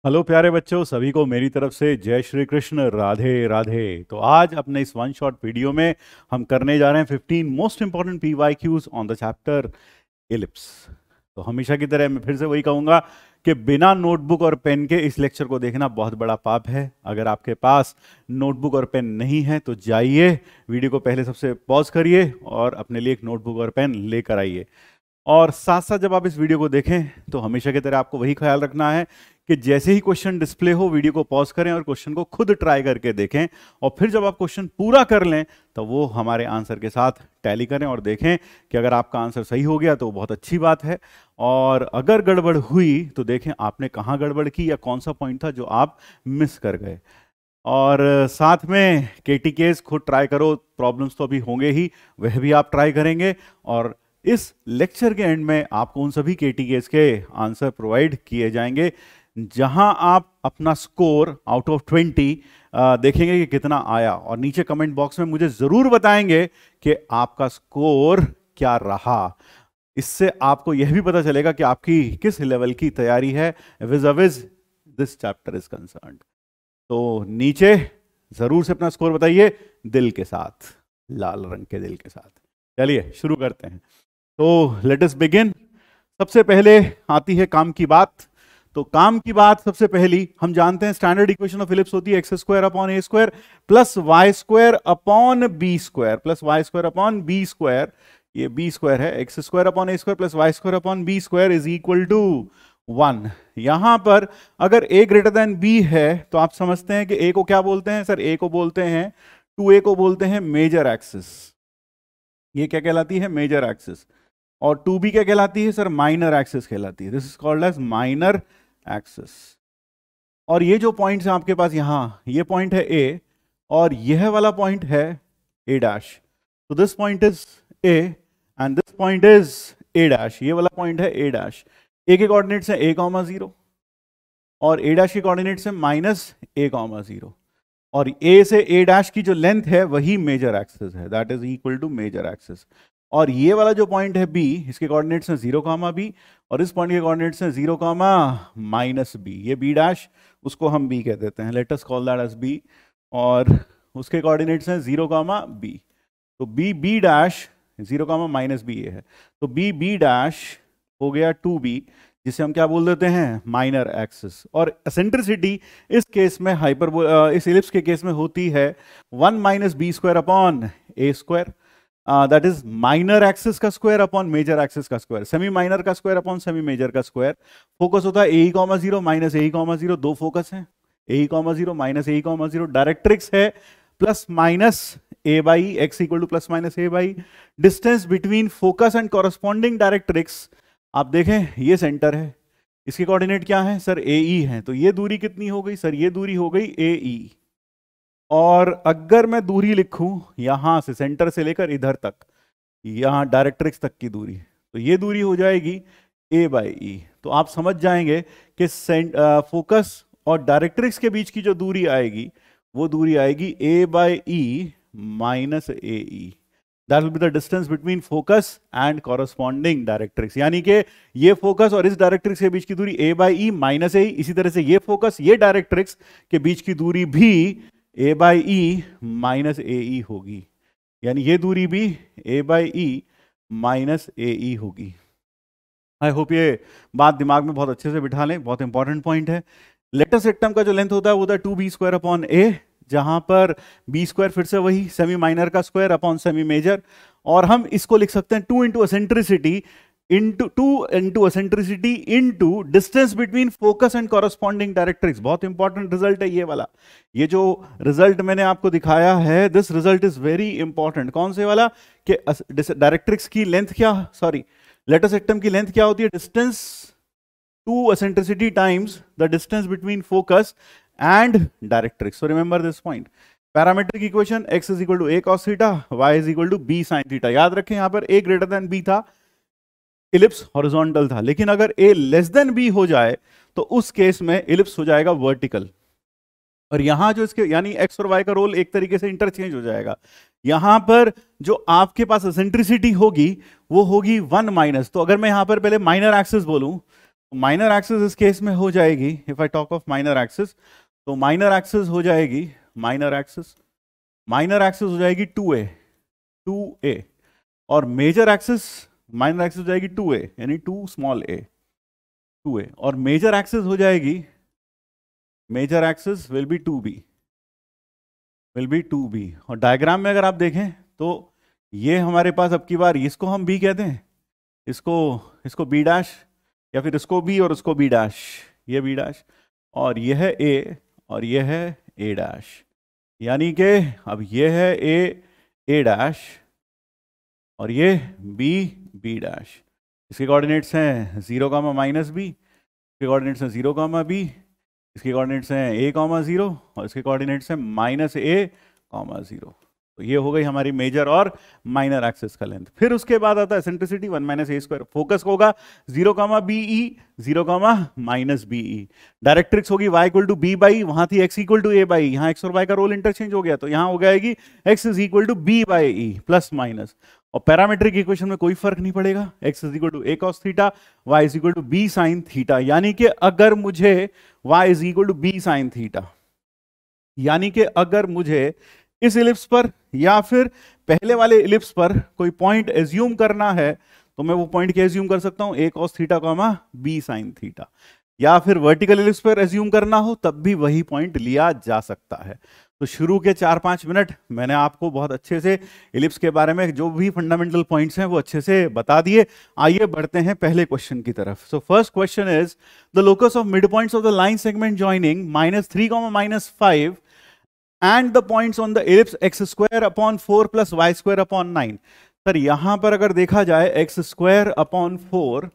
Hello प्यारे बच्चों, सभी को मेरी तरफ से जय श्री कृष्ण, राधे राधे। तो आज अपने इस वन शॉट वीडियो में हम करने जा रहे हैं 15 most important PYQs on the chapter ellipse. तो हमेशा की तरह मैं फिर से वही कहूंगा कि बिना नोटबुक और पेन के इस लेक्चर को देखना बहुत बड़ा पाप है। अगर आपके पास नोटबुक और पेन नहीं है तो जाइए, वीडियो को पहले सबसे पॉज करिए और अपने लिए एक नोटबुक और पेन लेकर आइए। और साथ साथ जब आप इस वीडियो को देखें तो हमेशा की तरह आपको वही ख्याल रखना है कि जैसे ही क्वेश्चन डिस्प्ले हो वीडियो को पॉज करें और क्वेश्चन को खुद ट्राई करके देखें, और फिर जब आप क्वेश्चन पूरा कर लें तो वो हमारे आंसर के साथ टैली करें और देखें कि अगर आपका आंसर सही हो गया तो बहुत अच्छी बात है, और अगर गड़बड़ हुई तो देखें आपने कहाँ गड़बड़ की या कौन सा पॉइंट था जो आप मिस कर गए। और साथ में केटीकेस खुद ट्राई करो, प्रॉब्लम्स तो अभी होंगे ही, वह भी आप ट्राई करेंगे। और इस लेक्चर के एंड में आपको उन सभी केटीकेस के आंसर प्रोवाइड किए जाएंगे जहां आप अपना स्कोर आउट ऑफ 20 देखेंगे कि कितना आया, और नीचे कमेंट बॉक्स में मुझे जरूर बताएंगे कि आपका स्कोर क्या रहा। इससे आपको यह भी पता चलेगा कि आपकी किस लेवल की तैयारी है vis-a-vis this chapter is concerned. तो नीचे जरूर से अपना स्कोर बताइए, दिल के साथ, लाल रंग के दिल के साथ। चलिए शुरू करते हैं। तो लेट अस बिगिन। सबसे पहले आती है काम की बात। तो काम की बात सबसे पहली हम जानते हैं, स्टैंडर्ड इक्वेशन ऑफ इलिप्स होती है x square upon A square plus Y square upon B square plus Y square upon B square. ये बी स्क्वायर है, x square upon A square plus Y square upon B square is equal to 1। यहां पर अगर a greater than b है तो आप समझते हैं कि a को क्या बोलते हैं सर? a को बोलते हैं, 2a को बोलते हैं मेजर एक्सिस। ये क्या कहलाती है? Major axis. और 2b क्या कहलाती है सर? माइनर एक्सिस कहलाती है। This is called as minor axis. और ये जो पॉइंट्स हैं आपके पास, यहां ये पॉइंट है a और यह वाला पॉइंट है a डैश। तो this point is a and this point is a dash. ये वाला पॉइंट है a डैश। a के कोऑर्डिनेट्स है a,0 और a डैश के कोऑर्डिनेट्स है -a,0। और a से a डैश की जो लेंथ है वही मेजर एक्सिस है, that is equal to major axis. और ये वाला जो पॉइंट है b, इसके कोऑर्डिनेट्स हैं 0,b और इस पॉइंट के कोऑर्डिनेट्स हैं 0,-b। ये b डैश, उसको हम b कह देते हैं, let us call that as b। और उसके कोऑर्डिनेट्स हैं 0,b। तो b डैश 0,-b ये है, तो b डैश हो गया 2b, जिसे हम क्या बोल देते हैं? Minor axis. और एसेंट्रिसिटी इस केस में इस इलिप्स के केस में होती है 1 - b square upon a square, that is minor axis का स्क्वायर अपॉन मेजर एक्सिस का स्क्वायर, सेमी माइनर का स्क्वायर अपॉन सेमी मेजर का स्क्वायर। फोकस होता है a,0 माइनस a,0, दो फोकस हैं, a,0 माइनस a,0। डायरेक्ट्रिक्स है plus minus a by x equal two plus minus a by. Distance between focus and corresponding directrix, आप देखें ये centre है, इसके कोऑर्डिनेट क्या है सर? AE है। तो ये दूरी कितनी हो गई सर? ये दूरी हो गई AE। और अगर मैं दूरी लिखूं यहां से, सेंटर से लेकर इधर तक, यहां डायरेक्ट्रिक्स तक की दूरी, तो ये दूरी हो जाएगी A बाई E। तो आप समझ जाएंगे कि फोकस और डायरेक्ट्रिक्स के बीच की जो दूरी आएगी वो दूरी आएगी A by E minus AE। That will be the distance between focus and corresponding directrix। यानी कि ये फोकस और इस डायरेक्ट्रिक्स के बीच की दूरी a बाई ई माइनस ए। इसी तरह से ये फोकस ये डायरेक्ट्रिक्स के बीच की दूरी भी a बाई ई माइनस ए ई होगी, यानी ये दूरी भी a बाई ई माइनस ए ई होगी। आई होप ये बात दिमाग में बहुत अच्छे से बिठा लें, बहुत इंपॉर्टेंट पॉइंट है। लेटस रेक्टम का जो लेंथ होता है वो होता है 2b स्क्वायर अपॉन a, जहां पर b स्क्वायर फिर से वही सेमी माइनर का स्क्वायर अपॉन सेमी मेजर। और हम इसको लिख सकते हैं 2 into eccentricity into distance between focus and corresponding directrix. बहुत इंपॉर्टेंट रिजल्ट है ये वाला। ये जो रिजल्ट मैंने आपको दिखाया है, this result is very important. कौन से वाला? कि डायरेक्ट्रिक्स की लेंथ क्या, सॉरी लेटस रेक्टम की लेंथ क्या होती है? Distance to eccentricity times the distance between focus and directrix। So remember this point। Parametric equation x is equal to a cos theta, y is equal to b sin theta। याद रखें यहां पर a greater than b था, ellipse horizontal था, लेकिन अगर a less than b हो जाए तो उस केस में इलिप्स हो जाएगा वर्टिकल। और यहां जो इसके यानी x और y का रोल एक तरीके से इंटरचेंज हो जाएगा। यहां पर जो आपके पास एसेंट्रिसिटी होगी वो होगी 1 माइनस। तो अगर मैं यहां पर पहले माइनर एक्सिस बोलूं माइनर एक्सिस इस केस में हो जाएगी, if I talk of minor axis, तो माइनर एक्सिस हो जाएगी, माइनर एक्सिस हो जाएगी 2a, 2a, और मेजर एक्सिस, माइनर एक्सिस हो जाएगी 2a यानी 2 स्मॉल a, 2a, और मेजर एक्सिस हो जाएगी, major axis will be 2b, और डायग्राम में अगर आप देखें तो ये हमारे पास अब की बार इसको हम b कहते हैं, इसको b डैश, या फिर इसको b और इसको b डैश, ये b डैश, और ये है a और ये है a डैश, यानी कि अब ये है a डैश और ये b डैश। इसके कोऑर्डिनेट्स हैं 0, -b, इसके कोऑर्डिनेट्स हैं 0, b, इसके कोऑर्डिनेट्स हैं a, 0, और इसके कोऑर्डिनेट्स हैं -a, 0। तो ये हो गई हमारी मेजर और माइनर एक्सिस का लेंथ। फिर उसके बाद आता है एसेंट्रिसिटी 1 - a²। फोकस होगा 0, be, 0, -be। डायरेक्ट्रिक्स होगी y = b/, वहां थी x = a/, यहाँ x और y का रोल इंटरचेंज हो गया, तो यहाँ हो जाएगी x = b/e प्लस माइनस। और पैरामीट्रिक इक्वेशन में कोई फर्क नहीं पड़ेगा, x = a cos theta, y = b sin theta, यानी कि अगर मुझे y = b sin थीटा, यानी कि अगर मुझे इस इलिप्स पर या फिर पहले वाले इलिप्स पर कोई पॉइंट एज्यूम करना है, तो मैं वो पॉइंट क्या एज्यूम कर सकता हूं, a cos theta, b sin theta, या फिर वर्टिकल इलिप्स पर एज्यूम करना हो तब भी वही पॉइंट लिया जा सकता है। तो शुरू के 4-5 मिनट मैंने आपको बहुत अच्छे से इलिप्स के बारे में जो भी फंडामेंटल पॉइंट्स हैं वो अच्छे से बता दिए। आइए बढ़ते हैं पहले क्वेश्चन की तरफ। So first question is the locus of mid points of the line segment joining -3, -5 and the points on the ellipse x² / 4 + y² / 9। Sir यहां पर अगर देखा जाए x² / 4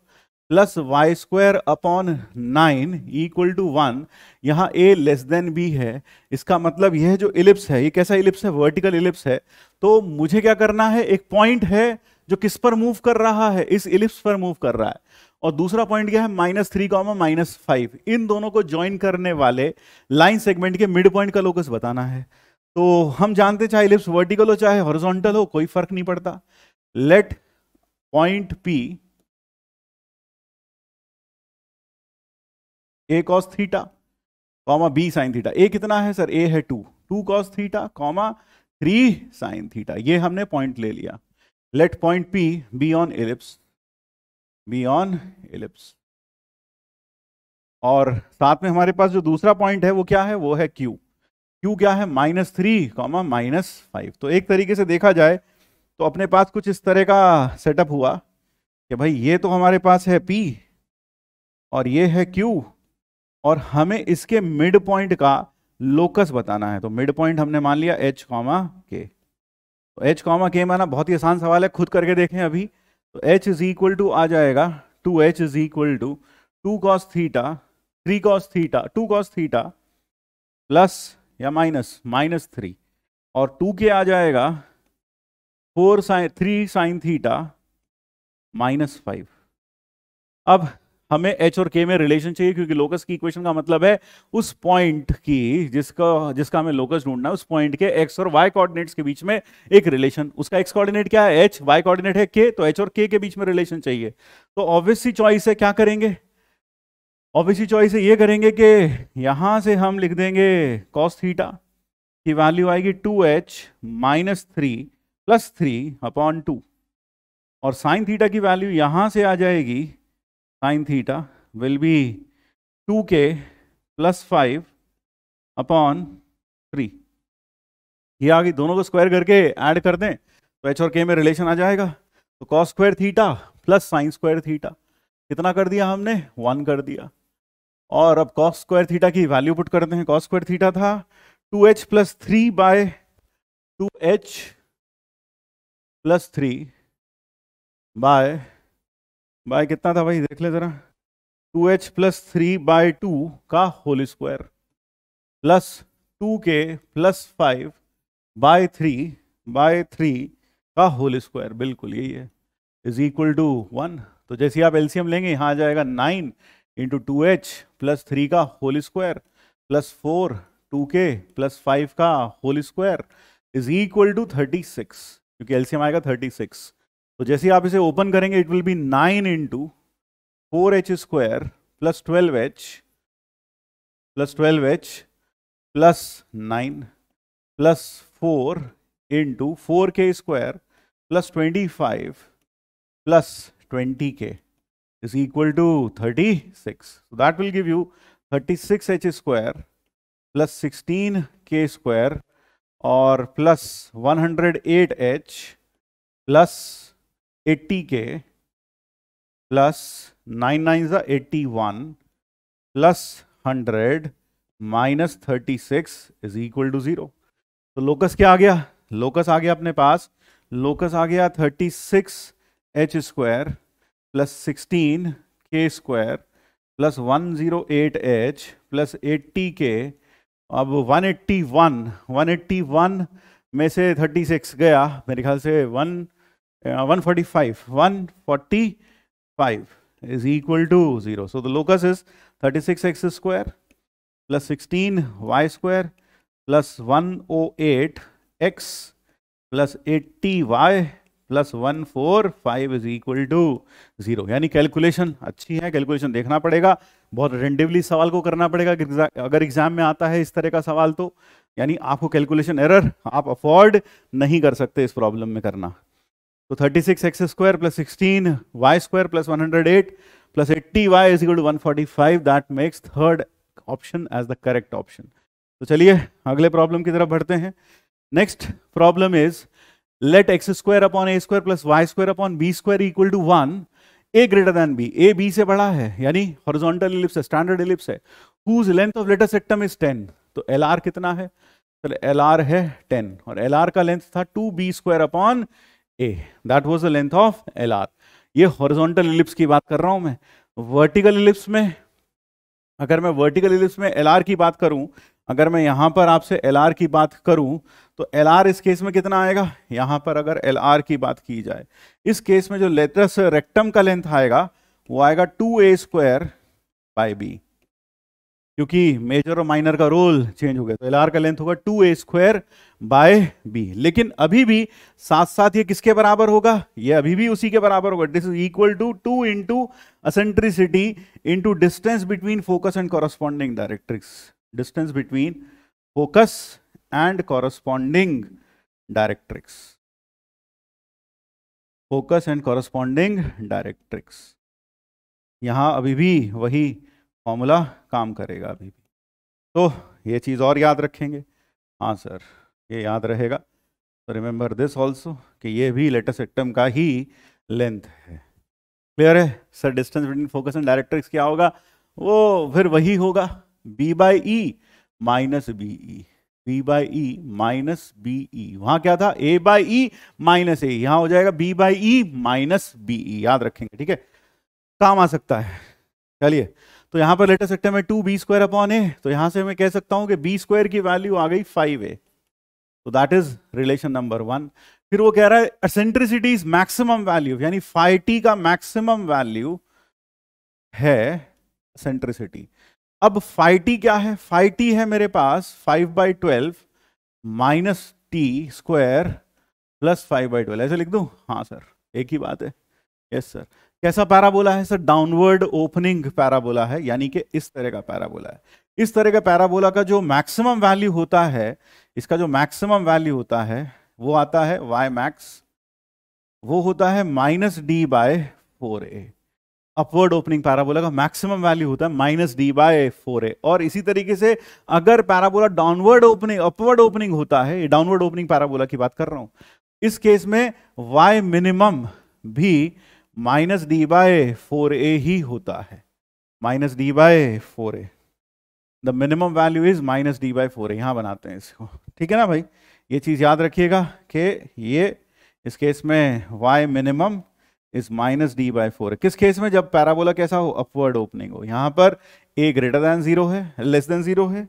+ y² / 9 = 1, यहां a b है, इसका मतलब यह जो इलिप्स है ये कैसा इलिप्स है, वर्टिकल इलिप्स है। तो मुझे क्या करना है, एक पॉइंट है जो किस पर मूव कर रहा है, इस इलिप्स पर मूव कर रहा है, और दूसरा पॉइंट क्या है -3, -5। इन दोनों को ज्वाइन करने वाले लाइन सेगमेंट के मिड पॉइंट का लोकस बताना है। तो हम जानते चाहे इलिप्स वर्टिकल हो चाहे हॉरिजॉन्टल हो, कोई फर्क नहीं पड़ता। Let point P a cos theta, b sin theta. a कितना है सर, a है 2 cos थीटा, 3 sin थीटा, ये हमने पॉइंट ले लिया। Let point P be on ellipse, और साथ में हमारे पास जो दूसरा पॉइंट है वो क्या है, वो है Q क्या है, -3, -5। तो एक तरीके से देखा जाए तो अपने पास कुछ इस तरह का सेटअप हुआ कि भाई ये तो हमारे पास है P और ये है Q, और हमें इसके मिड पॉइंट का लोकस बताना है। तो मिड पॉइंट हमने मान लिया H, K। तो H, K माना बहुत ही आसान सवाल है, खुद करके देखें अभी। तो H = आ जाएगा 2H = 2 cos theta, 3 cos theta, 2 cos theta plus या -3, और 2K आ जाएगा 3 sin थीटा -5। अब हमें H और K में रिलेशन चाहिए, क्योंकि लोकस की इक्वेशन का मतलब है उस पॉइंट की जिसका हमें लोकस ढूंढना है, उस पॉइंट के x और y कोऑर्डिनेट्स के बीच में एक रिलेशन। उसका x कोऑर्डिनेट क्या है, h, y कोऑर्डिनेट है k, तो h और k के बीच में रिलेशन चाहिए। तो ऑब्वियस सी चॉइस है, क्या करेंगे, ऑब्वियस सी चॉइस है ये करेंगे कि यहां से हम लिख देंगे cos थीटा की वैल्यू आएगी 2h -3 + 3/2, और sin थीटा की वैल्यू यहां से आ जाएगी, sin theta will B 2k + 5/3। ये आ गई, दोनों को स्क्वायर करके ऐड कर दें तो h और k में रिलेशन आ जाएगा। तो cos² theta plus sin² theta कितना कर दिया हमने, 1 कर दिया। और अब cos² थीटा की वैल्यू पुट करते हैं। cos² थीटा था 2h + 3/2h + 3 बाय कितना था भाई, देख ले जरा, 2h + 3/2 का होल स्क्वायर प्लस 2k + 5/3 का होल स्क्वायर, बिल्कुल यही है, = 1। तो जैसे आप एलसीएम लेंगे यहाँ आ जाएगा 9 × 2h + 3 का होल स्क्वायर प्लस 4 2k + 5 का होल स्क्वायर = 36, क्योंकि एलसीएम आएगा 36। तो जैसे आप इसे ओपन करेंगे it will be 9 × 4h² plus 12h plus 9 plus 4 into 4k square plus 25 plus 20k is equal to 36. So that will give you 36h square plus 16k square और plus 108h plus 80k plus 9 9s are 81 plus 100 minus 36 is equal to 0. तो locus क्या आ गया? Locus आ गया अपने पास, locus आ गया 36h square plus 16k square plus 108h plus 80k. अब 181 में से 36 गया, मेरे ख्याल से 145 is equal to 0. So the locus is 36x square plus 16y square plus 108x plus 80y plus 145 is equal to 0. यानी कैलकुलेशन अच्छी है, कैलकुलेशन देखना पड़ेगा, बहुत अटेंटिवली सवाल को करना पड़ेगा. अगर एग्जाम में आता है इस तरह का सवाल तो यानी आपको कैलकुलेशन एरर आप अफोर्ड नहीं कर सकते इस प्रॉब्लम में करना. तो 36x square plus 16y square plus 108 plus 80y is equal to 145. That makes third option as the correct option. तो चलिए अगले प्रॉब्लम की तरफ बढ़ते हैं. Next problem is let x square upon a square plus y square upon b square equal to 1, a greater than b. a b से बड़ा है यानी horizontal ellipse है, standard ellipse है, whose length of lateral sectum is 10. तो LR कितना है? तो LR है 10 और LR का लेंथ था 2b square upon a. that was the length of LR. ये horizontal ellipse की बात कर रहा हूं मैं. vertical ellipse में, अगर मैं vertical ellipse में LR की बात करूं, अगर मैं यहां पर आपसे LR की बात करूं तो LR इस केस में कितना आएगा? यहां पर अगर LR की बात की जाए, इस केस में जो लेटरस रेक्टम का लेंथ आएगा वो आएगा 2a स्क्वायर बाई बी, क्योंकि मेजर और माइनर का रोल चेंज हो गया. तो LR का लेंथ होगा 2a स्क्वायर बाय बी. लेकिन अभी भी साथ साथ ये किसके बराबर होगा? ये अभी भी उसी के बराबर होगा. This is equal to 2 into eccentricity into distance between focus and corresponding directrix. Distance between focus and corresponding directrix. Focus and corresponding directrix. यहां अभी भी वही फॉर्मूला काम करेगा अभी भी. तो ये चीज और याद रखेंगे. हाँ सर, ये याद रहेगा. तो रिमेंबर दिस ऑल्सो कि ये भी लेटस सेक्टम का ही लेंथ है. क्लियर है sir? Distance between focus and directrix क्या होगा? वो फिर वही होगा b by E minus B E. b by E minus B E. वहां क्या था? a by E minus A. यहां हो जाएगा b by E minus B E. याद रखेंगे, ठीक है, काम आ सकता है. चलिए, तो यहां पर लेटस सेक्टम में 2b स्क्वायर अपॉन ए. तो यहां से मैं कह सकता हूं कि b स्क्वायर की वैल्यू आ गई 5a. तो दैट इज रिलेशन नंबर 1. फिर वो कह रहा है एसेंट्रिसिटी इज मैक्सिमम वैल्यू, यानी phi t का मैक्सिमम वैल्यू है एसेंट्रिसिटी. अब phi t क्या है? phi t है मेरे पास 5/12 माइनस टी स्क्वायर प्लस 5/12. ऐसे लिख दूं? हाँ सर, एक ही बात है. Yes sir. कैसा पैराबोला है सर? डाउनवर्ड ओपनिंग पैराबोला है, यानी कि इस तरह का पैराबोला है. इस तरह का पैराबोला का जो मैक्सिमम वैल्यू होता है, इसका जो मैक्सिमम वैल्यू होता है वो आता है y मैक्स, वो होता है minus D by 4a. Upward opening parabola का मैक्सिमम वैल्यू होता है माइनस डी बाय 4a. और इसी तरीके से अगर parabola downward opening upward opening होता है, ये डाउनवर्ड ओपनिंग पैराबोला की बात कर रहा हूं, इस केस में y मिनिमम भी माइनस डी बाय 4a ही होता है. Minus D by 4a. The minimum value is minus D by 4a. यहां बनाते हैं इसको, ठीक है ना भाई? ये चीज याद रखिएगा कि ये इस केस में y minimum is minus D by 4. किस केस में? जब पैराबोला कैसा हो? अपवर्ड ओपनिंग हो. यहां पर a ग्रेटर देन 0 है, लेस देन 0 है,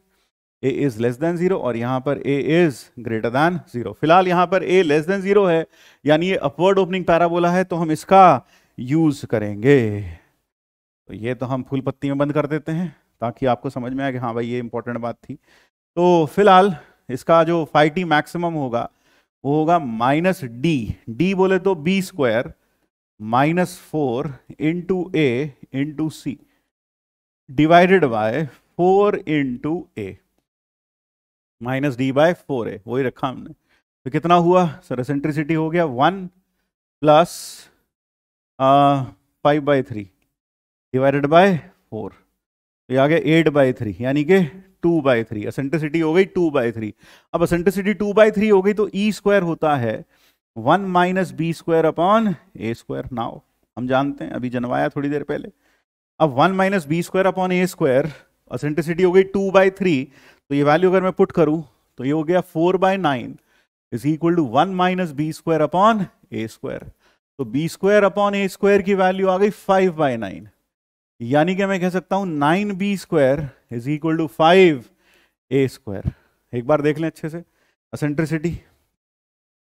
a इज लेस देन 0 और यहां पर a इज ग्रेटर देन 0. फिलहाल यहां पर a लेस देन 0 है, यानी ये अपवर्ड ओपनिंग पैराबोला है, तो हम इसका यूज करेंगे. तो ये तो हम फुल पत्ती में बंद कर देते हैं ताकि आपको समझ में आए कि हाँ भाई ये इंपॉर्टेंट बात थी. तो फिलहाल इसका जो phi t मैक्सिमम होगा वो होगा माइनस डी. डी बोले तो b square minus 4 into a into C. Divided by 4 into A minus D by 4a, वही रखा हमने। तो कितना हुआ सर? एसेंट्रिसिटी हो गया 1 प्लस 5/3 डिवाइडेड बाय 4, ये आ गया 8/3 यानी कि 2/3। एसेंट्रिसिटी हो गई 2/3। अब एसेंट्रिसिटी 2/3 हो गई तो ई स्क्वायर होता है 1 minus B square upon A square. Now हम जानते हैं, अभी जनवाया थोड़ी देर पहले। अब 1 minus B square upon A square, eccentricity हो गई 2/3, तो ये वैल्यू अगर मैं पुट करूं तो ये हो गया 4/9 is equal to 1 minus B square upon A square. तो B square upon A square की वैल्यू आ गई 5/9, यानी कि मैं कह सकता हूं 9b square is equal to 5a square. एक बार देख लें अच्छे से एसेंट्रिसिटी।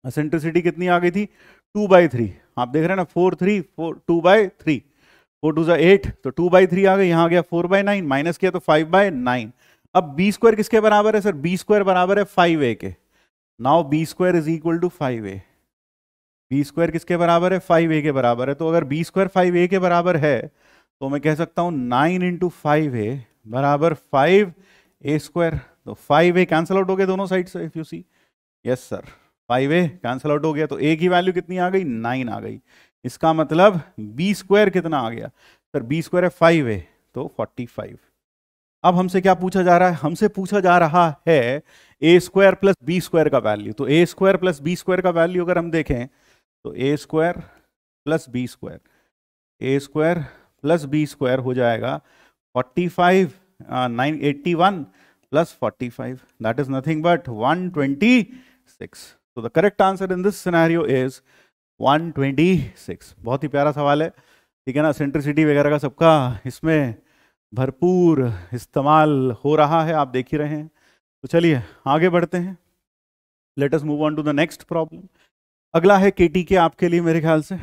एसेंट्रिसिटी कितनी आ गई थी? 2/3। आप देख रहे हैं ना, 4 3 4 2/3, 4 2 8, तो 2/3 आ गई, यहां आ गया 4/9, माइनस किया तो 5/9। अब बी स्क्वायर किसके बराबर है सर? बी स्क्वायर बराबर है 5a के। Now B square is equal to 5a। B square किसके बराबर है? 5a के बराबर है। तो अगर बी स्क्वायर 5a के बराबर है तो मैं कह सकता हूं 9 इंटू 5a बराबर 5a स्क्वायर। तो 5a कैंसल आउट हो गया दोनों साइड से, if you see. Yes sir, 5a cancel out हो गया, तो a की वैल्यू कितनी आ गई? 9 आ गई। इसका मतलब b स्क्वायर कितना आ गया सर? b स्क्वायर है 5a, तो 45। अब हमसे क्या पूछा जा रहा है? हमसे पूछा जा रहा है a square plus B square का वैल्यू। तो a square plus B square का वैल्यू अगर हम देखें तो a square plus B square, a square plus B square हो जाएगा 45 981 plus 45, that is nothing but 126। तो the correct answer in this scenario is 126। बहुत ही प्यारा सवाल है, ठीक है ना। सेंट्रिसिटी वगैरह का सबका इसमें भरपूर इस्तेमाल हो रहा है, आप देख ही रहे हैं। तो चलिए आगे बढ़ते हैं। Let us move on to the next problem. अगला है KTK आपके लिए मेरे ख्याल से,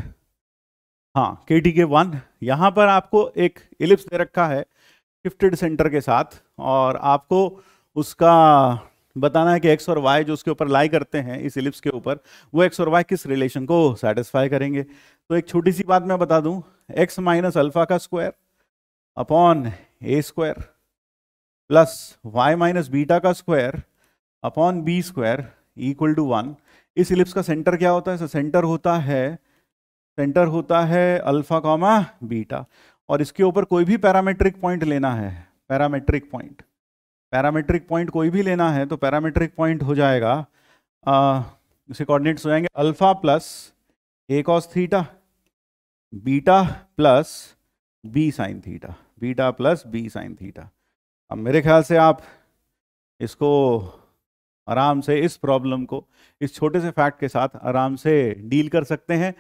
हाँ KTK 1। यहां पर आपको एक इलिप्स दे रखा है शिफ्टेड सेंटर के साथ, और आपको उसका बताना है कि x और y जो उसके ऊपर लाई करते हैं इस इलिप्स के ऊपर, वो x और y किस रिलेशन को सेटिस्फाई करेंगे। तो एक छोटी सी बात मैं बता दूं, x माइनस अल्फा का स्क्वायर अपॉन ए स्क्वायर प्लस y माइनस बीटा का square upon B square equal to 1। इस इलिप्स का सेंटर क्या होता है? सेंटर होता है अल्फा कॉमा बीटा, और इसके ऊपर कोई भी पैरामेट्रिक पॉइंट लेना है, पैरामेट्रिक पॉइंट कोई भी लेना है, तो पैरामेट्रिक पॉइंट हो जाएगा, इसके कोऑर्डिनेट्स हो जाएंगे alpha plus A cos theta, beta plus B sine theta, beta plus B sine theta. अब मेरे ख्याल से आप इसको आराम से, इस प्रॉब्लम को इस छोटे से फैक्ट के साथ आराम से डील कर सकते हैं,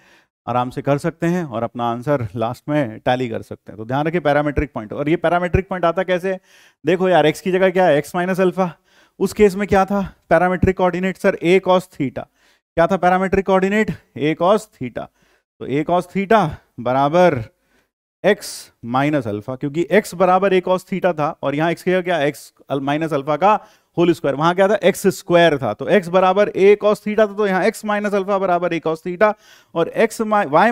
आराम से कर सकते हैं, और अपना आंसर लास्ट में टैली कर सकते हैं। तो ध्यान रखिए पैरामेट्रिक पॉइंट। और ये पैरामेट्रिक पॉइंट आता कैसे? देखो यार, x की जगह क्या है? x minus alpha. उस केस में क्या था parametric coordinate sir? a cos theta. क्या था parametric coordinate? a cos theta. तो a cos थीटा बराबर x माइनस अल्फा, क्योंकि x बराबर a cos थीटा था, और यहाँ x क्या? x माइनस अल्फा का होल स्क्वायर। वहां क्या था? x स्क्वायर था। तो x बराबर a cos थीटा था, तो यहाँ x माइनस अल्फा बराबर a cos थीटा, और y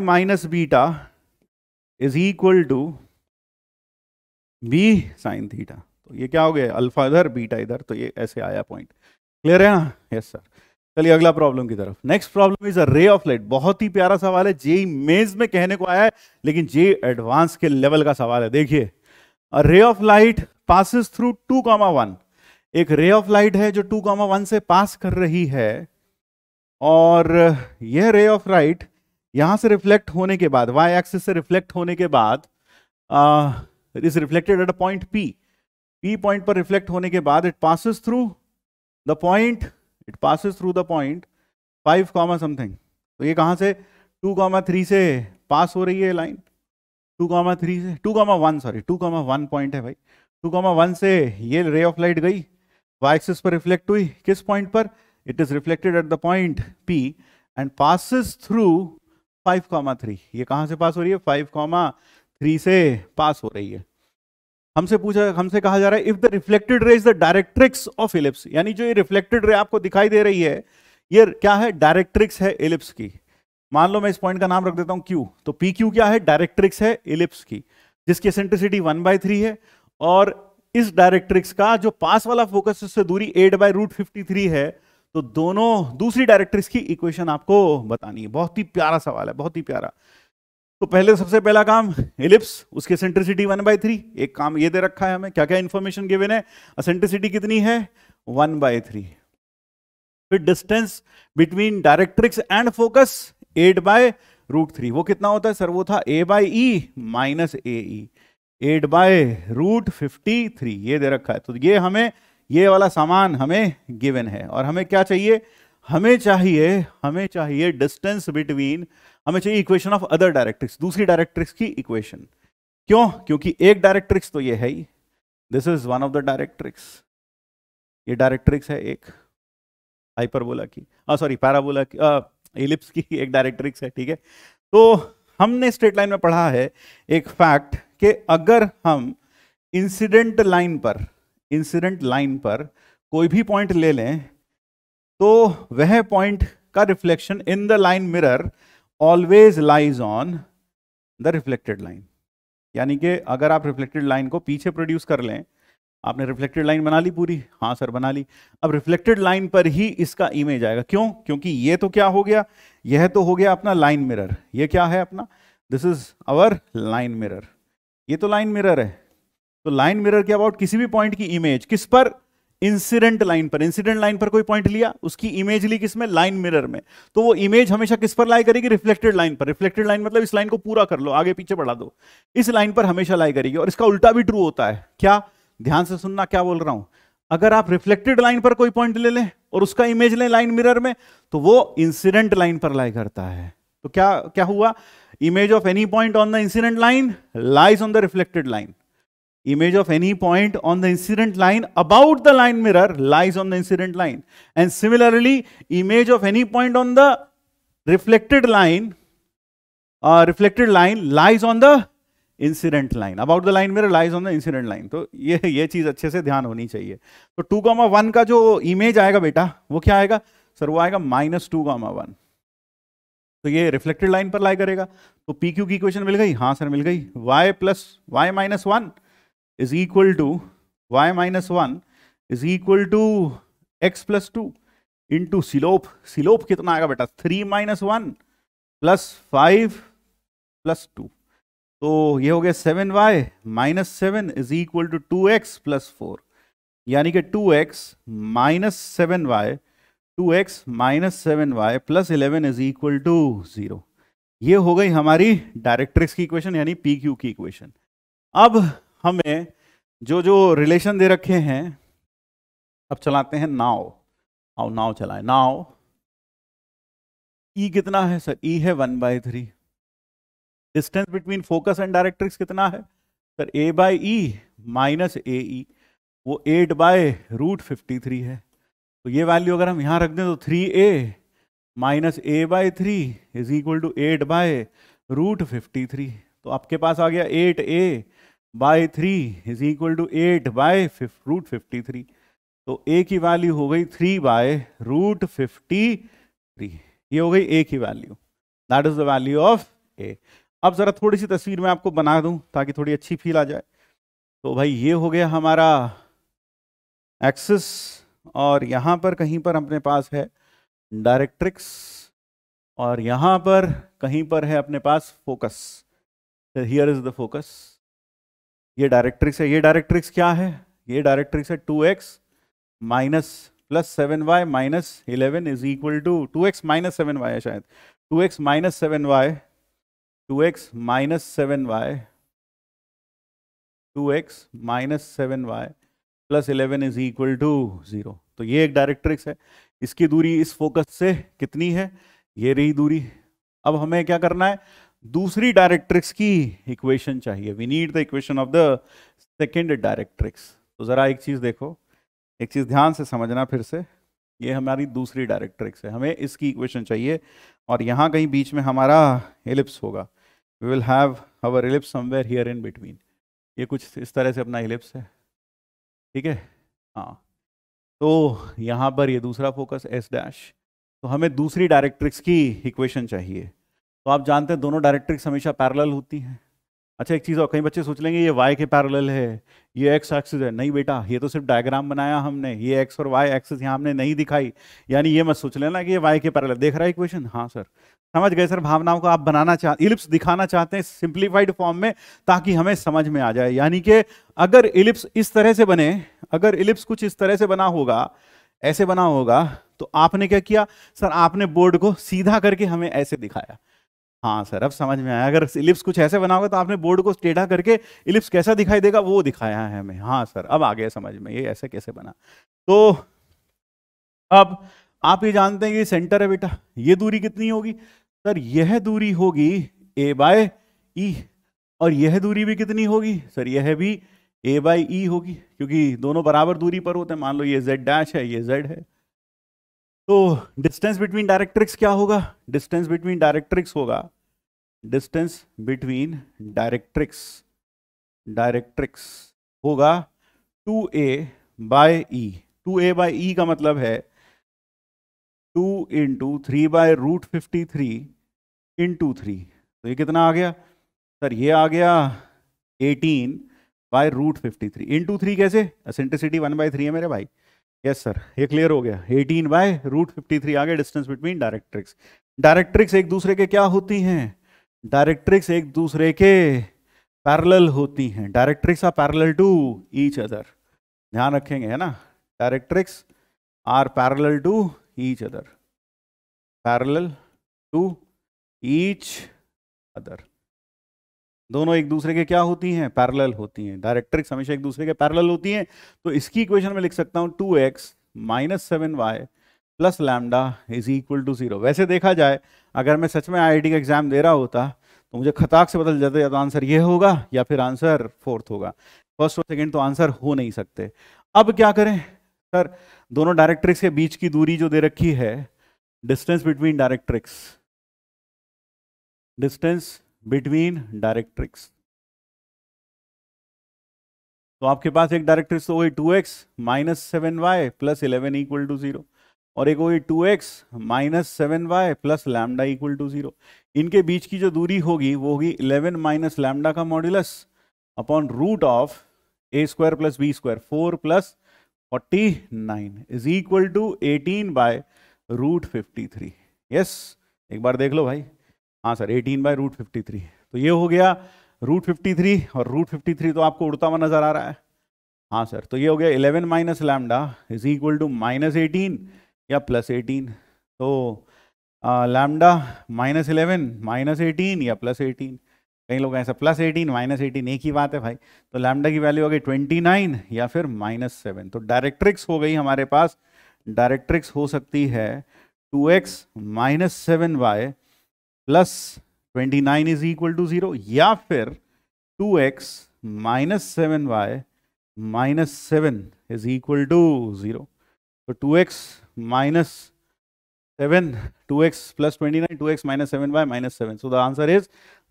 minus beta is equal to b sine theta. तो ये क्या हो गया? अल्फा इधर बीटा इधर, तो ये ऐसे आया पॉइंट। क्लियर है ना? Yes sir. चलिए अगला प्रॉब्लम की तरफ। Next problem is a ray of light. बहुत ही प्यारा सवाल है, जेईई मेंस में कहने को आया है, लेकिन जेईई एडवांस के लेवल का सवाल है। देखिए, अ ray of light passes through 2,1। एक रे ऑफ लाइट है जो 2,1 से पास कर रही है, और यह रे ऑफ लाइट यहां से रिफ्लेक्ट होने के बाद, y एक्सिस से रिफ्लेक्ट होने के बाद, is reflected at a point P point पर रिफ्लेक्ट होने के बाद it passes through the point 5, something. तो ये कहां से? 2,3 से पास हो रही है लाइन, 2,3 से 2,1, सॉरी 2,1 पॉइंट है भाई। 2,1 से ये रे ऑफ लाइट गई, y एक्सिस पर रिफ्लेक्ट हुई, किस पॉइंट पर? It is reflected eight the point P and passes through 5,3। ये कहां से पास हो रही है? 5,3 से पास हो रही है। हमसे कहा जा रहा है if the reflected ray is the directrix of ellipse, यानी जो ये रिफ्लेक्टेड रे आपको दिखाई दे रही है, ये क्या है? डायरेक्ट्रिक्स है इलिप्स की। मान लो मैं इस पॉइंट का नाम रख देता हूं Q, तो PQ क्या है? डायरेक्ट्रिक्स है इलिप्स की। जिसकी एसेंट्रिसिटी 1/3 है, और इस डायरेक्ट्रिक्स का जो पास वाला फोकस से दूरी 8/√53 है, तो दोनों दूसरी डायरेक्ट्रिक्स की इक्वेशन आपको बतानी है। बहुत ही प्यारा सवाल है, बहुत ही प्यारा। तो पहले सबसे पहला काम एलिप्स, उसकी एसेंट्रिसिटी 1/3। एक काम ये दे रखा है हमें, क्या क्या इंफॉर्मेशन गिवन है, एसेंट्रिसिटी कितनी है 1/3। फिर distance between directrix and focus 8/√3। वो कितना होता है सर, वो था a/e माइनस AE, 8/√53 ये दे रखा है। तो ये हमें, ये वाला सामान हमें गिवन है, और हमें क्या चाहिए, हमें चाहिए डिस्टेंस बिटवीन, हमें चाहिए इक्वेशन ऑफ अदर डायरेक्ट्रिक्स, दूसरी डायरेक्ट्रिक्स की इक्वेशन। क्यों, क्योंकि एक डायरेक्ट्रिक्स तो ये है ही, this is one of the directrix, ये डायरेक्ट्रिक्स है एक हाइपरबोला की, सॉरी पैराबोला की, एलिप्स की एक डायरेक्ट्रिक्स है, ठीक है। तो हमने स्ट्रेट लाइन में पढ़ा है एक फैक्ट कि अगर हम इंसिडेंट लाइन पर कोई भी पॉइंट ले लें, तो वह पॉइंट का reflection in the line mirror always lies on the reflected line. यानी कि अगर आप रिफ्लेक्टेड लाइन को पीछे प्रोड्यूस कर लें, आपने रिफ्लेक्टेड लाइन बना ली पूरी, हाँ सर बना ली, अब रिफ्लेक्टेड लाइन पर ही इसका इमेज आएगा। क्यों, क्योंकि ये तो क्या हो गया, यह तो हो गया अपना लाइन मिरर, ये क्या है अपना, this is our line mirror, ये तो लाइन मिरर है। तो लाइन मिरर के अबाउट किसी भी पॉइंट की इमेज किस पर, इंसिडेंट लाइन पर, इंसिडेंट लाइन पर कोई पॉइंट लिया, उसकी इमेज ली किसमें, लाइन मिरर में, तो वो इमेज हमेशा किस पर लाई करेगी, रिफ्लेक्टेड लाइन पर। रिफ्लेक्टेड लाइन मतलब इस लाइन को पूरा कर लो, आगे पीछे बढ़ा दो, इस लाइन पर हमेशा लाई करेगी। और इसका उल्टा भी ट्रू होता है, क्या, ध्यान से सुनना क्या बोल रहा हूं, अगर आप रिफ्लेक्टेड लाइन पर कोई पॉइंट ले लें और उसका इमेज लें लाइन मिरर में, तो वो इंसिडेंट लाइन पर लाई करता है। तो क्या क्या हुआ, image of any point on the incident line lies on the reflected line, image of any point on the incident line about the line mirror lies on the incident line, and similarly image of any point on the reflected line lies on the incident line, about the line mirror lies on the incident line। तो ये चीज अच्छे से ध्यान होनी चाहिए। तो 2,1 का जो इमेज आएगा बेटा, वो क्या आएगा सर, वो आएगा -2,1। तो ये रिफ्लेक्टेड लाइन पर लाई करेगा। तो PQ की इक्वेशन मिल गई, हाँ सर मिल गई, y + y-1 is equal to y-1 is equal to x + 2 into slope, slope कितना आएगा बेटा 3-1 + 5 + 2, तो ये हो गया 7y-7 is equal to 2x + 4, यानी कि 2x - 7y + 11 is equal to 0। ये हो गई हमारी डायरेक्ट्रिक्स की इक्वेशन, यानी PQ की इक्वेशन। अब हमें जो जो रिलेशन दे रखे हैं, अब चलाते हैं नाव। आओ नाव चलाएं, नाव। E कितना है सर, E है 1/3। Distance between focus and directrix कितना है सर, a/e माइनस AE, वो 8/√53 है। तो ये वैल्यू अगर हम यहां रख दें तो 3a minus a/3 is equal to 8/√53। तो आपके पास आ गया 8a/3 इज इक्वल टू 8/√53। तो a की वैल्यू हो गई 3/√53। ये हो गई a की value, that is the value of a। अब जरा थोड़ी सी तस्वीर में आपको बना दूं ताकि थोड़ी अच्छी फील आ जाए। तो भाई ये हो गया हमारा एक्सिस, और यहां पर कहीं पर अपने पास है डायरेक्ट्रिक्स, और यहां पर कहीं पर है अपने पास focus. Here is the focus, ये डायरेक्ट्रिक्स है। ये डायरेक्ट्रिक्स क्या है, ये डायरेक्ट्रिक्स है 2x + 7y - 11 is equal to 2x - 7y है शायद, 2x - 7y 2x - 7y 2x - 7y + 11 is equal to 0। तो ये एक डायरेक्ट्रिक्स है, इसकी दूरी इस फोकस से कितनी है, ये रही दूरी। अब हमें क्या करना है, दूसरी डायरेक्ट्रिक्स की इक्वेशन चाहिए। We need the equation of the second directrix. तो जरा एक चीज देखो, एक चीज ध्यान से समझना फिर से, ये हमारी दूसरी डायरेक्ट्रिक्स है, हमें इसकी इक्वेशन चाहिए, और यहाँ कहीं बीच में हमारा एलिप्स होगा। We will have our ellipse somewhere here in between. ये कुछ इस तरह से अपना एलिप्स है, ठीक है। हाँ, तो यहाँ पर ये दूसरा फोकस S', तो हमें दूसरी डायरेक्ट्रिक्स की इक्वेशन चाहिए। तो आप जानते हैं दोनों डायरेक्ट्रिक्स हमेशा पैरेलल होती हैं, अच्छा एक चीज़ और, कई बच्चे सोच लेंगे ये y के पैरेलल है, ये x एक्सिस है। नहीं बेटा, ये तो सिर्फ डायग्राम बनाया हमने, ये x और y एक्सिस यहाँ हमने नहीं दिखाई। यानी ये मत सोच लेना कि ये y के पैरेलल। देख रहा है इक्वेशन? हाँ सर, समझ गए सर। भावनाओं को आप बनाना इलिप्स दिखाना चाहते हैं सिंप्लीफाइड फॉर्म में, ताकि हमें समझ में आ जाए। यानी कि अगर इलिप्स इस तरह से बने, अगर इलिप्स कुछ इस तरह से बना होगा, ऐसे बना होगा, तो आपने क्या किया सर? आपने बोर्ड को सीधा करके हमें ऐसे दिखाया। हाँ सर, अब समझ में आया। अगर इलिप्स कुछ ऐसे बना होगा तो आपने बोर्ड को टेढ़ा करके इलिप्स कैसा दिखाई देगा वो दिखाया है हमें। हाँ सर, अब आ गया समझ में, ये ऐसे कैसे बना। तो अब आप ये जानते हैं कि सेंटर है बेटा, ये दूरी कितनी होगी सर? यह दूरी होगी a बाय ई, और यह दूरी भी कितनी होगी सर? यह भी a बाई ई होगी, क्योंकि दोनों बराबर दूरी पर होते हैं। मान लो ये z डैश है, ये z है। तो डिस्टेंस बिटवीन डायरेक्ट्रिक्स क्या होगा? डिस्टेंस बिटवीन डायरेक्ट्रिक्स होगा, डिस्टेंस बिटवीन डायरेक्ट्रिक्स, डायरेक्ट्रिक्स होगा 2a बाय ई। 2a बाय ई का मतलब है 2 इंटू 3/√53 इंटू 3। तो ये कितना आ गया सर? ये आ गया 18/√53 इंटू 3। कैसे? एसेंट्रिसिटी 1/3 है मेरे भाई। यस सर, ये क्लियर हो गया। 18/√53 आ गया डिस्टेंस बिटवीन डायरेक्ट्रिक्स। डायरेक्ट्रिक्स एक दूसरे के क्या होती हैं? डायरेक्ट्रिक्स एक दूसरे के पैरेलल होती हैं। Directrix are parallel to each other, ध्यान रखेंगे, है ना? Directrix are parallel to each other, parallel to each other. दोनों एक दूसरे के क्या होती हैं? पैरेलल होती हैं। डायरेक्ट्रिक्स हमेशा एक दूसरे के पैरेलल होती हैं। तो इसकी इक्वेशन में लिख सकता हूं 2x माइनस 7y प्लस लैम्डा इज इक्वल टू 0। वैसे देखा जाए, अगर मैं सच में आईआईटी का एग्जाम दे रहा होता तो मुझे खताक से बदल जाता, या तो आंसर ये होगा या फिर आंसर फोर्थ होगा। फर्स्ट और सेकंड तो आंसर हो नहीं सकते। अब क्या करें सर? दोनों डायरेक्ट्रिक्स के बीच की दूरी जो दे रखी है, distance between directrix, distance between directrix. तो आपके पास एक डायरेक्ट्रिक्स तो वही 2x minus 7y plus 11 equal to 0, और एक वही 2x माइनस 7y प्लस लैम्डा इक्वल टू 0। इनके बीच की जो दूरी होगी वो होगी 11 माइनस लैम्डा का modulus upon root of a square plus B square, 4 plus 49 is equal to 18/√53। Yes, एक बार देख लो भाई। हाँ सर, 18/√53। तो ये हो गया √53, और √53 तो आपको उड़ता हुआ नजर आ रहा है। हाँ सर, तो ये हो गया 11 minus lambda is equal to -18 या +18। तो लैम्डा -11 -18 या +18। कई लोग ऐसा +18 -18 एक ही बात है भाई। तो लैम्डा की वैल्यू हो गई 29 या फिर -7। तो डायरेक्ट्रिक्स हो गई हमारे पास, डायरेक्ट्रिक्स हो सकती है 2x minus 7y plus 29 is equal to 0, या फिर 2x minus 7y minus 7 is equal to 0। तो 2x minus 7, 2x plus 29, 2x minus 7y minus 7। So the answer is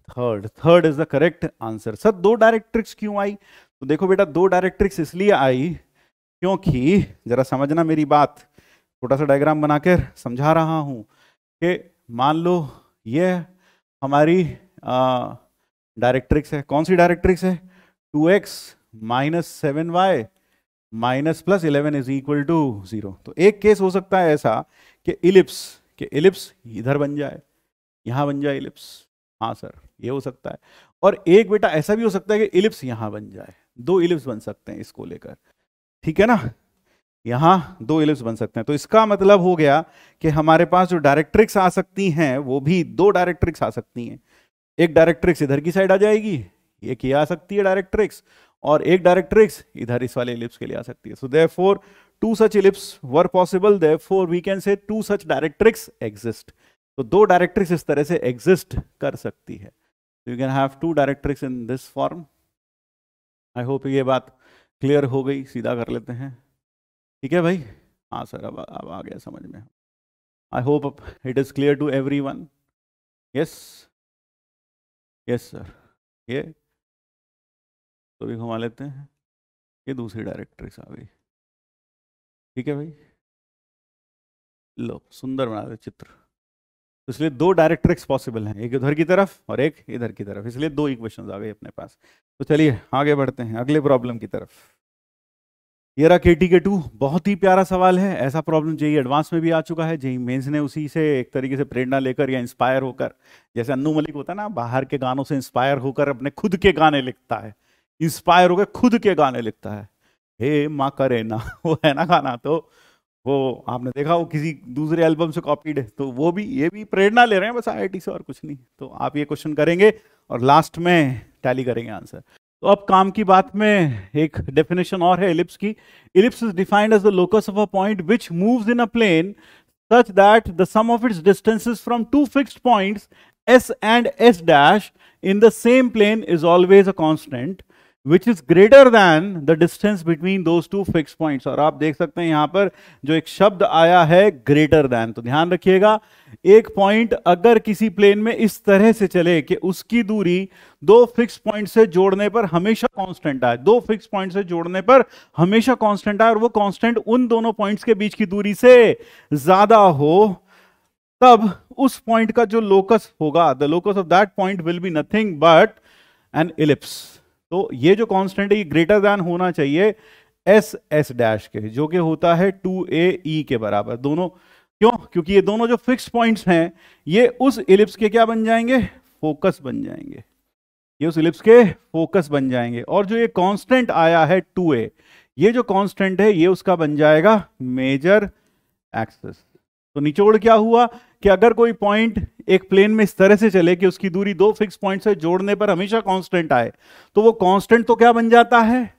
third. Third is the correct answer. Sir दो directrix क्यों आई? तो देखो बेटा, दो डायरेक्ट्रिक्स इसलिए आई क्योंकि, जरा समझना मेरी बात, छोटा सा डायग्राम बनाकर समझा रहा हूं कि मान लो ये हमारी डायरेक्ट्रिक्स है। कौन सी डायरेक्ट्रिक्स है? 2x minus 7y minus plus 11 is equal to 0। तो एक केस हो सकता है ऐसा कि इलिप्स इधर बन जाए, यहां बन जाए इलिप्स। हाँ सर, ये हो सकता है। और एक बेटा ऐसा भी हो सकता है कि इलिप्स यहां बन जाए। दो इलिप्स बन सकते हैं इसको लेकर, ठीक है ना? यहां दो इलिप्स बन सकते हैं। तो इसका मतलब हो गया कि हमारे पास जो डायरेक्ट्रिक्स आ सकती हैं वो भी दो डायरेक्ट्रिक्स आ सकती हैं। एक डायरेक्ट्रिक्स इधर की साइड आ जाएगी, एक ये आ सकती है डायरेक्ट्रिक्स, और एक डायरेक्ट्रिक्स इधर इस वाले इलिप्स के लिए आ सकती है। So therefore two such ellipse were possible, therefore we can say two such directrix exist. तो दो डायरेक्ट्रिक्स इस तरह से एग्जिस्ट कर सकती है। You can have two directrix in this form. I hope ये बात क्लियर हो गई। सीधा कर लेते हैं, ठीक है भाई? हाँ सर, अब आ गया समझ में। I hope it is clear to everyone. Yes, yes sir. ये तो भी घुमा लेते हैं, ये दूसरी डायरेक्ट्रिक्स आ गई, ठीक है भाई? लो, सुंदर बना दे चित्र। तो इसलिए दो डायरेक्ट्रिक्स पॉसिबल हैं, एक उधर की तरफ और एक इधर की तरफ, इसलिए दो इक्वेशंस आ गए अपने पास। तो चलिए आगे बढ़ते हैं अगले प्रॉब्लम की तरफ। ये रहा KTK2, बहुत ही प्यारा सवाल है। ऐसा प्रॉब्लम जेई एडवांस में भी आ चुका है, जेई मेंस ने उसी से एक तरीके से प्रेरणा लेकर या इंस्पायर होकर, जैसे अन्नू मलिक होता है ना, बाहर के गानों से इंस्पायर होकर अपने खुद के गाने लिखता है, इंस्पायर होकर खुद के गाने लिखता है। हे माँ करे ना वो है ना गाना, तो वो आपने देखा, वो किसी दूसरे एल्बम से कॉपीड है, तो वो भी, ये भी प्रेरणा ले रहे हैं बस IIT से और कुछ नहीं। तो आप ये क्वेश्चन करेंगे और लास्ट में टैली करेंगे आंसर। तो अब काम की बात में एक डेफिनेशन और है इलिप्स की। Ellipse is defined as the locus of a point which moves in a plane such that the sum of its distances from two fixed points S and S dash in the same plane is always a constant which is greater than the distance between those two fixed points। और आप देख सकते हैं यहां पर जो एक शब्द आया है ग्रेटर दैन, तो ध्यान रखिएगा, एक पॉइंट अगर किसी प्लेन में इस तरह से चले कि उसकी दूरी दो फिक्स पॉइंट से जोड़ने पर हमेशा कांस्टेंट आए, दो फिक्स पॉइंट से जोड़ने पर हमेशा कांस्टेंट आए, और वो कांस्टेंट उन दोनों पॉइंट्स के बीच की दूरी से ज्यादा हो, तब उस पॉइंट का जो लोकस होगा, the locus of that point will be nothing but N ellipse. तो ये जो कांस्टेंट है ये ग्रेटर दैन होना चाहिए एस एस डैश के, जो कि होता है 2AE के बराबर। दोनों क्यों? क्योंकि ये दोनों जो फिक्स पॉइंट्स हैं ये उस इलिप्स के क्या बन जाएंगे? फोकस बन जाएंगे, ये उस इलिप्स के फोकस बन जाएंगे। और जो ये कांस्टेंट आया है 2A, ये जो कांस्टेंट है ये उसका बन जाएगा मेजर एक्सिस। तो निचोड़ क्या हुआ कि अगर कोई पॉइंट एक प्लेन में इस तरह से चले कि उसकी दूरी दो फिक्स पॉइंट से जोड़ने पर हमेशा कांस्टेंट आए, तो वो कांस्टेंट तो क्या बन जाता है?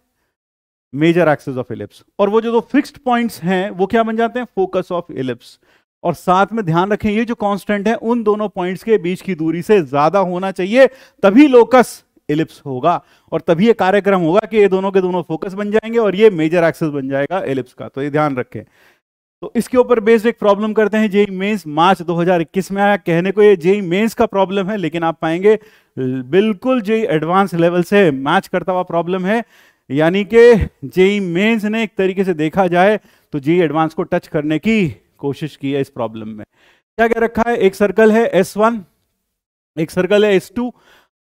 Major axis of ellipse. और वो जो दो फिक्स्ड पॉइंट्स हैं वो क्या बन जाते हैं? Focus of ellipse. और साथ में ध्यान रखें ये जो कांस्टेंट है उन दोनों पॉइंट्स के बीच की दूरी से ज्यादा होना चाहिए, तभी लोकस इलिप्स होगा, और तभी ये कार्यक्रम होगा कि ये दोनों के दोनों फोकस बन जाएंगे और ये मेजर एक्सिस बन जाएगा इलिप्स का। तो ये ध्यान रखें। तो इसके ऊपर बेस्ड एक प्रॉब्लम करते हैं, जेई मेंस मार्च 2021 में आया। कहने को ये जेई मेंस का प्रॉब्लम है, लेकिन आप पाएंगे बिल्कुल जेई एडवांस लेवल से मैच करता हुआ प्रॉब्लम है। यानी कि जेई मेंस ने एक तरीके से देखा जाए तो जेई एडवांस को टच करने की कोशिश की है इस प्रॉब्लम में। क्या क्या रखा है? एक सर्कल है S1, एक सर्कल है S2।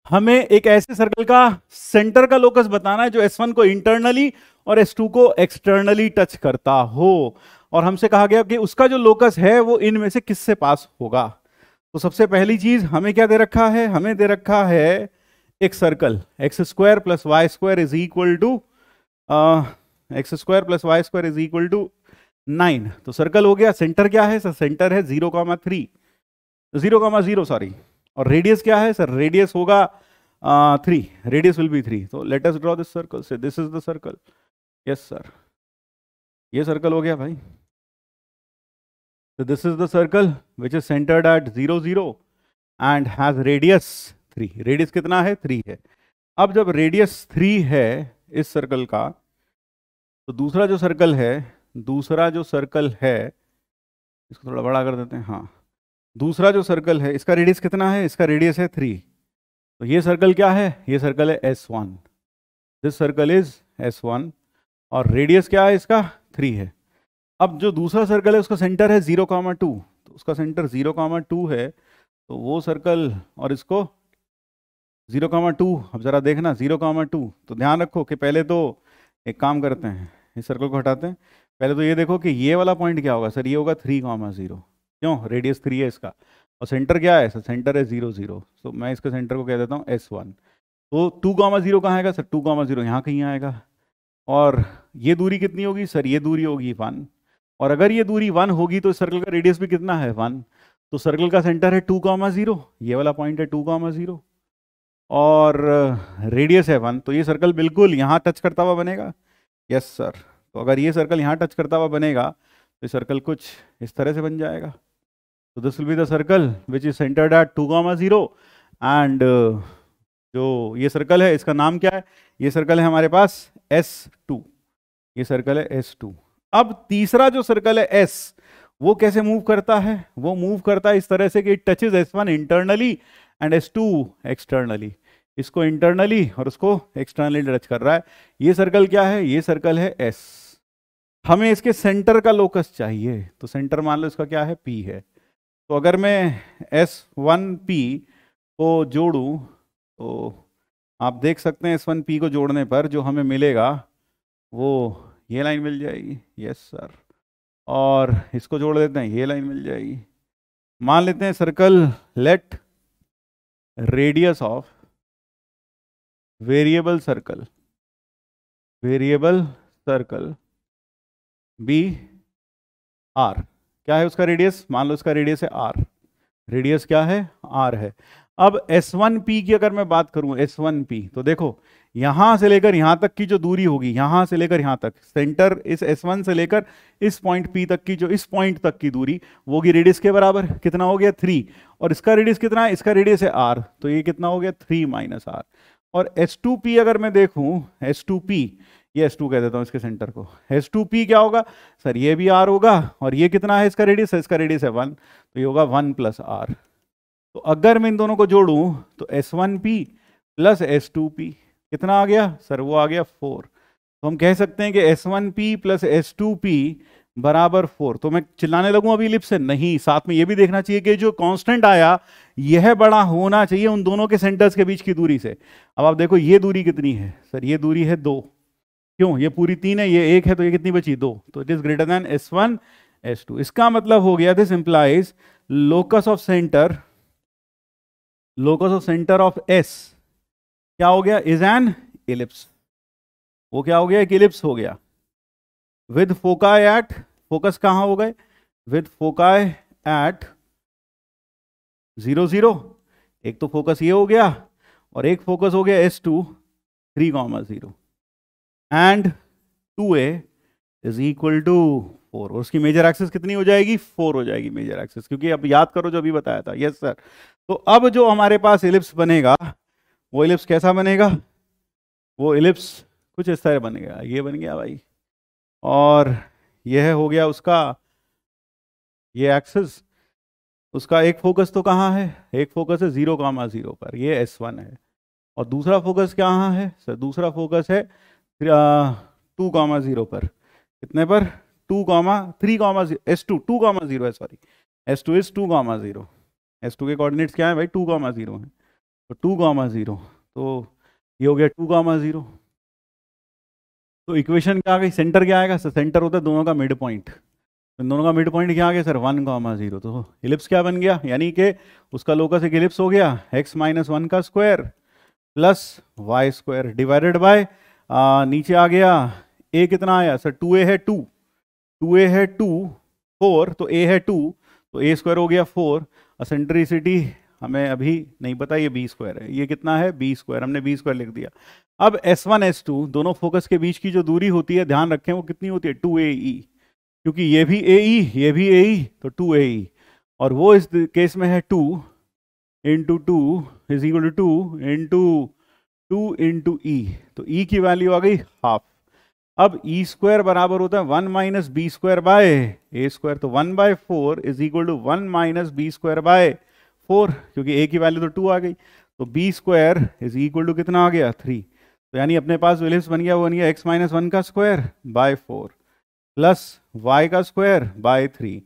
हमें एक ऐसे सर्कल का सेंटर का लोकस बताना है जो S1 को इंटरनली और S2 को एक्सटर्नली टच करता हो, और हमसे कहा गया कि उसका जो लोकस है वो इनमें से किससे पास होगा। तो सबसे पहली चीज हमें क्या दे रखा है? हमें दे रखा है एक circle x² + y² is equal to x² + y² is equal to 9। तो सर्कल हो गया। सेंटर क्या है सर? सेंटर है 0,3, 0,0 सॉरी। और रेडियस क्या है सर? रेडियस होगा 3, रेडियस विल बी 3। तो let us draw this circle से, this is the circle. Yes sir, ये सर्कल हो गया भाई। So this is the circle which is centered at 0, 0 and has radius 3। Radius कितना है? 3 है। अब जब रेडियस 3 है इस सर्कल का, तो दूसरा जो सर्कल है, इसको थोड़ा बड़ा कर देते हैं, हाँ, दूसरा जो सर्कल है इसका रेडियस कितना है? इसका रेडियस है 3। तो ये सर्कल क्या है? ये सर्कल है S1। This circle is S1 और रेडियस क्या है इसका? 3 है। अब जो दूसरा सर्कल है उसका सेंटर है 0,2, तो उसका सेंटर 0,2 है। तो वो सर्कल और इसको 0,2, अब जरा देखना 0,2। तो ध्यान रखो कि पहले तो एक काम करते हैं, इस सर्कल को हटाते हैं। पहले तो ये देखो कि ये वाला पॉइंट क्या होगा सर? ये होगा 3,0। क्यों? रेडियस 3 है इसका, और सेंटर क्या है सर? सेंटर है 0, 0। तो मैं इसके सेंटर को कह देता हूँ S1। तो 2,0 कहाँ आएगा सर? 2,0 यहाँ कहीं आएगा। और ये दूरी कितनी होगी सर? ये दूरी होगी 1। और अगर ये दूरी 1 होगी तो इस सर्कल का रेडियस भी कितना है? 1। तो सर्कल का सेंटर है 2,0, ये वाला पॉइंट है 2,0 और रेडियस है 1। तो ये सर्कल बिल्कुल यहाँ टच करता हुआ बनेगा। Yes sir. तो अगर ये सर्कल यहाँ टच करता हुआ बनेगा तो ये सर्कल कुछ इस तरह से बन जाएगा। तो this will be the circle which is centred at 2,0 and जो ये सर्कल है इसका नाम क्या है? ये सर्कल है हमारे पास S2। ये सर्कल है S2। अब तीसरा जो सर्कल है S, वो कैसे मूव करता है? वो मूव करता है इस तरह से कि it touches S1 internally and S2 externally. इसको इंटरनली और उसको एक्सटर्नली टच कर रहा है। ये सर्कल क्या है? ये सर्कल है S। हमें इसके सेंटर का लोकस चाहिए, तो सेंटर मान लो इसका क्या है? P है। तो अगर मैं S1P को जोड़ूं तो आप देख सकते हैं S1P को जोड़ने पर जो हमें मिलेगा वो ये लाइन मिल जाएगी। Yes sir. और इसको जोड़ देते हैं, ये लाइन मिल जाएगी। मान लेते हैं circle let radius of variable circle be R. क्या है उसका रेडियस? मान लो उसका रेडियस है आर। रेडियस क्या है? आर है। अब S1P की अगर मैं बात करूं, S1P, तो देखो यहां से लेकर यहां तक की जो दूरी होगी, यहां से लेकर यहां तक, सेंटर इस S1 से लेकर इस पॉइंट P तक की, जो इस पॉइंट तक की दूरी, वो होगी रेडियस के बराबर। कितना हो गया? 3। और इसका रेडियस कितना है? इसका रेडियस है R, तो ये कितना हो गया? 3 - R। और S2P अगर मैं देखूं, S2P, ये S2 कह देता हूं इसके सेंटर को, S2P क्या होगा सर? ये भी R होगा, और ये कितना है इसका रेडियस? इसका रेडियस है 1, तो ये होगा 1 + R। तो अगर मैं इन दोनों को जोड़ूं तो S1P + S2P कितना आ गया सर? वो आ गया 4। तो हम कह सकते हैं कि S1P + S2P बराबर 4। तो मैं चिल्लाने लगूं अभी इलिप्स से? नहीं, साथ में ये भी देखना चाहिए कि जो कांस्टेंट आया यह बड़ा होना चाहिए उन दोनों के सेंटर्स के बीच की दूरी से। अब आप देखो ये दूरी कितनी है सर? ये दूरी है 2। क्यों? ये पूरी 3 है, ये 1 है, तो ये कितनी बची? 2। तो it is greater than S1 S2। इसका मतलब हो गया, this implies locus of centre of S क्या हो गया? Is an ellipse. वो क्या हो गया? एक इलिप्स हो गया विद फोकाई एट, फोकस कहां हो गए? With foci at 0 0। एक तो फोकस ये हो गया, और एक फोकस हो गया S2 3, 0, and 2A is equal to 4। और उसकी मेजर एक्सिस कितनी हो जाएगी? 4 हो जाएगी मेजर एक्सिस, क्योंकि अब याद करो जो अभी बताया था। Yes sir. तो अब जो हमारे पास इलिप्स बनेगा, वो इलिप्स कैसा बनेगा? वो इलिप्स कुछ इस तरह बनेगा। ये बन गया भाई, और यह हो गया उसका ये एक्सिस। उसका एक फोकस तो कहाँ है? एक फोकस है 0, 0 पर, ये S1 है। और दूसरा फोकस कहाँ है सर? दूसरा फोकस है 2, 0 पर। कितने पर? 2, 3, 0, S2 2, 0 है, सॉरी, S2 इज 2, 0। S2 के कोऑर्डिनेट्स क्या है भाई? 2, 0 है। तो 2, 0, तो ये हो गया 2, 0। तो इक्वेशन क्या आ गई? सेंटर क्या आएगा सर? सेंटर होता है दोनों का मिड पॉइंट। इन दोनों का मिड पॉइंट क्या आ गया सर? 1, 0। तो इलिप्स क्या बन गया? यानी कि उसका लोकस एक इलिप्स हो गया, x - 1 का स्क्वायर प्लस y स्क्वायर डिवाइडेड बाय, नीचे आ गया a कितना आया सर? 2a है 2, 2a है 2, 4, तो a है 2, तो a स्क्वायर हो गया 4। एसेंट्रिसिटी हमें अभी नहीं पता, ये b स्क्वायर है। ये कितना है? b स्क्वायर, हमने b स्क्वायर लिख दिया। अब S1 S2 दोनों फोकस के बीच की जो दूरी होती है, ध्यान रखें वो कितनी होती है? 2AE, क्योंकि ये भी AE ये भी AE, तो 2AE। और वो इस केस में है 2 × 2 इज इक्वल टू 2 × E। तो E की वैल्यू आ गई हाफ। अब E स्क्वायर बराबर होता है 1 - b square by a square. तो 1/4 is equal to 1 - b square by 4, क्योंकि a की वैल्यू तो 2 आ गई। तो b square is equal to कितना आ गया? 3। तो यानी अपने पास इलिप्स बन गया, वो बन गया x - 1 का स्क्वायर बाय 4 प्लस y का square by 3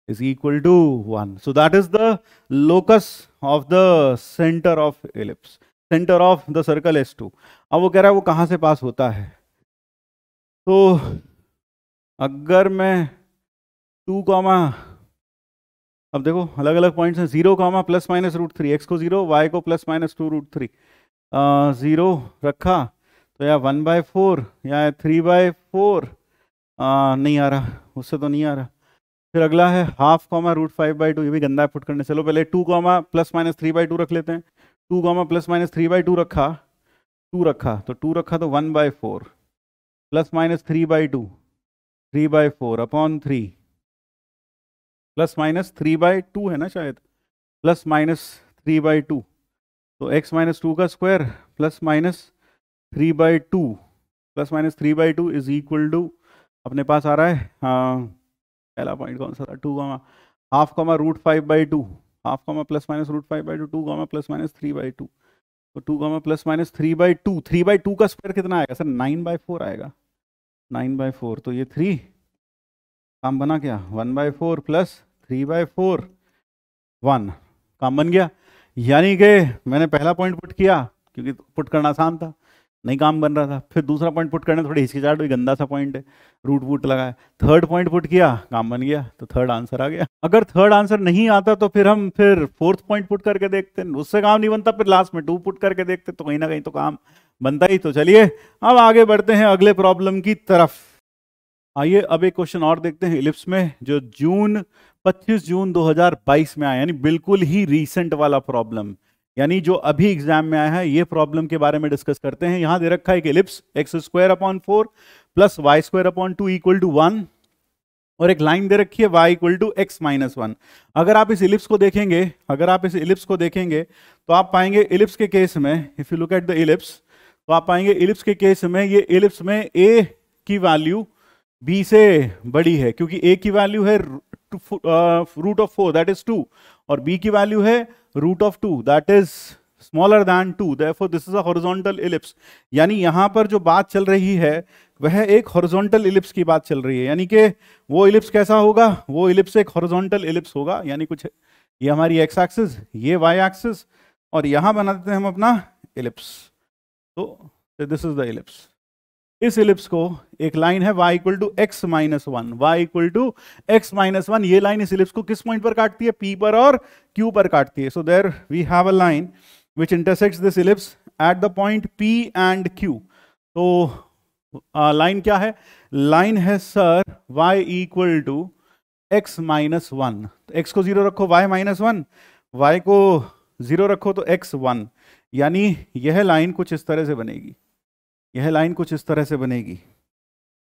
is equal to 1। So that is the locus of the centre of ellipse, centre of the circle S2। अब वो कह रहा है वो कहाँ से पास होता है? तो अगर मैं 2, अब देखो अलग अलग पॉइंट्स हैं, 0, ±√3, x को 0, y को ±2√3। 0 रखा तो या 1/4 या 3/4, नहीं आ रहा, उससे तो नहीं आ रहा। फिर अगला है 1/2, √5/2, ये भी गंदा है पुट करने। चलो पहले 2, ±3/2 रख लेते हैं। 2, ±3/2 रखा, 2 रखा तो 2 रखा तो 1/4 ±3/2, 3/4 अपॉन 3 ±3/2 है ना शायद, ±3/2। तो x - 2 का स्क्वायर ±3/2 ±3/2 इज इक्वल टू, अपने पास आ रहा है, पहला पॉइंट कौन सा था? 2, 1/2, √5/2, 1/2, ±√5/2, 2, ±3/2। तो 2, ±3/2, 3/2 का स्क्वायर कितना आएगा सर? 9/4 आएगा, 9/4। तो ये 3 काम बना क्या? 1/4 + 3/4 1, काम बन गया। यानी कि मैंने पहला पॉइंट पुट किया क्योंकि पुट करना आसान था, नहीं काम बन रहा था। फिर दूसरा पॉइंट पुट करने थोड़ी हिचकिचाहट हुई, गंदा सा पॉइंट है, रूट वूट लगाया। थर्ड पॉइंट पुट किया, काम बन गया, तो थर्ड आंसर आ गया। अगर थर्ड आंसर नहीं आता तो फिर हम फोर्थ पॉइंट पुट करके देखते हैं, उससे काम नहीं बनता, फिर लास्ट में 2 पुट करके देखते, तो कहीं ना कहीं तो काम बनता ही। तो चलिए अब आगे बढ़ते हैं अगले प्रॉब्लम की तरफ। आइए अब एक क्वेश्चन और देखते हैं इलिप्स में, जो 25 जून 2022 में आया, यानी बिल्कुल ही रीसेंट वाला प्रॉब्लम, यानी जो अभी एग्जाम में आया है। ये प्रॉब्लम के बारे में डिस्कस करते हैं। यहां दे रखा है एक इलिप्स x² प्लस y² 2 = 1, और एक लाइन दे रखी है y = x-1। अगर आप इस इलिप्स को देखेंगे, तो आप पाएंगे इलिप्स के केस में, if you look at the ellipse, तो आप पाएंगे इलिप्स के केस में ये इलिप्स में a की वैल्यू b से बड़ी है, क्योंकि a की वैल्यू है √4 दैट इज 2, और b की वैल्यू है √2 that is smaller than 2, therefore this is a horizontal ellipse. यानी यहां पर जो बात चल रही है वह एक हॉरिजॉन्टल इलिप्स की बात चल रही है, यानी कि वो इलिप्स कैसा होगा, वो इलिप्स एक हॉरिजॉन्टल इलिप्स होगा, यानी कुछ ये हमारी एक्स एक्सिस, ये वाई एक्सिस, और यहां बना देते हैं हम अपना इलिप्स। तो दिस इज द इलिप्स। इस इलिप्स को एक लाइन है y = x-1, y = x-1, ये लाइन इस इलिप्स को किस पॉइंट पर काटती है, p पर और q पर काटती है। So there we have a line which intersects this ellipse at the point P and Q। तो लाइन क्या है, लाइन है सर y = x-1, तो x को 0 रखो, y-1, y को 0 रखो तो x1, यानी यह लाइन कुछ इस तरह से बनेगी, यह लाइन कुछ इस तरह से बनेगी।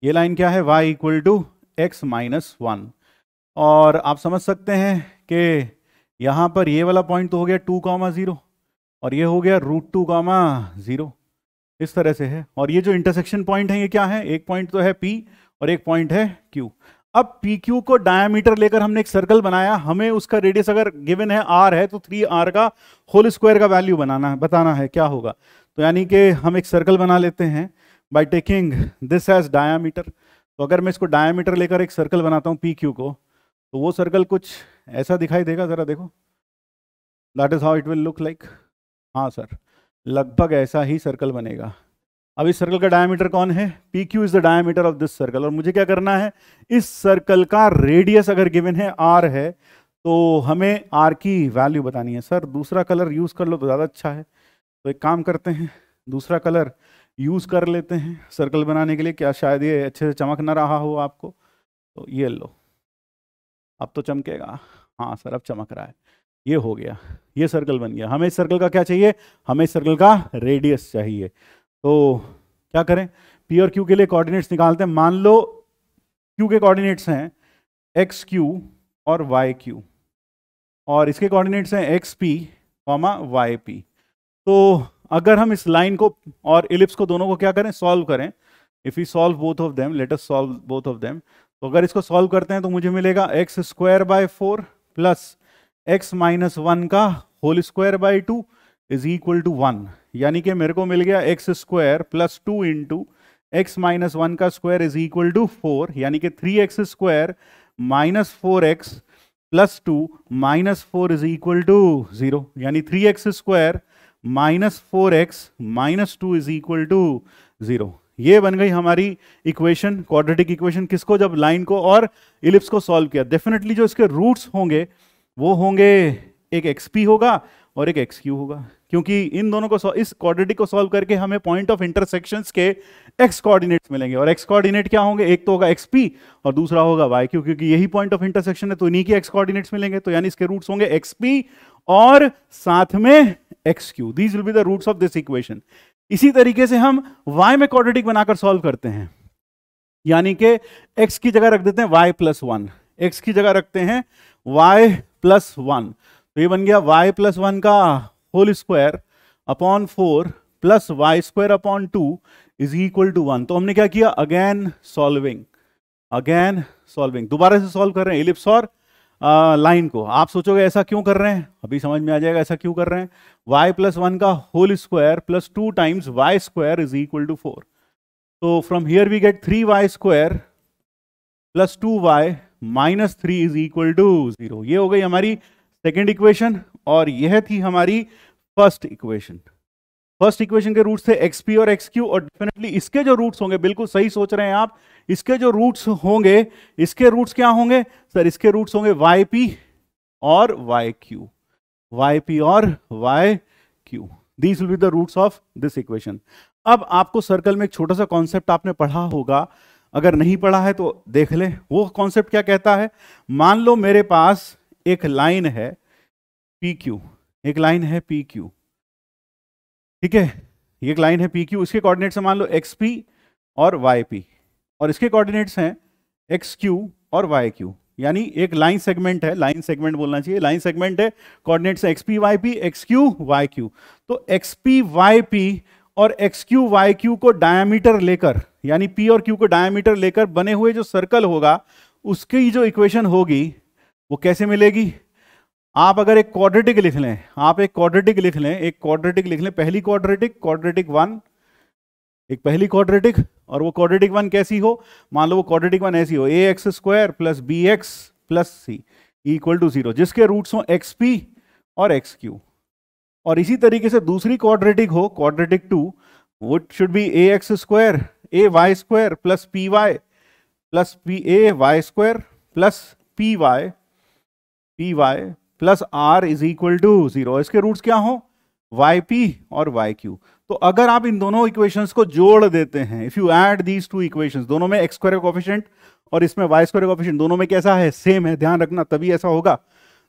यह लाइन क्या है, y = x-1, और आप समझ सकते हैं कि यहां पर ये वाला पॉइंट तो हो गया 2, 0, और ये हो गया √2, 0, इस तरह से है। और ये जो इंटरसेक्शन पॉइंट है ये क्या है, एक पॉइंट तो है P और एक पॉइंट है Q। अब PQ को डायमीटर लेकर हमने एक सर्कल बनाया, हमें उसका रेडियस अगर गिवन है R है, तो 3R का होल स्क्वायर का वैल्यू बताना है क्या होगा। तो यानी कि हम एक सर्कल बना लेते हैं by taking this as diameter. तो अगर मैं इसको डायमीटर लेकर एक सर्कल बनाता हूँ PQ को, तो वो सर्कल कुछ ऐसा दिखाई देगा, जरा देखो, that is how it will look like. हाँ सर, लगभग ऐसा ही सर्कल बनेगा। अब इस सर्कल का डायमीटर कौन है, PQ is the diameter of this circle, और मुझे क्या करना है, इस सर्कल का रेडियस अगर गिवन है R है, तो हमें R की वैल्यू बतानी है। सर दूसरा कलर यूज कर लो तो ज़्यादा अच्छा है, तो एक काम करते हैं, दूसरा कलर यूज कर लेते हैं सर्कल बनाने के लिए। क्या शायद ये अच्छे से चमक ना रहा हो आपको, तो ये लो, अब तो चमकेगा। हाँ सर अब चमक रहा है, ये हो गया, ये सर्कल बन गया। हमें इस सर्कल का क्या चाहिए, हमें इस सर्कल का रेडियस चाहिए। तो क्या करें, P और Q के लिए कोऑर्डिनेट्स निकालते हैं। मान लो Q के कोऑर्डिनेट्स हैं XQ और YQ, और इसके कोऑर्डिनेट्स हैं XP, YP। तो अगर हम इस लाइन को और इलिप्स को दोनों को क्या करें, सॉल्व करें, if you solve both of them, let us solve both of them. तो अगर इसको सॉल्व करते हैं तो मुझे मिलेगा x² 4 प्लस x-1 का होल स्क्वायर बाई 2 = 1, यानी कि मेरे को मिल गया x² + 2 × x-1 का स्क्वायर = 4, यानी कि 3x² - 4x + 2 - 4 = 0, यानी 3x² - 4x - 2 = 0। ये बन गई हमारी इक्वेशन, क्वाड्रेटिक इक्वेशन। किसको, जब लाइन को और इलिप्स को सॉल्व किया। डेफिनेटली जो इसके रूट्स होंगे वो होंगे, एक XP होगा और एक XQ होगा, क्योंकि इन दोनों को इस क्वाड्रेटिक को सॉल्व करके हमें पॉइंट ऑफ इंटरसेक्शंस के x कोऑर्डिनेट्स मिलेंगे। और x कोऑर्डिनेट क्या होंगे, एक तो होगा XP और दूसरा होगा YQ, क्योंकि यही पॉइंट ऑफ इंटरसेक्शन है, तो इन्हीं के x कोऑर्डिनेट्स मिलेंगे। तो यानी इसके रूट्स होंगे XP और साथ में XQ। These will be the roots of this equation. इसी तरीके से हम y में क्वाड्रेटिक बनाकर सॉल्व करते हैं, यानी कि x की जगह रख देते हैं y+1, x की जगह रखते हैं y+1, तो ये बन गया y+1 का whole square upon 4 plus y² upon 2 = 1। तो हमने क्या किया, अगेन सॉल्विंग, दोबारा से सॉल्व कर रहे हैं इलिप्स और लाइन को। आप सोचोगे ऐसा क्यों कर रहे हैं, अभी समझ में आ जाएगा ऐसा क्यों कर रहे हैं। y+1 का whole square plus 2 times y² = 4, तो from here we get 3y² + 2y - 3 = 0। ये हो गई हमारी सेकेंड इक्वेशन, और यह थी हमारी फर्स्ट इक्वेशन। फर्स्ट इक्वेशन के रूट्स थे एक्स पी और एक्स क्यू, और डेफिनेटली इसके जो रूट्स होंगे, बिल्कुल सही सोच रहे हैं आप, इसके जो रूट्स होंगे, इसके रूट्स क्या होंगे सर? इसके रूट्स होंगे वाई पी और वाई क्यू, वाई पी और Y Q, these will be the roots of this equation. अब आपको सर्कल में एक छोटा सा कॉन्सेप्ट आपने पढ़ा होगा, अगर नहीं पढ़ा है तो देख लें। वो कॉन्सेप्ट क्या कहता है? मान लो मेरे पास एक लाइन है पी क्यू, एक लाइन है पी क्यू, ठीक है, ये एक लाइन है पी क्यू, इसके कोऑर्डिनेट्स मान लो एक्स पी और वाई पी, और इसके कोऑर्डिनेट्स हैं एक्स क्यू और वाई क्यू, यानी एक लाइन सेगमेंट है, लाइन सेगमेंट बोलना चाहिए, लाइन सेगमेंट है, coordinates X P Y P, X Q Y Q. तो एक्स पी वाई पी और एक्स क्यू वाई क्यू को डायमीटर लेकर, यानी पी और क्यू को डायमीटर लेकर बने हुए जो सर्कल होगा, उसकी जो इक्वेशन होगी वो कैसे मिलेगी? आप अगर एक क्वाड्रेटिक लिख लें, आप एक क्वाड्रेटिक लिख लें, एक क्वाड्रेटिक लिख लें, पहली क्वाड्रेटिक, क्वाड्रेटिक वन, एक पहली क्वाड्रेटिक, और वो क्वाड्रेटिक वन कैसी हो? मान लो वो क्वाड्रेटिक वन ऐसी हो, A X square plus B X plus C equal to 0, जिसके रूट्स हो एक्स पी और एक्स क्यू। और इसी तरीके से दूसरी क्वाड्रेटिक हो, क्वाड्रेटिक 2, वो should be A X square A Y square plus P Y plus P A Y square plus P Y plus R is equal to 0। इसके रूट्स क्या हो? वाई पी और वाई क्यू। तो अगर आप इन दोनों इक्वेशंस को जोड़ देते हैं, if you add these two equations, दोनों में एक्स स्क्वायर कोएफिशिएंट और इसमें वाई स्क्वायर कोएफिशिएंट, दोनों में कैसा है? सेम है, ध्यान रखना, तभी ऐसा होगा।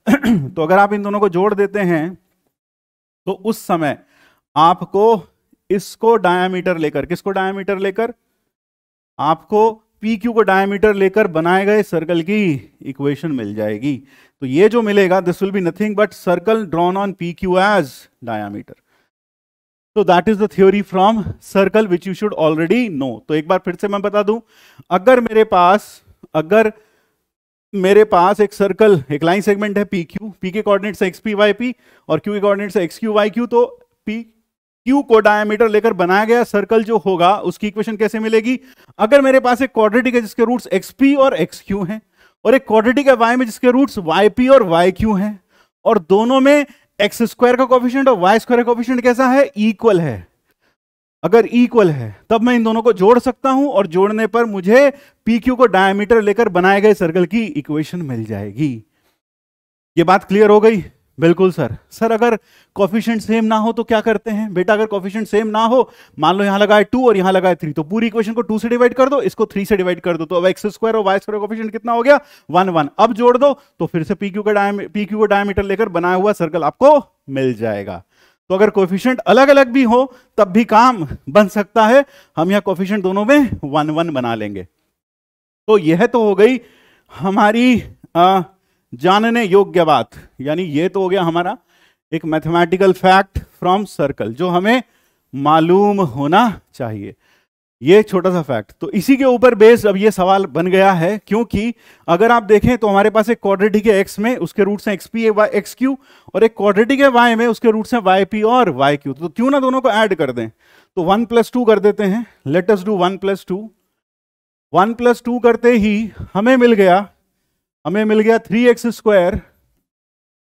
तो अगर आप इन दोनों को जोड़ देते हैं तो उस समय आपको इसको डायमीटर लेकर, किसको डायमीटर लेकर? आपको पी क्यू को डायमीटर लेकर बनाए गए सर्कल की इक्वेशन मिल जाएगी। तो ये जो मिलेगा, this will be nothing but circle drawn on P Q as diameter. तो that is the theory from circle which you should already know. तो एक बार फिर से मैं बता दूं, अगर मेरे पास एक सर्कल, एक लाइन सेगमेंट है पी क्यू, पी के coordinates X P Y P और क्यू के coordinates X Q Y Q, तो पी क्यू को डायमीटर लेकर बनाया गया सर्कल जो होगा उसकी इक्वेशन कैसे मिलेगी? अगर मेरे पास एक क्वाड्रेटिक है जिसके रूट्स एक्स पी और एक्स क्यू हैं, और एक क्वाड्रेटिक है वाई में जिसके रूट्स वाई पी और वाई क्यू हैं, और दोनों में एक्स स्क्वायर का कोएफिशिएंट और वाई स्क्वायर का कोएफिशिएंट कैसा है? इक्वल है। अगर इक्वल है तब मैं इन दोनों को जोड़ सकता हूं, और जोड़ने पर मुझे पी क्यू को डायमीटर लेकर बनाए गए सर्कल की इक्वेशन मिल जाएगी। ये बात क्लियर हो गई? बिल्कुल सर अगर कोएफिशिएंट सेम ना हो तो क्या करते हैं? बेटा अगर कोएफिशिएंट सेम ना हो, मान लो यहां लगाए 2 और यहां लगाए 3, तो पूरी इक्वेशन को 2 से डिवाइड कर दो, इसको 3 से डिवाइड कर दो, तो अब एक्स स्क्वायर और वाई स्क्वायर कोएफिशिएंट कितना हो गया? 1 1। अब जोड़ दो तो फिर से पी क्यू को डायमीटर लेकर बनाया हुआ सर्कल आपको मिल जाएगा। तो अगर कोएफिशिएंट अलग अलग भी हो तब भी काम बन सकता है, हम यहां कोएफिशिएंट दोनों में 1 1 बना लेंगे। तो यह तो हो गई हमारी जानने योग्य बात, यानी ये तो हो गया हमारा एक मैथमेटिकल फैक्ट फ्रॉम सर्कल जो हमें मालूम होना चाहिए, ये छोटा सा फैक्ट। तो इसी के ऊपर बेस्ड अब ये सवाल बन गया है, क्योंकि अगर आप देखें तो हमारे पास एक क्वाड्रेटिक है एक्स में, उसके रूट्स हैं एक्स पी एक्स क्यू, और एक क्वाड्रेटिक है वाई में, उसके रूट्स हैं वाई पी और वाई क्यू। तो क्यों ना दोनों को ऐड कर दें? तो 1 + 2 कर देते हैं। Let us do 1 + 2। 1 + 2 करते ही हमें मिल गया 3x square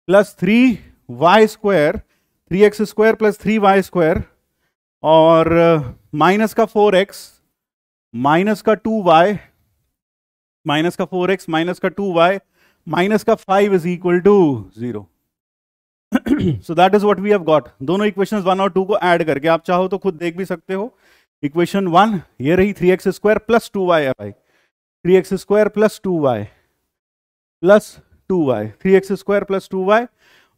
plus 3y square, 3x square plus 3y square, और माइनस का 4x माइनस का 2y, माइनस का 4x माइनस का 2y माइनस का 5 is equal to 0। So that is what we have got. दोनों इक्वेशंस 1 और 2 को ऐड करके आप चाहो तो खुद देख भी सकते हो। इक्वेशन 1 ये रही 3x स्क्वायर प्लस 2y है भाई, 3x square plus 2y plus 2y, 3x square plus 2y,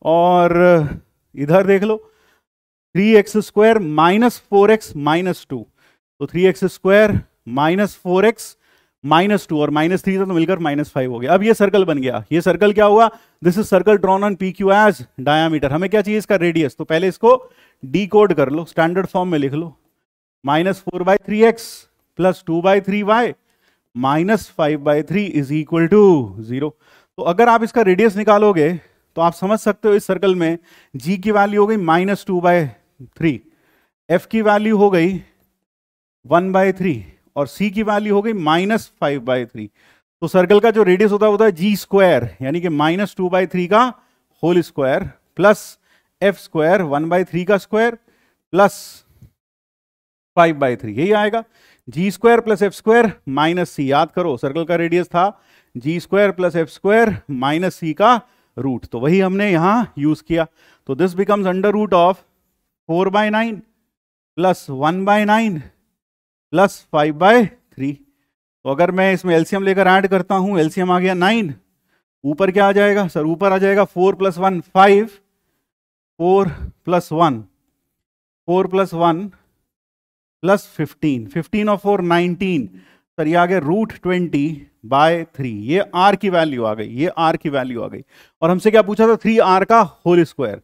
और इधर देख लो 3x square minus 4x minus 2, तो 3x square minus 4x minus 2 और माइनस 3 था तो मिलकर -5 हो गया। अब ये सर्कल बन गया। ये सर्कल क्या हुआ? This is circle drawn on P Q as diameter. हमें क्या चाहिए? इसका रेडियस। तो पहले इसको डीकोड कर लो, स्टैंडर्ड फॉर्म में लिख लो, -4/3x plus 2/3y minus 5/3 is equal to 0। तो अगर आप इसका रेडियस निकालोगे तो आप समझ सकते हो इस सर्कल में g की वैल्यू हो गई -2/3, f की वैल्यू हो गई 1/3 और c की वैल्यू हो गई -5/3। तो सर्कल का जो रेडियस होता है जी स्क्वायर, यानी कि -2/3 का whole square plus F square 1/3 का स्क्वायर प्लस 5/3, यही आएगा। G square plus F square minus C, याद करो सर्कल का रेडियस था G square plus F square minus C का रूट, तो वही हमने यहां यूज किया। तो this becomes under root of 4/9 प्लस 1/9 प्लस 5/3। तो अगर मैं इसमें एलसीएम लेकर ऐड करता हूं, एलसीएम आ गया 9, ऊपर क्या आ जाएगा सर, ऊपर आ जाएगा 4 + 1 5, 4 + 1 4 + 1 प्लस 15, 15 और 4 19, सर ये आ गया √20/3। ये r की वैल्यू आ गई, ये r की वैल्यू आ गई। और हमसे क्या पूछा था, 3r का whole square,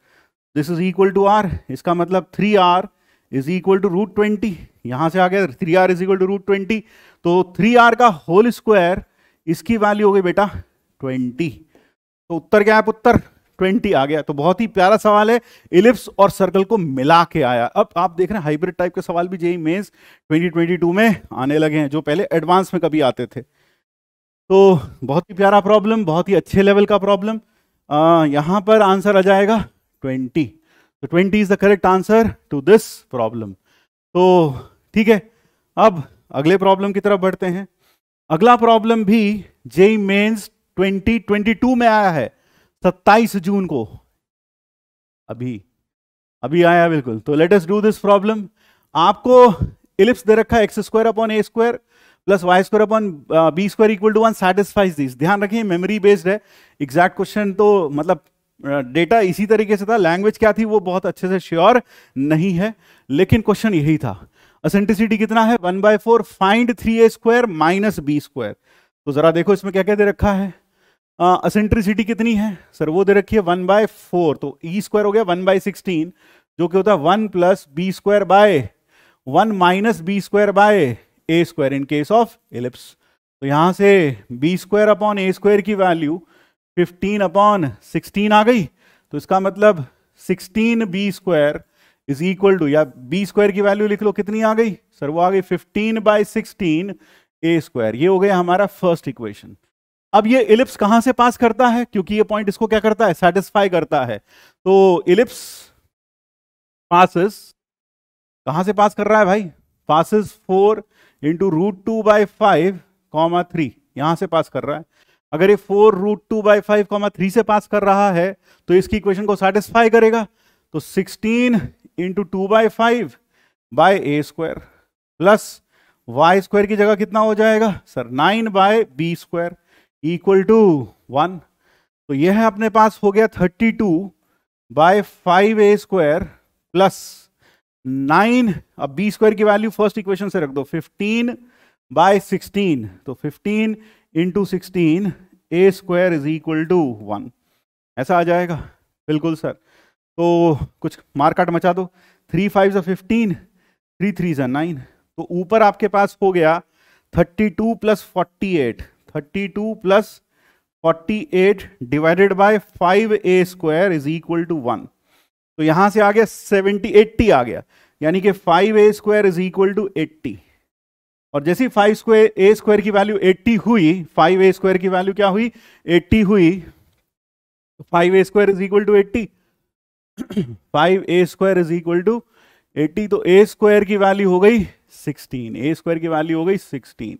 this is equal to r, इसका मतलब 3r इज इक्वल टू √20। यहां से आ गया 3r इज इक्वल टू √20, तो 3r का होल स्क्वायर इसकी वैल्यू हो गई बेटा 20। तो उत्तर क्या है, उत्तर 20 आ गया। तो बहुत ही प्यारा सवाल है, इलिप्स और सर्कल को मिला के आया। अब आप देख रहे हैं हाइब्रिड टाइप के सवाल भी जेईई मेंस 2022 में आने लगे हैं, जो पहले एडवांस में कभी आते थे। तो बहुत ही प्यारा प्रॉब्लम, बहुत ही अच्छे लेवल का प्रॉब्लम। यहां पर आंसर आ जाएगा 20। तो 20 is the correct answer to this problem. तो ठीक है, अब अगले प्रॉब्लम की तरफ बढ़ते हैं। अगला प्रॉब्लम भी जेईई मेंस 2022 में आया है, 27 जून को, अभी आया बिल्कुल। तो let us do this problem. आपको इलिप्स दे रखा है x² / a² plus y² / b² equal to 1 satisfies this. ध्यान रखिए मेमोरी बेस्ड है, एग्जैक्ट क्वेश्चन तो मतलब डेटा इसी तरीके से था, लैंग्वेज क्या थी वो बहुत अच्छे से श्योर नहीं है, लेकिन क्वेश्चन यही था। एसेंट्रिसिटी कितना है 1/4, फाइंड 3a² - b²। तो जरा देखो इसमें क्या क्या दे रखा है। एसेंट्रिसिटी कितनी है सर, वो दे रखी है 1/4, तो e² हो गया 1/16, जो कि होता है 1 + b² / 1 - b² / a² in case of ellipse. तो यहां से b² / a² की वैल्यू 15/16 आ गई। तो इसका मतलब 16b² इज इक्वल टू, या b² की वैल्यू लिख लो कितनी आ गई सर, वो आ गई 15/16 a²। ये हो गया हमारा फर्स्ट इक्वेशन। अब ये इलिप्स कहां से पास करता है, क्योंकि ये पॉइंट इसको क्या करता है, सेटिस्फाई करता है। तो इलिप्स पासेस कहां से पास कर रहा है भाई, पासेस 4 × √2/5, 3, यहां से पास कर रहा है। अगर ये 4 √2/5, 3 से पास कर रहा है तो इसकी इक्वेशन को सेटिस्फाई करेगा। तो 16 × 2/5 a² प्लस y² की जगह कितना हो जाएगा सर, 9/b² इक्वल टू 1। तो यह है अपने पास हो गया 32/5 a² प्लस 9, अब b² की वैल्यू फर्स्ट इक्वेशन से रख दो 15/16, तो 15 × 16 a² इज इक्वल टू 1, ऐसा आ जाएगा। बिल्कुल सर, तो कुछ मार्काट मचा दो, 3 × 5 = 15, 3 × 3 = 9। तो ऊपर आपके पास हो गया 32 + 48, 32 + 48 divided by 5a² is equal to 1। तो यहां से आ गया 80 आ गया, यानी कि 5a² इज इक्वल टू 80। और जैसे 5a² की वैल्यू 80 हुई, 5a² की वैल्यू क्या हुई 80 हुई, 5a² is equal to 80, 5a² is equal to 80। तो a² की वैल्यू हो गई 16, a² की वैल्यू हो गई 16।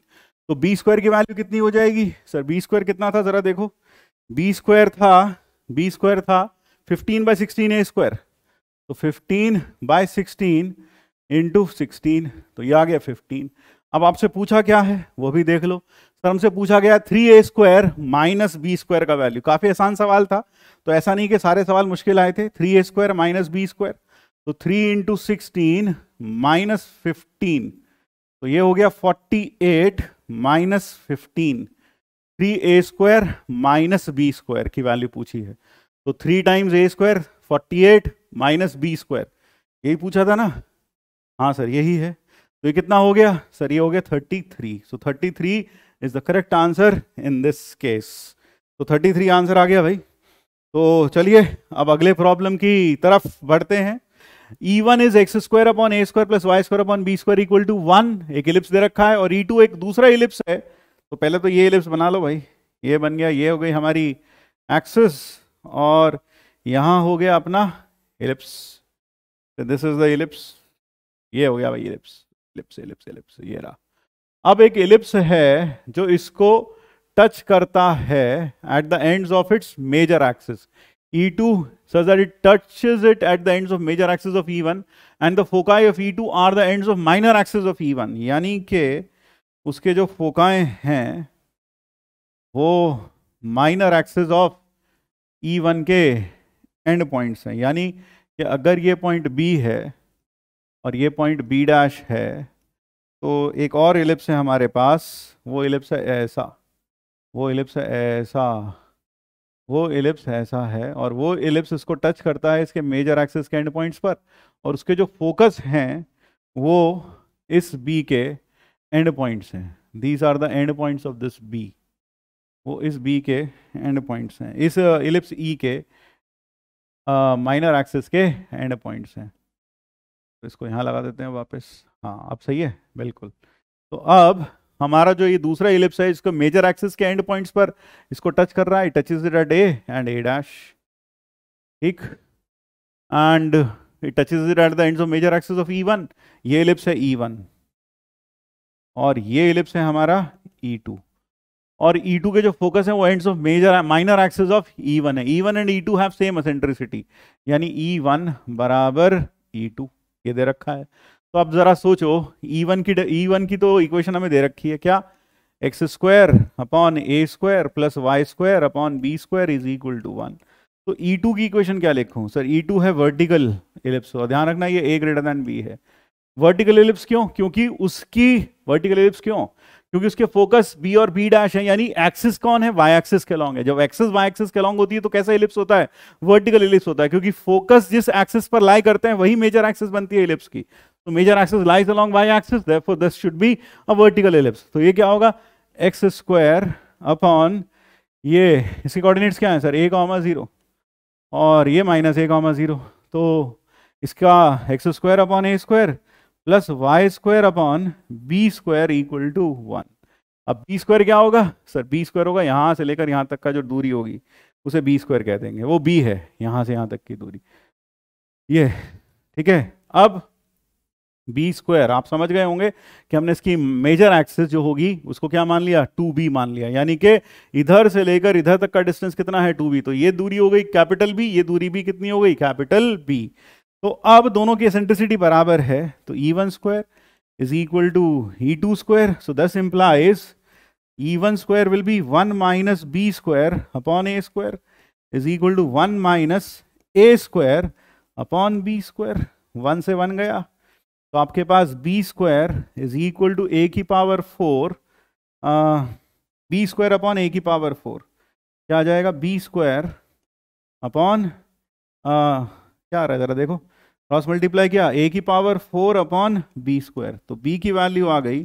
तो b² की वैल्यू कितनी हो जाएगी सर, b² कितना था जरा देखो, b² था 15/16 a², तो 15/16 × 16, तो ये आ गया 15। अब आपसे पूछा क्या है वो भी देख लो सर, हमसे पूछा गया 3a² - b² का वैल्यू। काफी आसान सवाल था, तो ऐसा नहीं कि सारे सवाल मुश्किल आए थे। 3a² - b², तो 3 × 16 - 15, तो ये हो गया 48 - 15। 3a² - b² की वैल्यू पूछी है, तो 3 × a², 48 - b², यही पूछा था ना, हाँ सर यही है। तो ये कितना हो गया सर, ये हो गया 33। सो 33 is the correct answer in this case. तो 33 आंसर आ गया भाई। तो चलिए अब अगले प्रॉब्लम की तरफ बढ़ते हैं। E1 is x² / a² plus y² / b² equal to 1। एक इलिप्स दे रखा है, और E2 एक दूसरा इलिप्स है। तो पहले तो ये इलिप्स बना लो भाई, ये बन गया, ये हो गई हमारी एक्सिस, और यहां हो गया अपना ellipse, this is the ellipse, ये हो गया भाई इलिप्स, इलिप्स इलिप्स इलिप्स, ये रहा। अब एक इलिप्स है जो इसको टच करता है at the ends of its major axis E2 such that it touches it at the ends of major axis of E1 and the foci of E2 are the ends of minor axis of E1, यानी कि उसके जो फोकाएं हैं वो minor axis of E1 के end points हैं। यानी कि अगर ये पॉइंट B है और ये पॉइंट B डैश है तो एक और इलिप्स है हमारे पास, वो इलिप्स है ऐसा, वो इलिप्स है ऐसा, वो इलिप्स ऐसा है, और वो इलिप्स इसको टच करता है इसके मेजर एक्सिस के एंड पॉइंट्स पर, और उसके जो फोकस हैं वो इस B के एंड पॉइंट्स हैं। These are the end points of this B, वो इस B के एंड पॉइंट्स हैं, इस इलिप्स E के माइनर एक्सिस के एंड पॉइंट्स हैं। तो इसको यहाँ लगा देते हैं वापस, हाँ अब सही है बिल्कुल। तो अब हमारा जो ये दूसरा इलिप्स है इसको मेजर एक्सिस के एंड पॉइंट्स पर इसको टच कर रहा है, touches it at A and A dash, ठीक, and it touches it at the ends of major axis of E1, ये इलिप्स है E1 और ये इलिप्स है हमारा E2, और E2 के जो फोकस है वो ends of major minor axis of E1 है। E1 and E2 have same eccentricity, यानी E1 बराबर E2, ये दे रखा है। तो अब जरा सोचो, E1 की तो इक्वेशन हमें दे रखी है क्या, X square upon A square plus Y square upon B square is equal to 1। तो E2 की इक्वेशन क्या लिखूं सर, E2 है वर्टिकल इलिप्स, और ध्यान रखना ये A ग्रेटर देन B है। वर्टिकल इलिप्स क्यों, क्योंकि उसकी वर्टिकल इलिप्स क्यों, क्योंकि उसके फोकस B और B डैश है, यानी एक्सिस कौन है, वाई एक्सिस के लॉन्ग है। जब एक्सिस वाई एक्सिस के लॉन्ग होती है तो कैसा इलिप्स होता है, वर्टिकल इलिप्स होता है, क्योंकि फोकस जिस एक्सिस पर लाई करते हैं वही मेजर एक्सिस बनती है इलिप्स की। तो major axis lies along Y axis, therefore this should be a vertical ellipse. तो ये क्या होगा, एक्स स्क्वायर अपॉन ये, इसके कोऑर्डिनेट्स क्या है सर, A,0 और ये -A,0, तो इसका X square upon A square plus Y square upon B square equal to 1। अब बी स्क्वायर क्या होगा सर, बी स्क्वायर होगा यहाँ से लेकर यहाँ तक का जो दूरी होगी उसे बी स्क्वायर कह देंगे, वो बी है यहाँ से यहाँ तक की दूरी, ये ठीक है। अब बी स्क्वायर आप समझ गए होंगे कि हमने इसकी मेजर एक्सिस जो होगी उसको क्या मान लिया, 2b मान लिया, यानी कि इधर से लेकर इधर तक का डिस्टेंस कितना है, 2b, तो ये दूरी हो गई कैपिटल B, ये दूरी भी कितनी हो गई, कैपिटल B। तो अब दोनों की एसेंट्रिसिटी बराबर है, तो E1 square is equal to E2 square, so this implies E1 square will be 1 minus B square upon A square is equal to 1 minus A square upon B square. 1 से 1 गया, तो आपके पास B square is equal to A की power 4, B square upon A की power 4 क्या आ जाएगा, B square upon क्या आ रहा है जरा देखो, क्रॉस मल्टीप्लाई किया, A की पावर 4 अपॉन B स्क्वायर, तो B की वैल्यू आ गई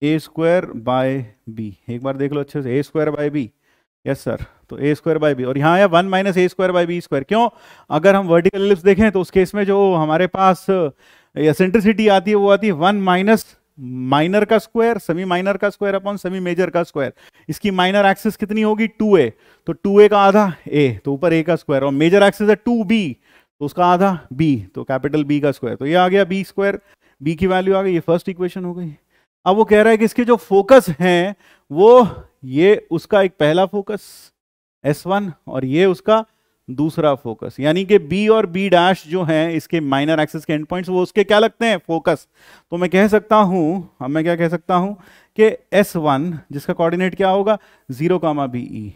A स्क्वायर बाय B। एक बार देख लो अच्छे से, A square by B, yes sir, तो A स्क्वायर बाय B, और यहाँ आया 1 minus A square by B square. क्यों, अगर हम वर्टिकल इलिप्स देखें तो उस केस में जो हमारे पास एसेंट्रिसिटी आती है वो आती है 1 माइनस माइनर का स्क्वायर, सेमी माइनर का स्क्वायर अपॉन सेमी मेजर का स्क्वायर। इसकी माइनर एक्सिस कितनी होगी, 2a, तो 2a का आधा a, तो ऊपर a का स्क्वायर, और मेजर एक्सिस है 2b, तो उसका आधा b, तो कैपिटल B का स्क्वायर, तो ये आ गया B स्क्वायर, B की वैल्यू आ गई, ये फर्स्ट इक्वेशन हो गई। अब वो कह रहा है कि इसके जो फोकस हैं वो ये उसका एक पहला फोकस S1 और ये उसका दूसरा फोकस, यानी कि B और B डैश जो हैं इसके माइनर एक्सिस के एंड पॉइंट्स, वो उसके क्या लगते हैं, फोकस। तो मैं कह सकता हूं, अब मैं क्या कह सकता हूं कि S1 जिसका कोऑर्डिनेट क्या होगा 0,BE,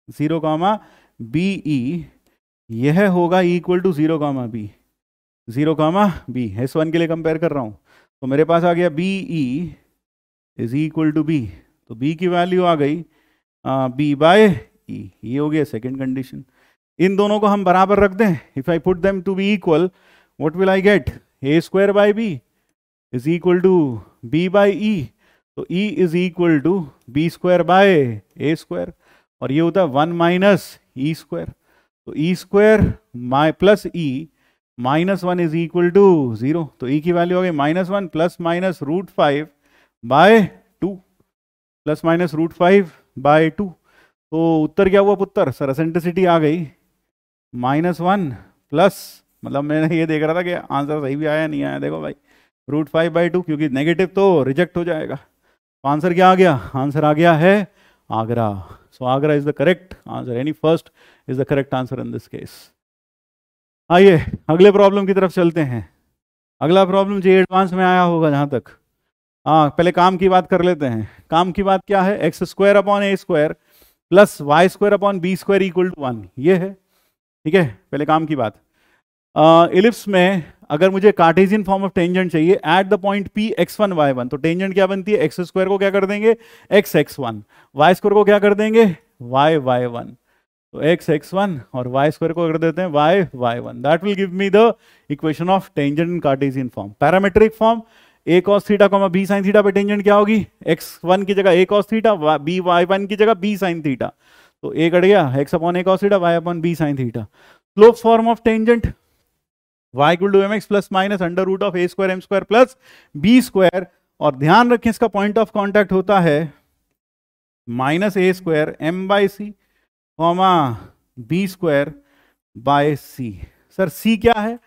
0,BE, यह होगा equal to 0,B, 0,B, S1 के लिए कंपेयर कर रहा हूं, तो मेरे पास आ गया BE is equal to B, तो B की वैल्यू आ गई B बाय E, ये हो गया सेकेंड कंडीशन। इन दोनों को हम बराबर रख दें, if I put them to be equal, what will I get, A square by B is equal to B by E, तो E is equal to B square by A square, और ये होता है 1 माइनस E स्क्वायर, तो E square plus E minus 1 is equal to 0, तो E की value आ गई -1 plus minus √5 by 2, plus minus √5 by 2। तो उत्तर क्या हुआ पुत्र, सर एसेंट्रिसिटी आ गई -1 प्लस, मतलब मैंने ये देख रहा था कि आंसर सही भी आया नहीं आया, देखो भाई √5/2, क्योंकि नेगेटिव तो रिजेक्ट हो जाएगा। तो आंसर क्या आ गया? आंसर आ गया है Agra. So Agra is the correct answer, any first is the correct answer in this case. आइए अगले प्रॉब्लम की तरफ चलते हैं। अगला प्रॉब्लम जी एडवांस में आया होगा जहां तक। हाँ, पहले काम की बात कर लेते हैं। काम की बात क्या है? x² / a² + y² / b² = 1, ये है, ठीक है। पहले काम की बात, इलिप्स में अगर मुझे कार्टेशियन फॉर्म ऑफ टेंजेंट चाहिए eight the point p x1 y1, तो टेंजेंट क्या बनती है? x² को क्या कर देंगे? x(x1), y² को क्या कर देंगे? y(y1). तो x(x1) और y² को कर देते हैं y(y1). That will give me the equation of tangent in Cartesian form. Parametric form, a cos theta, b sin theta पे टेंजेंट क्या होगी? x1 की जगह a cos theta, b y1 की जगह b sin थीटा। तो a कट गया, x/a cos theta, y/b sin theta. Slope form of tangent y = mx + -√a² m² + b²। और ध्यान रखें इसका पॉइंट ऑफ कांटेक्ट होता है -a² m/c, b²/c। Sir c क्या है?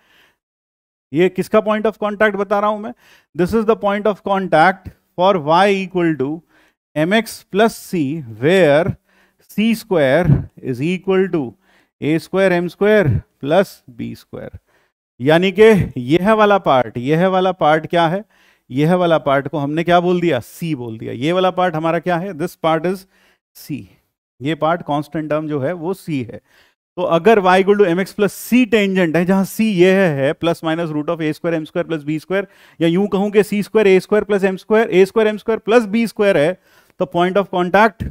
ये किसका पॉइंट ऑफ कांटेक्ट बता रहा हूं मैं? This is the point of contact for y = mx + c, where c² is equal to a² m² + b²। यानी कि यह वाला पार्ट क्या है? यह वाला पार्ट को हमने क्या बोल दिया? c बोल दिया। ये वाला पार्ट हमारा क्या है? This part is c। ये पार्ट कांस्टेंट टर्म जो है वो c है। तो अगर y = mx + c टेंजेंट है, जहां c ये है ±√ a² m² + b², या यूं कहूं कि c² a² + m², a² m² + b² है, तो पॉइंट ऑफ कांटेक्ट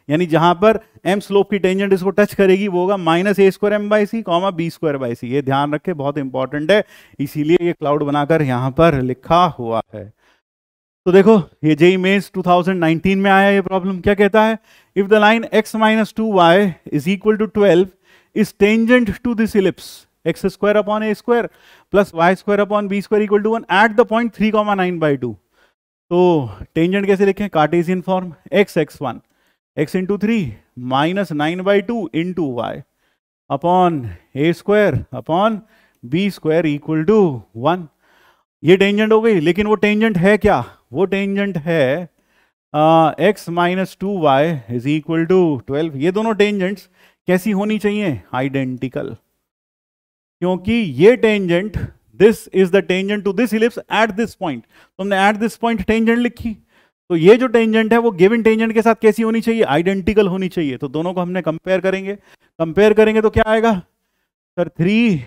यानी जहां पर m स्लोप की टेंजेंट इसको टच करेगी वो होगा -a² m/c, b²/c। ये ध्यान रखें, बहुत इंपॉर्टेंट है, इसीलिए ये क्लाउड बनाकर यहां पर लिखा हुआ है। तो देखो ये JEE मेंस 2019 में आया ये प्रॉब्लम। क्या कहता है? If the line x - 2y = 12 is tangent to this ellipse x² / a² + y² / b² = 1 at the point 3,9/2। तो टेंजेंट कैसे लिखें? Cartesian form, x(x1) x × 3 -9/2 × y upon a² upon b² = 1। ये टेंजेंट हो गई, लेकिन वो टेंजेंट है क्या? वो टेंजेंट है x - 2y = 12। ये दोनों टेंजेंट्स कैसी होनी चाहिए? आइडेंटिकल, क्योंकि ये tangent, this is the tangent to this ellipse at this point. तुमने एट दिस पॉइंट टेंजेंट लिखी, तो ये जो टेंजेंट है वो गिवन टेंजेंट के साथ कैसी होनी चाहिए? आइडेंटिकल होनी चाहिए। तो दोनों को हमने कंपेयर करेंगे तो क्या आएगा sir? 3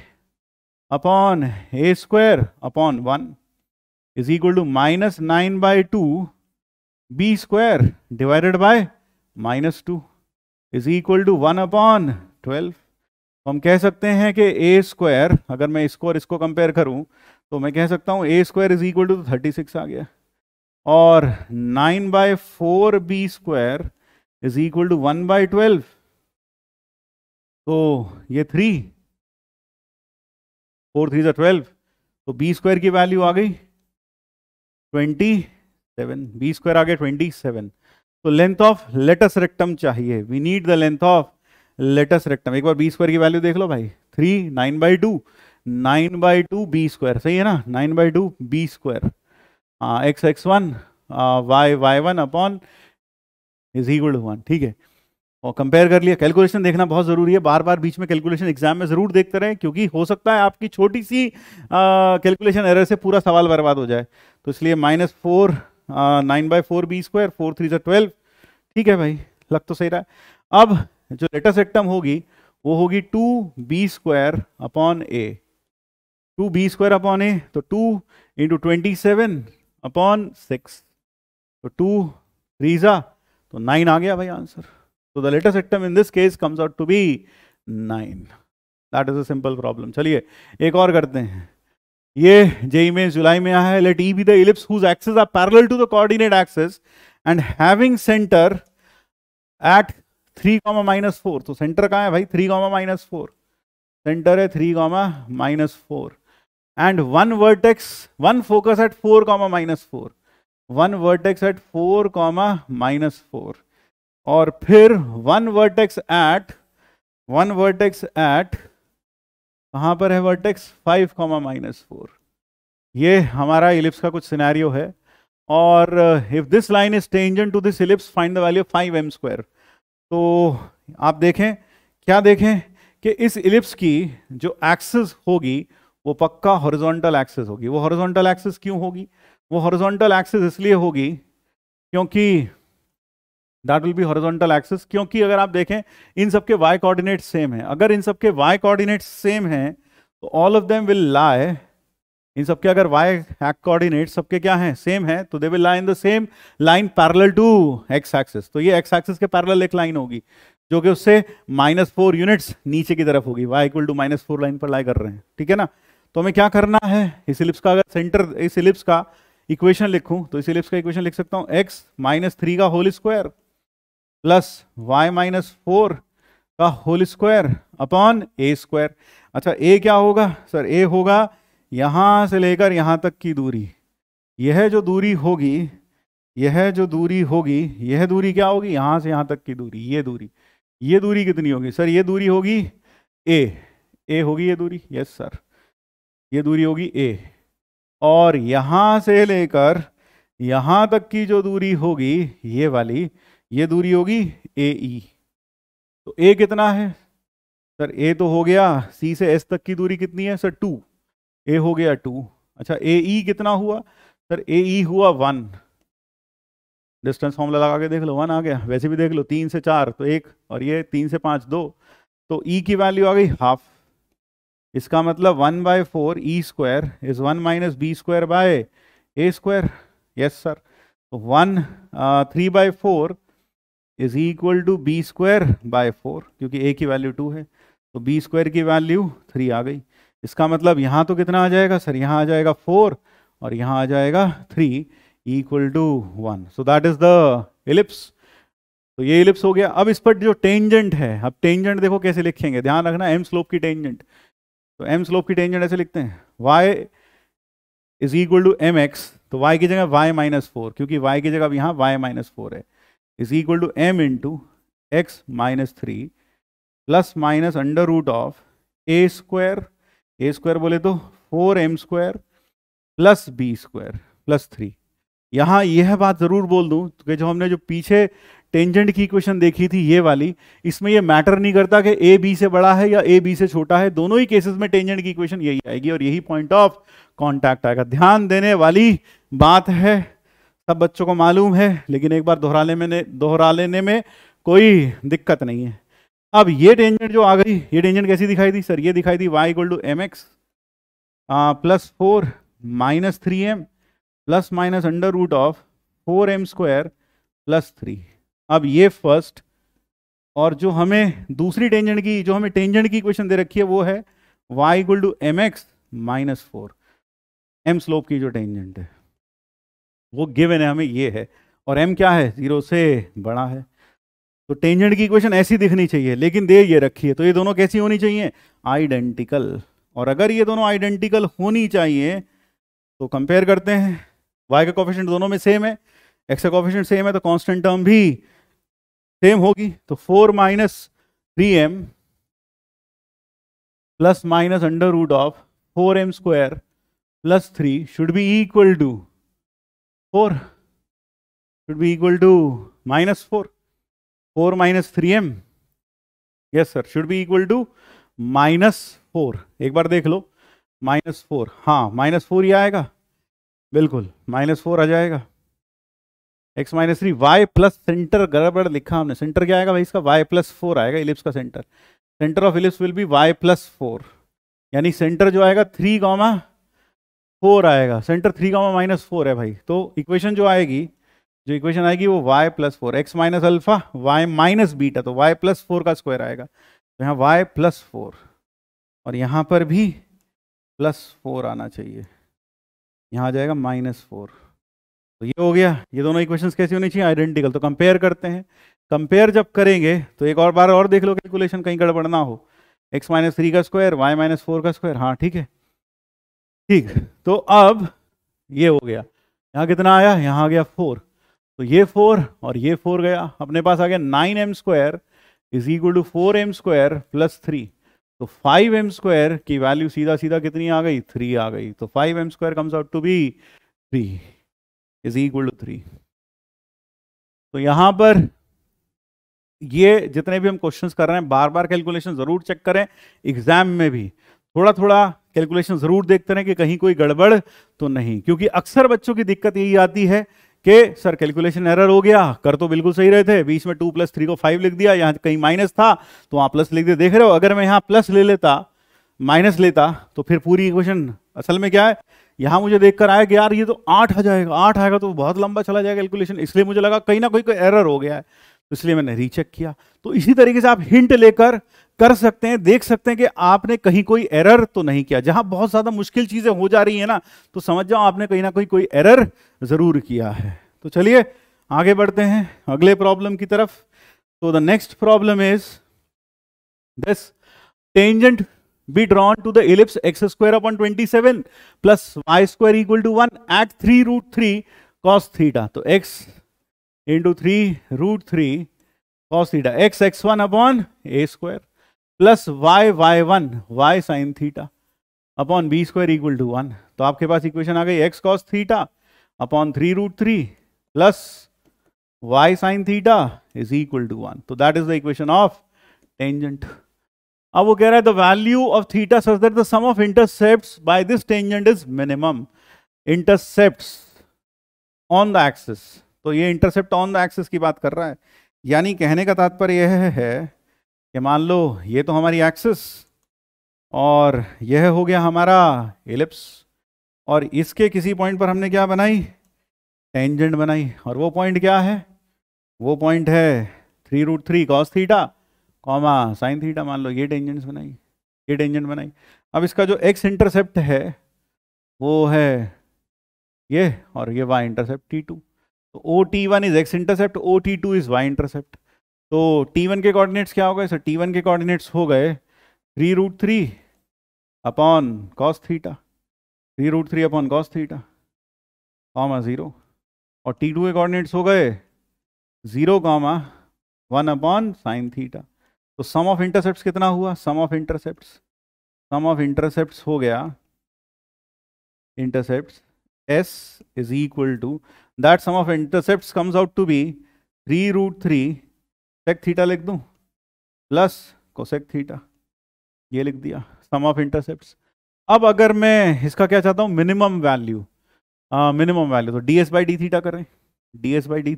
upon a² upon 1 is equal to -9/2 b² divided by -2 is equal to 1/12। तो हम कह सकते हैं कि a², अगर मैं इसको और इसको कंपेयर करूं तो मैं कह सकता हूं a² is equal to 36 आ गया, और 9/4 b² is equal to 1/12। तो ये 3, 4 3 12, तो b² की वैल्यू आ गई 27, b² आ गया 27। तो लेंथ ऑफ लेटस रेक्टम चाहिए, we need the length of latus rectum. एक बार b² की वैल्यू देख लो भाई, 3 9/2 9/2 b², सही है ना? 9/2 b², x(x1) y(y1) अपॉन = 1, ठीक है। और कंपेयर कर लिया। कैलकुलेशन देखना बहुत जरूरी है, बार बार बीच में कैलकुलेशन एग्जाम में जरूर देखते रहें, क्योंकि हो सकता है आपकी छोटी सी कैलकुलेशन एरर से पूरा सवाल बर्बाद हो जाए। तो इसलिए -4 9/4 b², 4 3 12, ठीक है भाई, लग तो सही रहा है। अब जो लेटस रेक्टम होगी वो होगी 2b² upon a, 2b² upon a, तो 2 × 27 अपॉन 6, तो 2 3 तो 9 आ गया भाई answer. So the latest rectum in this case comes out to be 9. That is a simple problem. चलिए एक और करते हैं। ये JEE में जुलाई में आया है। Let E be the ellipse whose axes are parallel to the coordinate axis and having center at 3, -4। तो सेंटर कहाँ है भाई? 3, -4। सेंटर है 3, -4 and one vertex, one focus at 4, -4, one vertex at 4, -4, और फिर one vertex at कहाँ पर है वर्टेक्स 5, -4। ये हमारा इलिप्स का कुछ सिनेरियो है। और if this line is tangent to this ellipse find the value of 5m²। तो आप देखें, क्या देखें कि इस इलिप्स की जो एक्सिस होगी वो पक्का हॉरिजॉन्टल एक्सिस होगी। वो हॉरिजॉन्टल एक्सिस क्यों होगी? वो हॉरिजॉन्टल एक्सिस इसलिए होगी क्योंकि that will be horizontal axis, क्योंकि अगर आप देखें इन सबके y कोऑर्डिनेट सेम है। अगर इन सबके y कोऑर्डिनेट सेम हैं तो all of them will lie, इन सबके अगर y कोऑर्डिनेट सबके क्या हैं, सेम है, तो they will lie in the same line parallel to x axis. तो ये x एक्सिस के पैरेलल एक लाइन होगी जो कि उससे -4 यूनिट्स नीचे की तरफ होगी। y इक्वल टू -4 लाइन पर लाई कर रहे हैं, ठीक है ना। तो हमें क्या करना है, इस इलिप्स का अगर सेंटर, इस इलिप्स का इक्वेशन लिखूं तो इस इलिप्स का इक्वेशन लिख सकता हूं x -3 का होल स्क्वायर प्लस y -4 का होल स्क्वायर अपॉन a²। अच्छा a क्या होगा सर? a होगा यहां से लेकर यहां तक की दूरी। यह जो दूरी होगी, यह जो दूरी होगी, यह दूरी क्या होगी? यहां से यहां तक की दूरी, ये दूरी कितनी होगी सर? ये दूरी होगी a होगी ये दूरी, यस सर, ये दूरी होगी a। और यहां से लेकर यहां तक की जो दूरी होगी ये वाली, ये दूरी होगी AE। तो a कितना है सर? a तो हो गया, C से S तक की दूरी कितनी है सर? 2, a हो गया 2। अच्छा AE कितना हुआ सर? AE हुआ 1। डिस्टेंस फॉर्मूला लगा के देख लो, 1 आ गया। वैसे भी देख लो, 3 से 4 तो 1, और ये 3 से 5 2, तो E की वैल्यू आ गई हाफ। इसका मतलब 1/4 E² is 1 - B² bye A²। Yes sir. तो 3/4 इज इक्वल टू B²/4, क्योंकि A की वैल्यू 2 है, तो B² की वैल्यू 3 आ गई। इसका मतलब यहाँ तो कितना आ जाएगा सर? यहाँ आ जाएगा 4 और यहाँ आ जाएगा 3 equal to 1। So that is the ellipse. तो ये इलिप्स हो गया। अब इस पर जो टेंजेंट है, अब टेंजेंट देखो कैसे लिखेंगे, ध्यान रखना, m स्लोप की टेंजेंट। तो m स्लोप की टेंजेंट ऐसे लिखते हैं, y is equal to mx, तो y की जगह y -4, क्योंकि y की जगह यहाँ y -4 है, is equal to m into x -3 plus minus under root of a² बोले तो 4m² प्लस b² प्लस 3। यहाँ यह बात जरूर बोल दूं कि जो हमने जो पीछे टेंजेंट की इक्वेशन देखी थी ये वाली, इसमें ये मैटर नहीं करता कि a b से बड़ा है या a b से छोटा है, दोनों ही केसेस में टेंजेंट की इक्वेशन यही आएगी और यही पॉइंट ऑफ कांटेक्ट आएगा। ध्यान देने वाली बात है, सब बच्चों को मालूम है, लेकिन एक बार दोहरा लेने में कोई दिक्कत नहीं है। अब ये टेंजेंट जो आ गई, ये टेंजेंट कैसी दिखाई दी सर? ये दिखाई दी y equal to mx plus 4 minus 3m plus minus under root of 4m² plus 3। अब ये फर्स्ट, और जो हमें दूसरी टेंजेंट की, जो हमें टेंजेंट की इक्वेशन दे रखी है वो है y equal to mx -4। m slope की जो टेंजेंट है वो गिवन है हमें, ये है, और m क्या है? 0 से बड़ा है। तो टेंजेंट की इक्वेशन ऐसी दिखनी चाहिए, लेकिन दे ये रखी है, तो ये दोनों कैसी होनी चाहिए? आइडेंटिकल। और अगर ये दोनों आइडेंटिकल होनी चाहिए तो कंपेयर करते हैं, y का कोफिशिएंट दोनों में सेम है, x का कोफिशिएंट सेम है, तो कांस्टेंट टर्म भी सेम होगी। तो 4 - 3m plus minus under root of 4m² plus 3 should be equal to 4, should be equal to -4। 4 - 3m, yes sir, should be equal to -4। एक बार देख लो, -4, हाँ -4 ही आएगा, बिल्कुल -4 आ जाएगा। x -3 y प्लस सेंटर गड़बड़ लिखा हमने, सेंटर क्या आएगा भाई इसका? y +4 आएगा, इलिप्स का centre. Centre of ellipse will be y +4, यानी सेंटर जो आएगा 3,4 आएगा। सेंटर 3,-4 है भाई। तो इक्वेशन जो आएगी, जो इक्वेशन आएगी वो y +4, x minus alpha y minus beta, तो y +4 का स्क्वायर आएगा। तो यहाँ y +4 और यहाँ पर भी +4 आना चाहिए, यहाँ आ जाएगा -4। तो ये हो गया। ये दोनों इक्वेशंस कैसी होनी चाहिए? आइडेंटिकल। तो कंपेयर करते हैं। कंपेयर जब करेंगे तो एक और बार और देख लो कैलकुलेशन, कहीं गड़बड़ ना हो। x -3 का स्क्वायर, y -4 का स्क्वायर, हाँ ठीक है, ठीक। तो अब ये हो गया, यहाँ कितना आया? यहाँ आ गया 4, तो ये 4 और ये 4 गया, अपने पास आ गया 9m² is equal to 4m² plus 3। तो 5m² की वैल्यू सीधा सीधा कितनी आ गई, 3 आ गई। तो 5m² comes out to be 3 is equal to 3। तो यहां पर ये जितने भी हम क्वेश्चंस कर रहे हैं, बार बार कैलकुलेशन जरूर चेक करें। एग्जाम में भी थोड़ा थोड़ा कैलकुलेशन जरूर देखते रहें कि कहीं कोई गड़बड़ तो नहीं, क्योंकि अक्सर बच्चों की दिक्कत यही आती है कि सर कैलकुलेशन एरर हो गया, कर तो बिल्कुल सही रहे थे, बीच में 2 + 3 को 5 लिख दिया, यहाँ कहीं माइनस था तो वहां प्लस लिख दिया। देख रहे हो, अगर मैं यहाँ प्लस ले लेता, माइनस लेता, तो फिर पूरी इक्वेशन असल में क्या है, यहां मुझे देखकर आया कि यार ये तो 8 आ जाएगा, 8 आएगा तो बहुत लंबा चला जाएगा कैलकुलेशन, इसलिए मुझे लगा कहीं ना कोई एरर हो गया है, तो इसलिए मैंने रीचेक किया। तो इसी तरीके से आप हिंट लेकर कर सकते हैं, देख सकते हैं कि आपने कहीं कोई एरर तो नहीं किया। जहां बहुत ज्यादा मुश्किल चीजें हो जा रही है ना, तो समझ जाओ आपने कहीं ना कोई एरर जरूर किया है। तो चलिए आगे बढ़ते हैं अगले प्रॉब्लम की तरफ। तो the next problem is this, tangent be drawn to the ellipse x² / 27 plus y² = 1 at 3√3 cos theta. तो x into 3√3 cos theta, x(x1/a² plus y(y1) y sin theta upon b² = 1। तो आपके पास इक्वेशन आ गई x cos theta upon 3√3 plus y sin theta is equal to 1। तो that is the equation of tangent। अब वो कह रहा है the value of theta such that the sum of intercepts by this tangent is minimum. Intercepts on the axis, तो ये intercept on the axis की बात कर रहा है, यानी कहने का तात्पर्य यह है कि मान लो ये तो हमारी एक्सिस और यह हो गया हमारा एलिप्स, और इसके किसी पॉइंट पर हमने क्या बनाई, टेंजेंट बनाई। और वो पॉइंट क्या है, वो पॉइंट है 3√3 cos theta comma sine theta. मान लो ये टेंजेंट्स बनाई, ये टेंजेंट बनाई। अब इसका जो एक्स इंटरसेप्ट है वो है ये, और ये वाई इंटरसेप्ट T2। तो OT1 is X intercept, OT2 is Y intercept. तो T1 के कोऑर्डिनेट्स क्या हो गए सर, T1 के कोऑर्डिनेट्स हो गए 3√3 upon cos theta, 3√3 upon cos theta comma 0, और T2 के कोऑर्डिनेट्स हो गए 0 कॉमा 1 अपॉन साइन थीटा। तो सम ऑफ इंटरसेप्ट्स कितना हुआ, सम ऑफ इंटरसेप्ट्स हो गया, intercepts S is equal to that sum of intercepts comes out to be 3√3 sec theta लिख दूं प्लस कोसेक थीटा, ये लिख दिया सम ऑफ इंटरसेप्ट्स। अब अगर मैं इसका क्या चाहता हूं, मिनिमम वैल्यू, तो ds/d थीटा करें, ds/d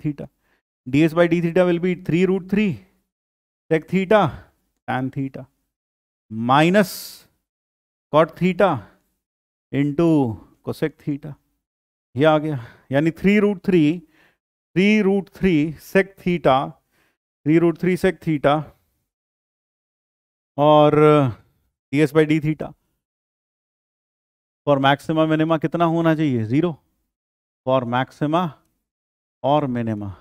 theta will be 3√3 sec theta tan theta minus cot theta into cosec theta, ये आ गया। यानी 3√3 सेक थीटा, 3√3 सेक थीटा और ds/d theta for maxima minima कितना होना चाहिए, 0। फॉर मैक्सिमा और मिनिमा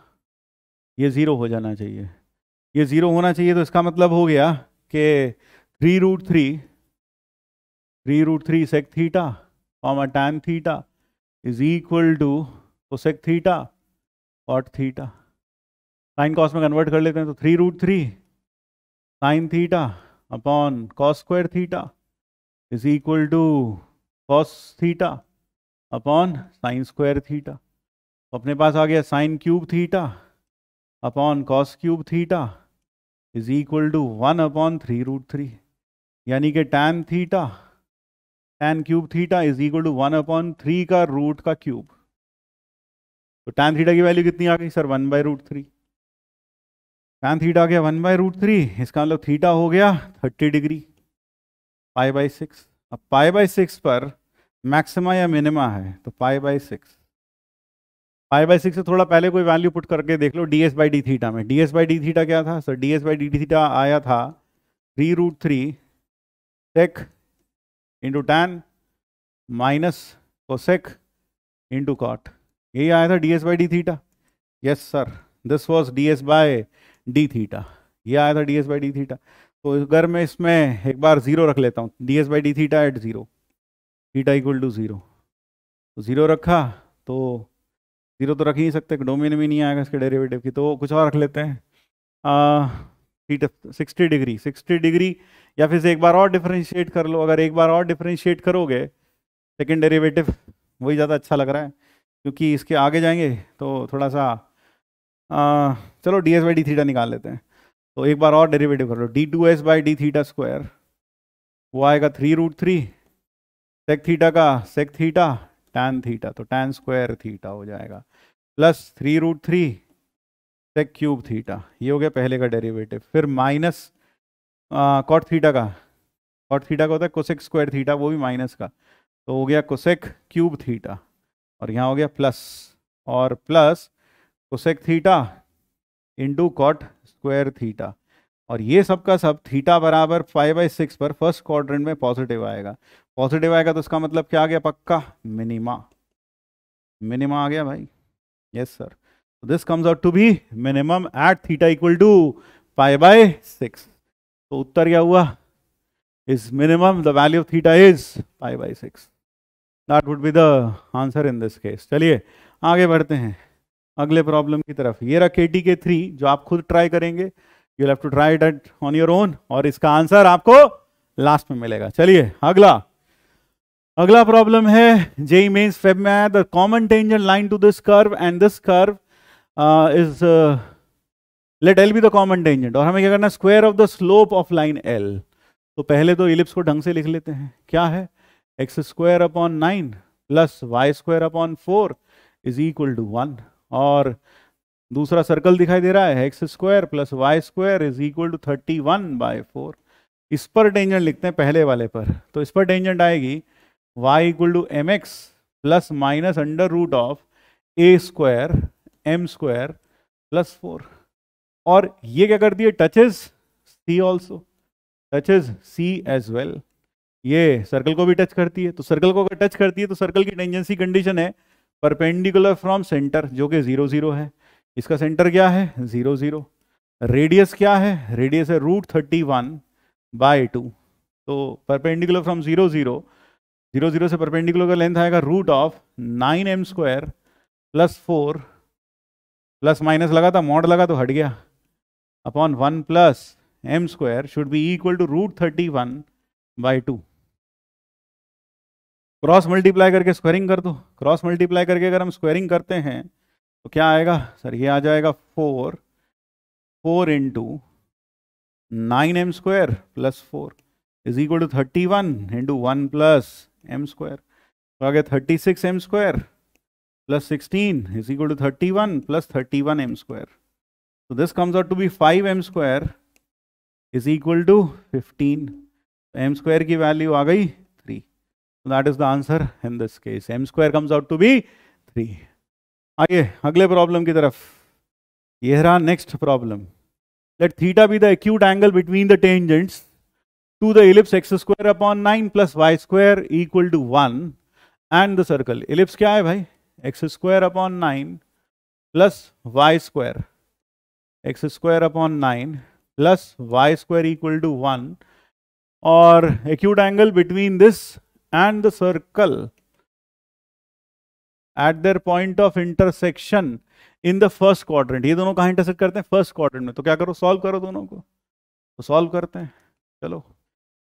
ये 0 हो जाना चाहिए, ये 0 होना चाहिए। तो इसका मतलब हो गया कि 3√3 sec theta comma tan theta is equal to cosec theta cot theta. Sine cos में कन्वर्ट कर लेते हैं, तो 3√3 sine theta upon cos square theta is equal to cos theta upon sine square theta. तो अपने पास आ गया sine cube theta upon cos cube theta is equal to 1 upon 3√3, यानी कि tan theta, tan cube theta is equal to 1 upon 3 का root का cube. तो tan थीटा की वैल्यू कितनी आ गई सर, 1/√3। tan थीटा आ गया 1/√3, इसका मतलब थीटा हो गया 30 डिग्री, π/6। अब π/6 पर मैक्सिमा या मिनिमा है, तो π/6 से थोड़ा पहले कोई वैल्यू पुट करके देख लो ds/d थीटा में। ds/d थीटा क्या था सर, ds/d थीटा आया था 3√3 sec into tan minus cosec into cot, यही आया था ds/d theta. Yes sir, this was ds/d theta, ये आया था ds/d थीटा। तो अगर मैं इसमें एक बार 0 रख लेता हूँ, ds/d theta at 0, theta equal to 0, तो 0 रखा तो 0 तो रख ही नहीं सकते, डोमेन में नहीं आएगा इसके डेरिवेटिव की, तो कुछ और रख लेते हैं। थीटा 60 डिग्री, 60 डिग्री, या फिर से एक बार और डिफरेंशिएट कर लो। अगर एक बार और डिफरेंशिएट करोगे सेकेंड डेरिवेटिव, वही ज़्यादा अच्छा लग रहा है क्योंकि इसके आगे जाएंगे तो थोड़ा सा चलो D S by D theta निकाल लेते हैं। तो एक बार और डेरिवेटिव कर लो, D two S by D theta square, वो आएगा 3√3 सेक थीटा का सेक थीटा टैन थीटा, तो टैन स्क्वायर थीटा हो जाएगा, प्लस 3√3 सेक क्यूब थीटा, ये हो गया पहले का डेरिवेटिव। फिर माइनस कॉट थीटा का, कॉट थीटा का होता है कोसेक स्क्वायर थीटा, वो भी माइनस का, तो हो गया कोसेक क्यूब थीटा, और यहाँ हो गया प्लस, और plus cosec theta into cot square theta, और ये सब का सब थीटा बराबर 5/6 पर फर्स्ट क्वाड्रेंट में पॉजिटिव आएगा। पॉजिटिव आएगा तो उसका मतलब क्या आ गया, पक्का मिनिमा, मिनिमा आ गया भाई। Yes sir, this comes out to be minimum at theta equal to 5/6। तो उत्तर क्या हुआ, is minimum the value of theta is 5/6। That would be the answer in this case. चलिए आगे बढ़ते हैं अगले प्रॉब्लम की तरफ। ये रहा KTK3 जो आप खुद ट्राई करेंगे, you have to try it on your own, और इसका आंसर आपको लास्ट में मिलेगा। चलिए अगला प्रॉब्लम है जेईई मेंस फेब में आया, the common tangent line to this curve and this curve is let L be the common tangent, और हमें क्या करना है, square of the slope of line L। तो पहले तो इलिप्स को ढंग से लिख लेते हैं, क्या है, x² / 9 plus y² / 4 is equal to 1, और दूसरा सर्कल दिखाई दे रहा है x² + y² is equal to 31/4। इस पर टेंजेंट लिखते हैं पहले वाले पर, तो इस पर टेंजेंट आएगी y = mx + -√(a² m² + 4, और ये क्या करती है, touches c also, touches c as well, ये सर्कल को भी टच करती है। तो सर्कल को अगर टच करती है तो सर्कल की टेंजेंसी कंडीशन है परपेंडिकुलर फ्रॉम सेंटर, जो कि 0 0 है। इसका सेंटर क्या है, 0 0। रेडियस क्या है, रेडियस है √31/2। तो परपेंडिकुलर फ्रॉम 0 0, 0 0 से परपेंडिकुलर का लेंथ आएगा √9m² + 4, प्लस माइनस लगा था, मॉड लगा तो हट गया, upon 1 + m² should be equal to √31/2। Cross multiply करके स्क्वायरिंग कर दो, क्रॉस मल्टीप्लाई करके अगर हम स्क्वायरिंग करते हैं तो क्या आएगा सर, ये आ जाएगा 4 × 9m² + 4 is equal to 31 × 1 + m², तो आ गया 36m² + 16 is equal to 31 + 31m²। तो this comes out to be 5m² is equal to 15। m² की वैल्यू आ गई 3। So that is the answer in this case. m² comes out to be 3. आइए अगले problem की तरफ। ये रहा next problem. Let theta be the acute angle between the tangents to the ellipse x² / 9 + y² equal to 1 and the circle. Ellipse क्या है भाई, x² / 9 + y², x² / 9 + y² equal to 1, और acute angle between this and the circle at their point of intersection in the first quadrant। ये दोनों कहाँ intersect करते हैं, first quadrant में। तो क्या करो, सॉल्व करो दोनों को। तो सॉल्व करते हैं, चलो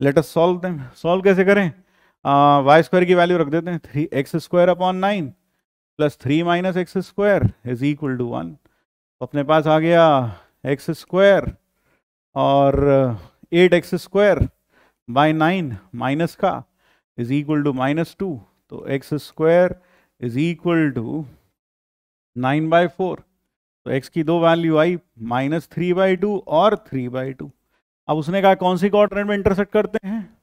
let us solve them. Solve कैसे करें, y² की वैल्यू रख देते हैं, 3x² / 9 + 3 - x² is equal to 1। तो अपने पास आ गया x² और 8x² / 9 माइनस का इज इक्वल टू -2। तो x² इज इक्वल टू 9/4। तो x की दो वैल्यू आई, -3/2 और 3/2। अब उसने कहा कौन सी क्वाड्रेंट में इंटरसेक्ट करते हैं,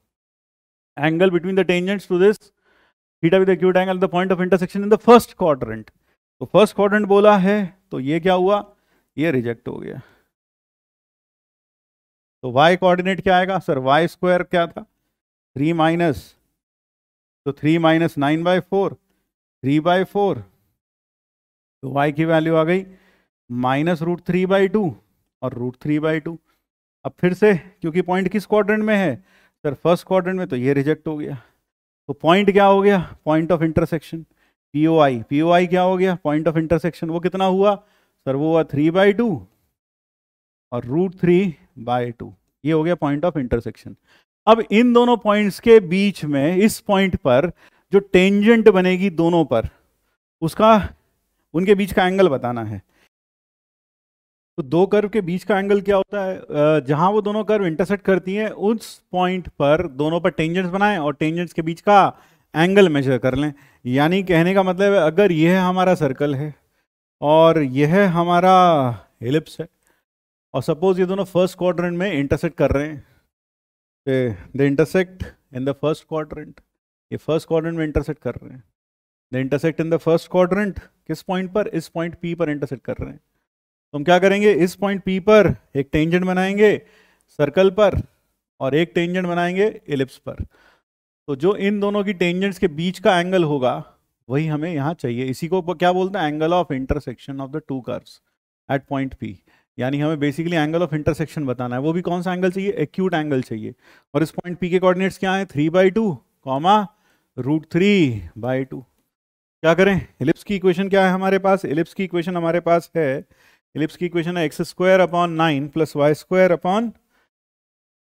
angle between the tangents to this theta with acute angle the point of intersection in the first quadrant. तो फर्स्ट क्वाड्रेंट बोला है, तो ये क्या हुआ, ये रिजेक्ट हो गया। तो y कोऑर्डिनेट क्या आएगा सर, y² क्या था 3 माइनस, तो 3 - 9/4 3/4। तो y की वैल्यू आ गई -√3/2 और √3/2। अब फिर से क्योंकि पॉइंट किस क्वाड्रेंट में है सर, फर्स्ट क्वाड्रेंट में, तो ये रिजेक्ट हो गया। तो पॉइंट क्या हो गया, point of intersection POI। POI क्या हो गया, पॉइंट ऑफ इंटरसेक्शन, वो कितना हुआ सर, वो हुआ 3/2 और √3 बाय 2, ये हो गया पॉइंट ऑफ इंटरसेक्शन। अब इन दोनों पॉइंट्स के बीच में इस पॉइंट पर जो टेंजेंट बनेगी दोनों पर, उसका उनके बीच का एंगल बताना है। तो दो कर्व के बीच का एंगल क्या होता है, जहां वो दोनों कर्व इंटरसेक्ट करती हैं उस पॉइंट पर दोनों पर टेंजेंट्स बनाएं और टेंजेंट्स के बीच का एंगल मेजर कर लें। यानी कहने का मतलब है, अगर यह हमारा सर्कल है और यह हमारा एलिप्स है और सपोज ये दोनों फर्स्ट क्वाड्रेंट में इंटरसेक्ट कर रहे हैं, they intersect in the first quadrant, ये फर्स्ट क्वाड्रेंट में इंटरसेक्ट कर रहे हैं, they intersect in the first quadrant किस पॉइंट पर, इस पॉइंट P पर इंटरसेक्ट कर रहे हैं। तो हम क्या करेंगे, इस पॉइंट P पर एक टेंजेंट बनाएंगे सर्कल पर और एक टेंजेंट बनाएंगे एलिप्स पर। तो जो इन दोनों की टेंजेंट्स के बीच का एंगल होगा वही हमें यहाँ चाहिए। इसी को क्या बोलते हैं, angle of intersection of the two curves at point P। यानी हमें बेसिकली एंगल ऑफ इंटरसेक्शन बताना है। वो भी कौन सा एंगल चाहिए, एक्यूट एंगल चाहिए। और इस पॉइंट P के कोऑर्डिनेट्स क्या है, 3/2 कॉमा √3/2। क्या करें, एलिप्स की इक्वेशन क्या है हमारे पास, एलिप्स की इक्वेशन हमारे पास है, एलिप्स की इक्वेशन है x² / 9 + y²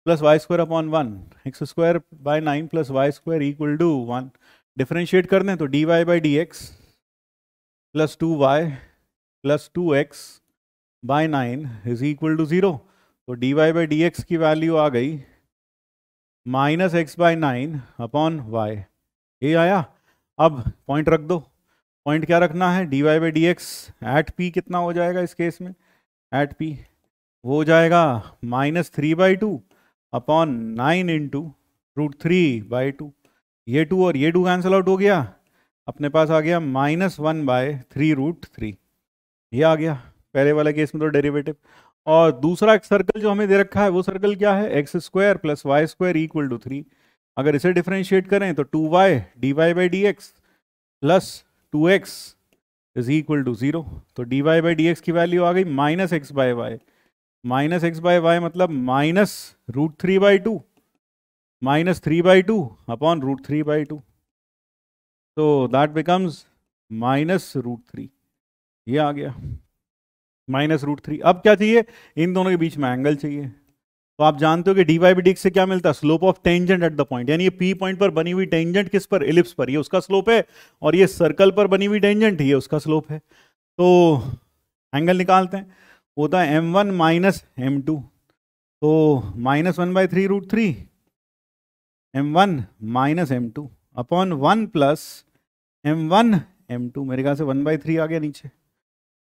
+ y² / 1, x² / 9 + y² = 1। Differentiate कर दें तो dy/dx + 2y + 2x / 9 = 0। तो dy/dx की वैल्यू आ गई -x/9/y, ये आया। अब पॉइंट रख दो, पॉइंट क्या रखना है, dy/dx एट P कितना हो जाएगा इस केस में, एट P वो हो जाएगा -3/2 / 9 × √3/2। ये 2 और ये 2 कैंसिल आउट हो गया, अपने पास आ गया -1/3√3। ये आ गया पहले वाले केस में तो डेरिवेटिव। और दूसरा एक सर्कल जो हमें दे रखा है वो सर्कल क्या है, x² + y² = 3। अगर इसे डिफरेंशिएट करें तो 2y dy/dx + 2x = 0। तो dy/dx की वैल्यू आ गई -x/y, -x/y मतलब -√3/2, -3/2 / √3/2। तो दैट बिकम्स -√3, ये आ गया -√3। अब क्या चाहिए, इन दोनों के बीच में एंगल चाहिए। तो आप जानते हो कि dy/dx से क्या मिलता है, slope of tangent at the point. यानी ये P पॉइंट पर बनी हुई टेंजेंट किस पर, एलिप्स पर, ये उसका स्लोप है, और ये सर्कल पर बनी हुई टेंजेंट ये उसका स्लोप है। तो एंगल निकालते हैं, होता है m1 - m2। तो -1/3√3 m1 - m2 / 1 + m1 m2। मेरे ख्याल से 1/3 आ गया नीचे,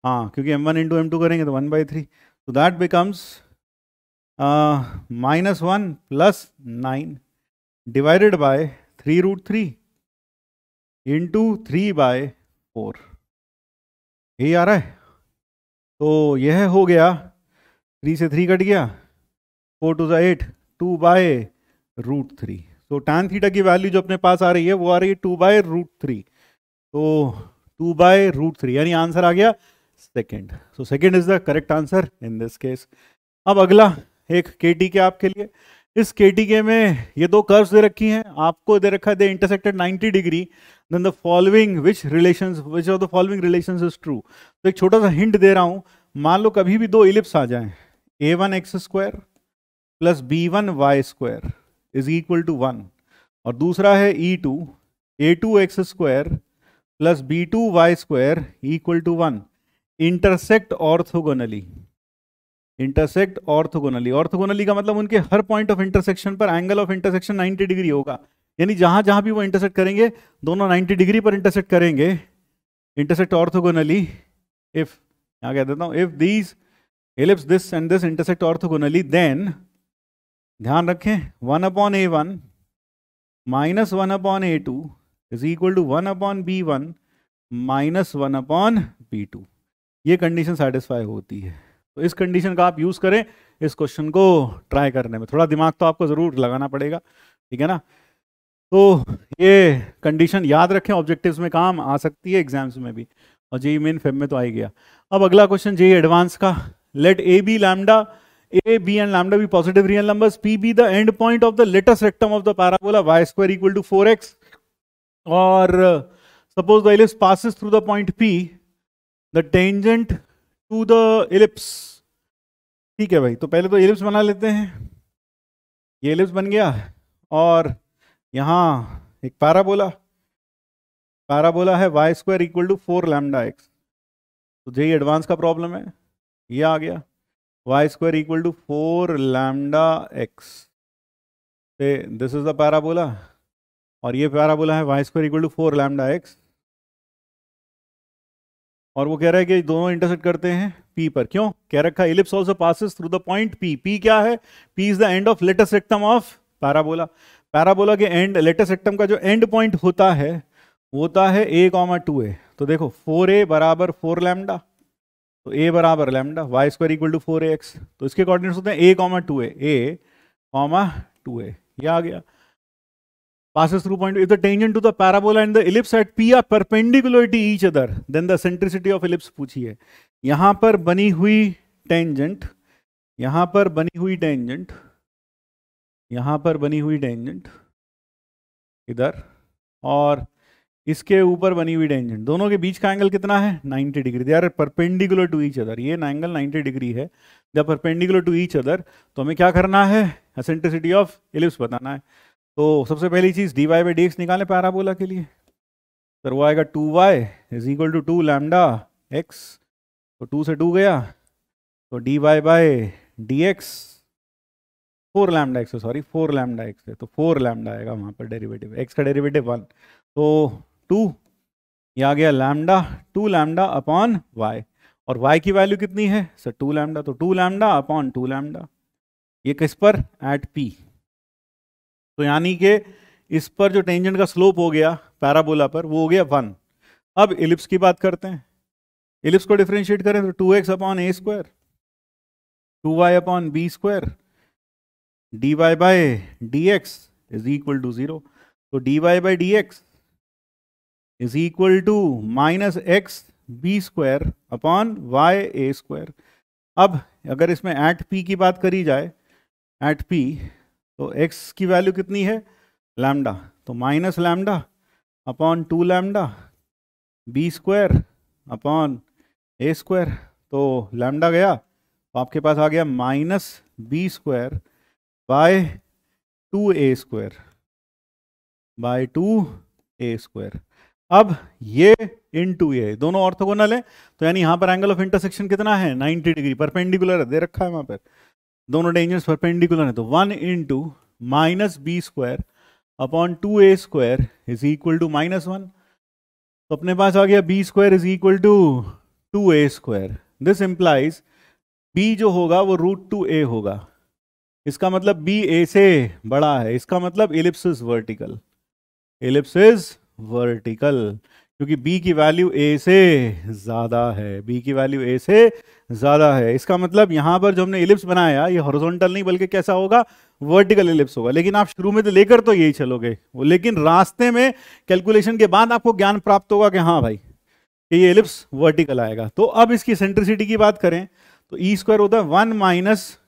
हाँ, क्योंकि m1 × m2 करेंगे तो 1/3। तो दैट बिकम्स -1 + 9 डिवाइडेड बाय 3√3 × 3/4, यही आ रहा है। तो यह हो गया, 3 से 3 कट गया, 4 × 2 = 8, 2/√3। तो tan थीटा की वैल्यू जो अपने पास आ रही है वो आ रही है 2/√3। तो 2/√3 यानी आंसर आ गया second. So second is the correct answer in this case. अब अगला एक KTK आपके लिए। इस KTK में ये दो कर्व्स दे रखी हैं, आपको दे रखा है they intersected 90 degree, then the following which of the following relations is true. तो एक छोटा सा हिंट दे रहा हूं, मान लो कभी भी दो इलिप्स आ जाएं, a1x² + b1y² = 1, और दूसरा है E2 a2x² + b2y² = 1, intersect orthogonally. Intersect orthogonally, orthogonally का मतलब उनके हर पॉइंट ऑफ इंटरसेक्शन पर एंगल ऑफ इंटरसेक्शन 90 डिग्री होगा। यानी जहां जहां भी वो इंटरसेक्ट करेंगे दोनों 90 डिग्री पर इंटरसेक्ट करेंगे, इंटरसेक्ट ऑर्थोगोनली। इफ यहां कह देता हूं, if these ellipse this and this intersect orthogonally, then ध्यान रखें 1/a1 - 1/a2 = 1/b1 - 1/b2। ये कंडीशन सेटिस्फाई होती है। तो इस कंडीशन का आप यूज करें इस क्वेश्चन को ट्राई करने में। थोड़ा दिमाग तो आपको जरूर लगाना पड़ेगा, ठीक है ना। तो ये कंडीशन याद रखें, ऑब्जेक्टिव्स में काम आ सकती है, एग्जाम्स में भी, और जेईई मेन फेब में तो आ ही गया। अब अगला क्वेश्चन जेईई एडवांस का। Let a b lambda, a b and lambda be positive real numbers, p be the end point of the latest rectum of the parabola y² = 4x, or suppose the ellipse passes through the point P, the tangent to the ellipse ठीक है भाई, तो पहले तो ellipse बना लेते हैं। ये एलिप्स बन गया और यहाँ एक पैराबोला, पैराबोला है y square equal to 4 lambda x. तो जेई एडवांस का प्रॉब्लम है, ये आ गया y square equal to 4 lambda x. This is the parabola और ये पैराबोला है y square equal to 4 lambda x. और वो कह रहा है कि दोनों इंटरसेक्ट करते हैं P पर। क्यों कह रखा है? Ellipse also passes through the point P। P क्या है? P is the end of latus rectum of parabola. Parabola के एंड, लेटेस्ट रेक्टम का जो एंड पॉइंट होता है वो होता है a,2a। तो देखो 4a बराबर 4 लैम्डा, तो a बराबर lambda, y square equal to 4ax। तो इसके कोऑर्डिनेट्स होते हैं a,2a, ये आ गया। passes through point. If the tangent to the parabola and the ellipse at P are perpendicular to each other, then the eccentricity of ellipse पूछी है। यहां पर बनी हुई टेंजेंट, यहां पर बनी हुई टेंजेंट, यहां पर बनी हुई टेंजेंट इधर, और इसके ऊपर बनी हुई टेंजेंट, दोनों के बीच का एंगल कितना है? 90 degree. They are perpendicular to each other. ये एंगल 90 डिग्री है, they are perpendicular to each other. तो हमें क्या करना है? एसेंट्रिसिटी ऑफ इलिप्स बताना है। तो सबसे पहली चीज dy बाई डी एक्स निकालें पैराबोला के लिए। सर वो आएगा 2y is equal to 2 lambda x. तो 2 से 2 गया, तो dy by d x 4 lambda x, sorry 4 lambda x है, तो 4 लैम्डा आएगा वहाँ पर डेरिवेटिव, x का डेरिवेटिव 1, तो 2, ये आ गया लैम्डा 2 लैम्डा अपॉन y। और y की वैल्यू कितनी है सर? 2 लैम्डा, तो 2 लैम्डा अपॉन 2 लैम्डा। ये किस पर? At P। तो यानी कि इस पर जो टेंजेंट का स्लोप हो गया पैराबोला पर वो हो गया 1। अब इलिप्स की बात करते हैं। इलिप्स को डिफरेंशिएट करें तो 2x upon A square, 2y upon B square, dy by D X is equal to 0। तो dy by D X is equal to minus X B square upon Y A square. अब अगर इसमें at P की बात करी जाए, at P, तो x की वैल्यू कितनी है? लैम्डा, तो minus lambda upon 2 lambda B square upon A square. तो लैम्डा गया तो आपके पास आ गया minus B square by 2a square, by 2a square. अब ये इनटू ये दोनों ऑर्थोगोनल है, तो यानी यहां पर एंगल ऑफ इंटरसेक्शन कितना है? 90 डिग्री, परपेंडिकुलर है, दे रखा है वहां पर, दोनों टेंजेंट्स परपेंडिकुलर है। तो 1 into minus B square upon 2a square is equal to minus 1। तो अपने पास आ गया b square is equal to 2a square. This implies b जो होगा वो √2a होगा। इसका मतलब b a से बड़ा है, इसका मतलब ellipse is vertical, ellipse is vertical, क्योंकि b की वैल्यू a से ज्यादा है, b की वैल्यू a से ज्यादा है। इसका मतलब यहां पर जो हमने इलिप्स बनाया ये हॉरिजॉन्टल नहीं बल्कि कैसा होगा? वर्टिकल इलिप्स होगा। लेकिन आप शुरू में तो लेकर तो यही चलोगे, लेकिन रास्ते में कैलकुलेशन के बाद आपको ज्ञान प्राप्त होगा कि हाँ भाई ये इलिप्स वर्टिकल आएगा। तो अब इसकी सेंट्रिसिटी की बात करें तो ई स्क्वायर होता है 1 माइनस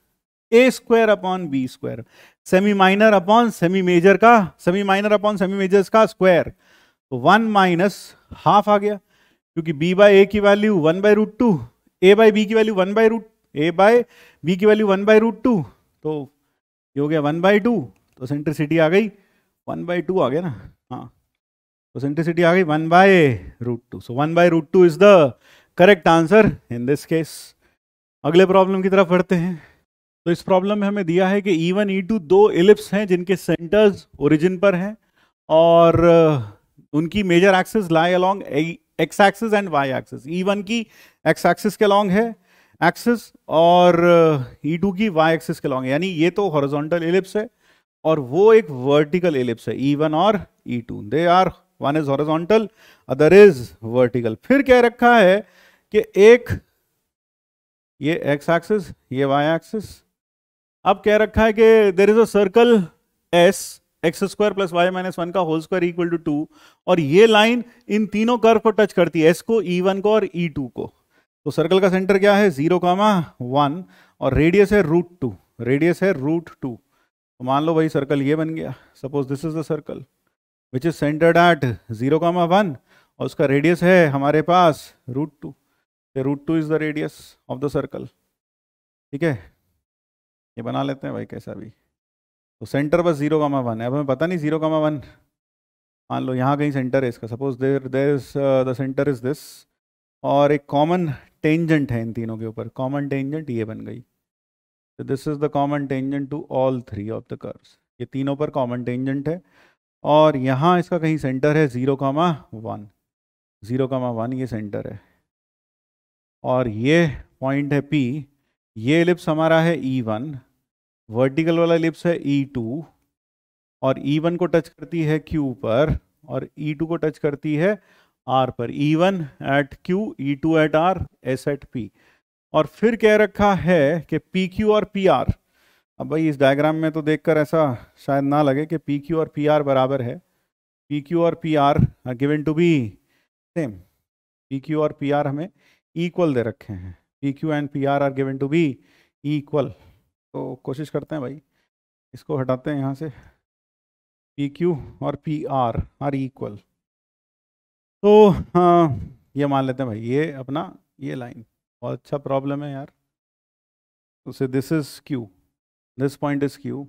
ए square upon B square, semi minor upon semi major का, semi minor upon semi majors का स्क्वायर। तो 1 माइनस हाफ आ गया, क्योंकि b बाई ए की value 1 by √2, a by B की value 1 by a by B की value 1 by √2, तो ये हो गया 1 बाई 2। तो सेंट्रिसिटी आ गई 1 बाई 2 आ गया ना, हाँ, तो सेंट्रिसिटी आ गई 1 by √2। So 1 by √2 is the correct answer in this case. अगले प्रॉब्लम की तरफ बढ़ते हैं। तो इस प्रॉब्लम में हमें दिया है कि E1 E2 दो इलिप्स हैं जिनके सेंटर्स ओरिजिन पर हैं और उनकी major axis lie along x axis and y axis. E1 की एक्स एक्सिस के अलोंग है एक्सिस और E2 की वाई एक्सिस के अलोंग है, यानी ये तो हॉरिजॉन्टल इलिप्स है और वो एक वर्टिकल इलिप्स है E1 और E2। They are, one is horizontal other is vertical. फिर क्या रखा है कि एक ये एक्स एक्सिस ये वाई एक्सिस। अब कह रखा है कि there is a circle S x square plus y minus 1 का होल स्क्वायर इक्वल टू 2, और ये लाइन इन तीनों कर्व को टच करती है, एस को, E1 को और E2 को। तो सर्कल का सेंटर क्या है? 0,1 और रेडियस है √2, रेडियस है √2। तो मान लो भाई सर्कल ये बन गया, suppose this is the circle which is centred at 0,1 और उसका रेडियस है हमारे पास √2, √2 is the radius of the circle, ठीक है। ये बना लेते हैं भाई कैसा भी। तो सेंटर बस 0,1 है। अब हमें पता नहीं 0,1, मान लो यहाँ कहीं सेंटर है इसका, suppose there is the centre is this, और एक कॉमन टेंजेंट है इन तीनों के ऊपर, कॉमन टेंजेंट ये बन गई। तो this is the common tangent to all three of the curves, ये तीनों पर कॉमन टेंजेंट है। और यहाँ इसका कहीं सेंटर है 0,1, 0,1 ये सेंटर है, और ये पॉइंट है P। ये एलिप्स हमारा है E1, वर्टिकल वाला एलिप्स है E2, और E1 को टच करती है Q पर, और E2 को टच करती है R पर। E1 at Q, E2 at R, S at P। और फिर कह रखा है कि PQ और PR, अब भाई इस डायग्राम में तो देखकर ऐसा शायद ना लगे कि PQ और PR बराबर है। PQ और PR are given to be same, PQ और PR हमें इक्वल दे रखे हैं, PQ and PR are given to be equal. तो कोशिश करते हैं भाई, इसको हटाते हैं यहाँ से, PQ और PR आर इक्वल। तो हाँ, ये मान लेते हैं भाई, ये अपना ये लाइन बहुत अच्छा प्रॉब्लम है यार। तो से this is Q, this point is Q,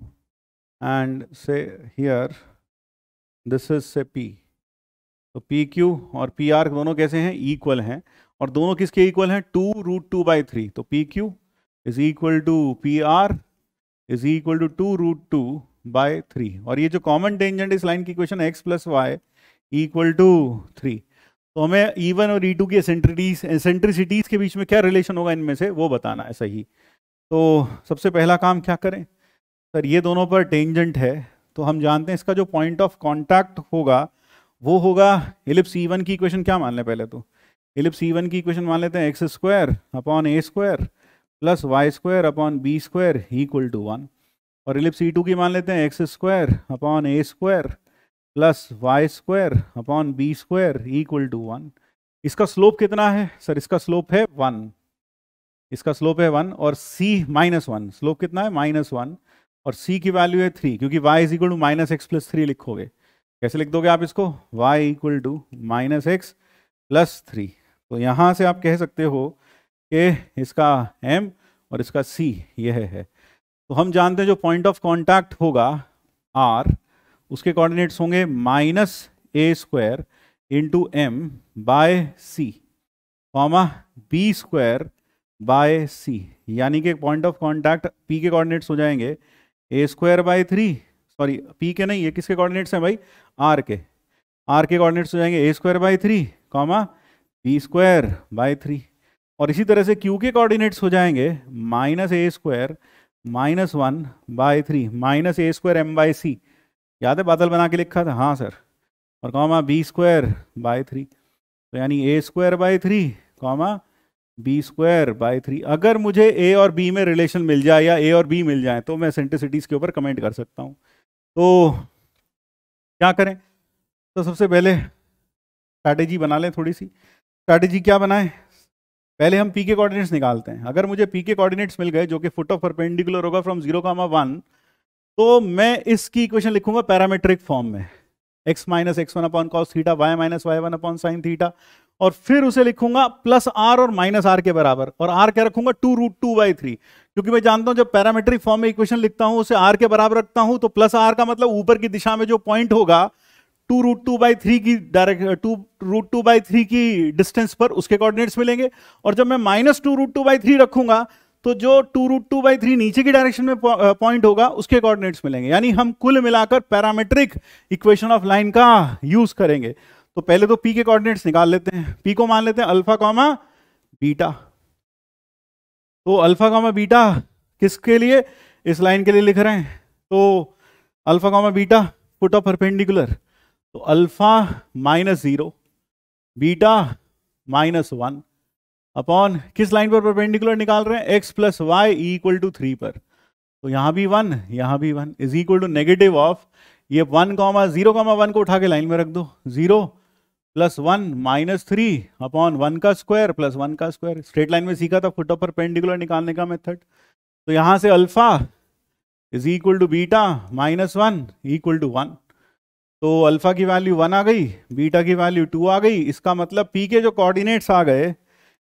and say here this is say P। तो PQ और PR दोनों कैसे हैं, इक्वल हैं, और दोनों किसके इक्वल हैं, 2√2/3। तो PQ is equal to PR is equal to 2√2/3। और ये जो कॉमन टेंजेंट इस लाइन की इक्वेशन है x + y इक्वल टू 3। तो हमें E1 और E2 की एसेंट्रिसिटीज के बीच में क्या रिलेशन होगा इनमें से, वो बताना है सही। तो सबसे पहला काम क्या करें सर, ये दोनों पर टेंजेंट है, तो हम जानते हैं इसका जो पॉइंट ऑफ कांटेक्ट होगा वो होगा, एलिप्स E1 की इक्वेशन क्या मान लें पहले, तो एलिप्स E1 की इक्वेशन मान लेते हैं x² upon a² plus y² upon b² equal to 1। और एलिप्स E2 की मान लेते हैं x² upon a² plus y² upon b² equal to 1। इसका स्लोप कितना है सर, इसका स्लोप है 1, इसका स्लोप है 1, और c -1, स्लोप कितना है -1, और c की वैल्यू है 3, क्योंकि y is equal to -x + 3 लिखोगे। कैसे लिख दोगे आप इसको, y इक्वल टू -x + 3। तो यहाँ से आप कह सकते हो कि इसका m और इसका c यह है। तो हम जानते हैं जो पॉइंट ऑफ कांटेक्ट होगा r, उसके कोऑर्डिनेट्स होंगे -a² इंटू m/c, b²/c, यानी कि पॉइंट ऑफ कांटेक्ट p के कोऑर्डिनेट्स हो जाएंगे a²/3, सॉरी p के नहीं, ये किसके कोऑर्डिनेट्स हैं भाई, r के कोऑर्डिनेट्स हो जाएंगे a²/3, b²/3। और इसी तरह से q के कोऑर्डिनेट्स हो जाएंगे -a² -1/3 -a² m/c, याद है बादल बना के लिखा था, हाँ सर, और b²/3। तो यानी a²/3 b²/3। अगर मुझे a और b में रिलेशन मिल जाए या a और b मिल जाए तो मैं एसेंट्रिसिटीज के ऊपर कमेंट कर सकता हूँ। तो क्या करें, तो सबसे पहले स्ट्रैटेजी बना लें थोड़ी सी। स्ट्रैटेजी क्या बनाएं, पहले हम p के कोऑर्डिनेट्स निकालते हैं। अगर मुझे p के कोऑर्डिनेट्स मिल गए जो कि फुट ऑफ परपेंडिकुलर होगा फ्रॉम 0,1, तो मैं इसकी इक्वेशन लिखूंगा पैरामेट्रिक फॉर्म में, x - x1 upon cos theta, y - y1 upon sin theta, और फिर उसे लिखूंगा प्लस r और माइनस r के बराबर, और r क्या रखूंगा 2√2/3, क्योंकि मैं जानता हूं जब पैरामेट्रिक फॉर्म में इक्वेशन लिखता हूं उसे r के बराबर रखता हूं, तो प्लस r का मतलब ऊपर की दिशा में जो पॉइंट होगा 2√2/3 की डिस्टेंस पर उसके कोऑर्डिनेट्स मिलेंगे। और जब मैं -2√2/3 रखूंगा तो जो 2√2/3 नीचे की डायरेक्शन में पॉइंट होगा उसके कोऑर्डिनेट्स मिलेंगे। यानी हम कुल मिलाकर पैरामेट्रिक इक्वेशन ऑफ लाइन का यूज करेंगे। तो पहले तो p के कोऑर्डिनेट्स निकाल लेते हैं। p को मान लेते हैं अल्फा कॉमा बीटा। तो अल्फा कॉमा बीटा किसके लिए, इस लाइन के लिए लिख रहे हैं, तो alpha comma beta foot of perpendicular, तो अल्फा -0 बीटा -1 अपॉन किस लाइन पर परपेंडिकुलर निकाल रहे हैं, x + y इक्वल टू 3 पर। तो यहां भी 1 यहां भी 1 is equal to negative of, ये 1,0,1 को उठा के लाइन में रख दो, 0 + 1 - 3 अपॉन 1 का स्क्वायर प्लस 1 का स्क्वायर। स्ट्रेट लाइन में सीखा था फुट ऑफ परपेंडिकुलर निकालने का मेथड। तो यहां से alpha is equal to beta -1 equal to 1। तो अल्फा की वैल्यू 1 आ गई, बीटा की वैल्यू 2 आ गई। इसका मतलब p के जो कोऑर्डिनेट्स आ गए,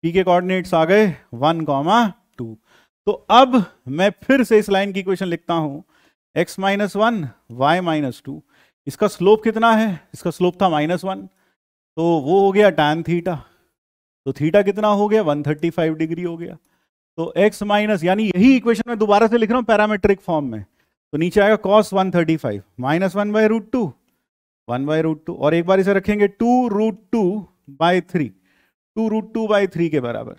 p के कोऑर्डिनेट्स आ गए 1, 2। तो अब मैं फिर से इस लाइन की इक्वेशन लिखता हूं, x minus one y minus two, इसका स्लोप कितना है, इसका स्लोप था -1, तो वो हो गया tan थीटा, तो थीटा कितना हो गया 135 डिग्री हो गया। तो x माइनस, यानी यही इक्वेशन में दोबारा से लिख रहा हूं पैरामेट्रिक फॉर्म में, तो नीचे आएगा cos 135 माइनस 1/√2 1/√2, और एक बार इसे रखेंगे 2√2/3 2√2/3 के बराबर,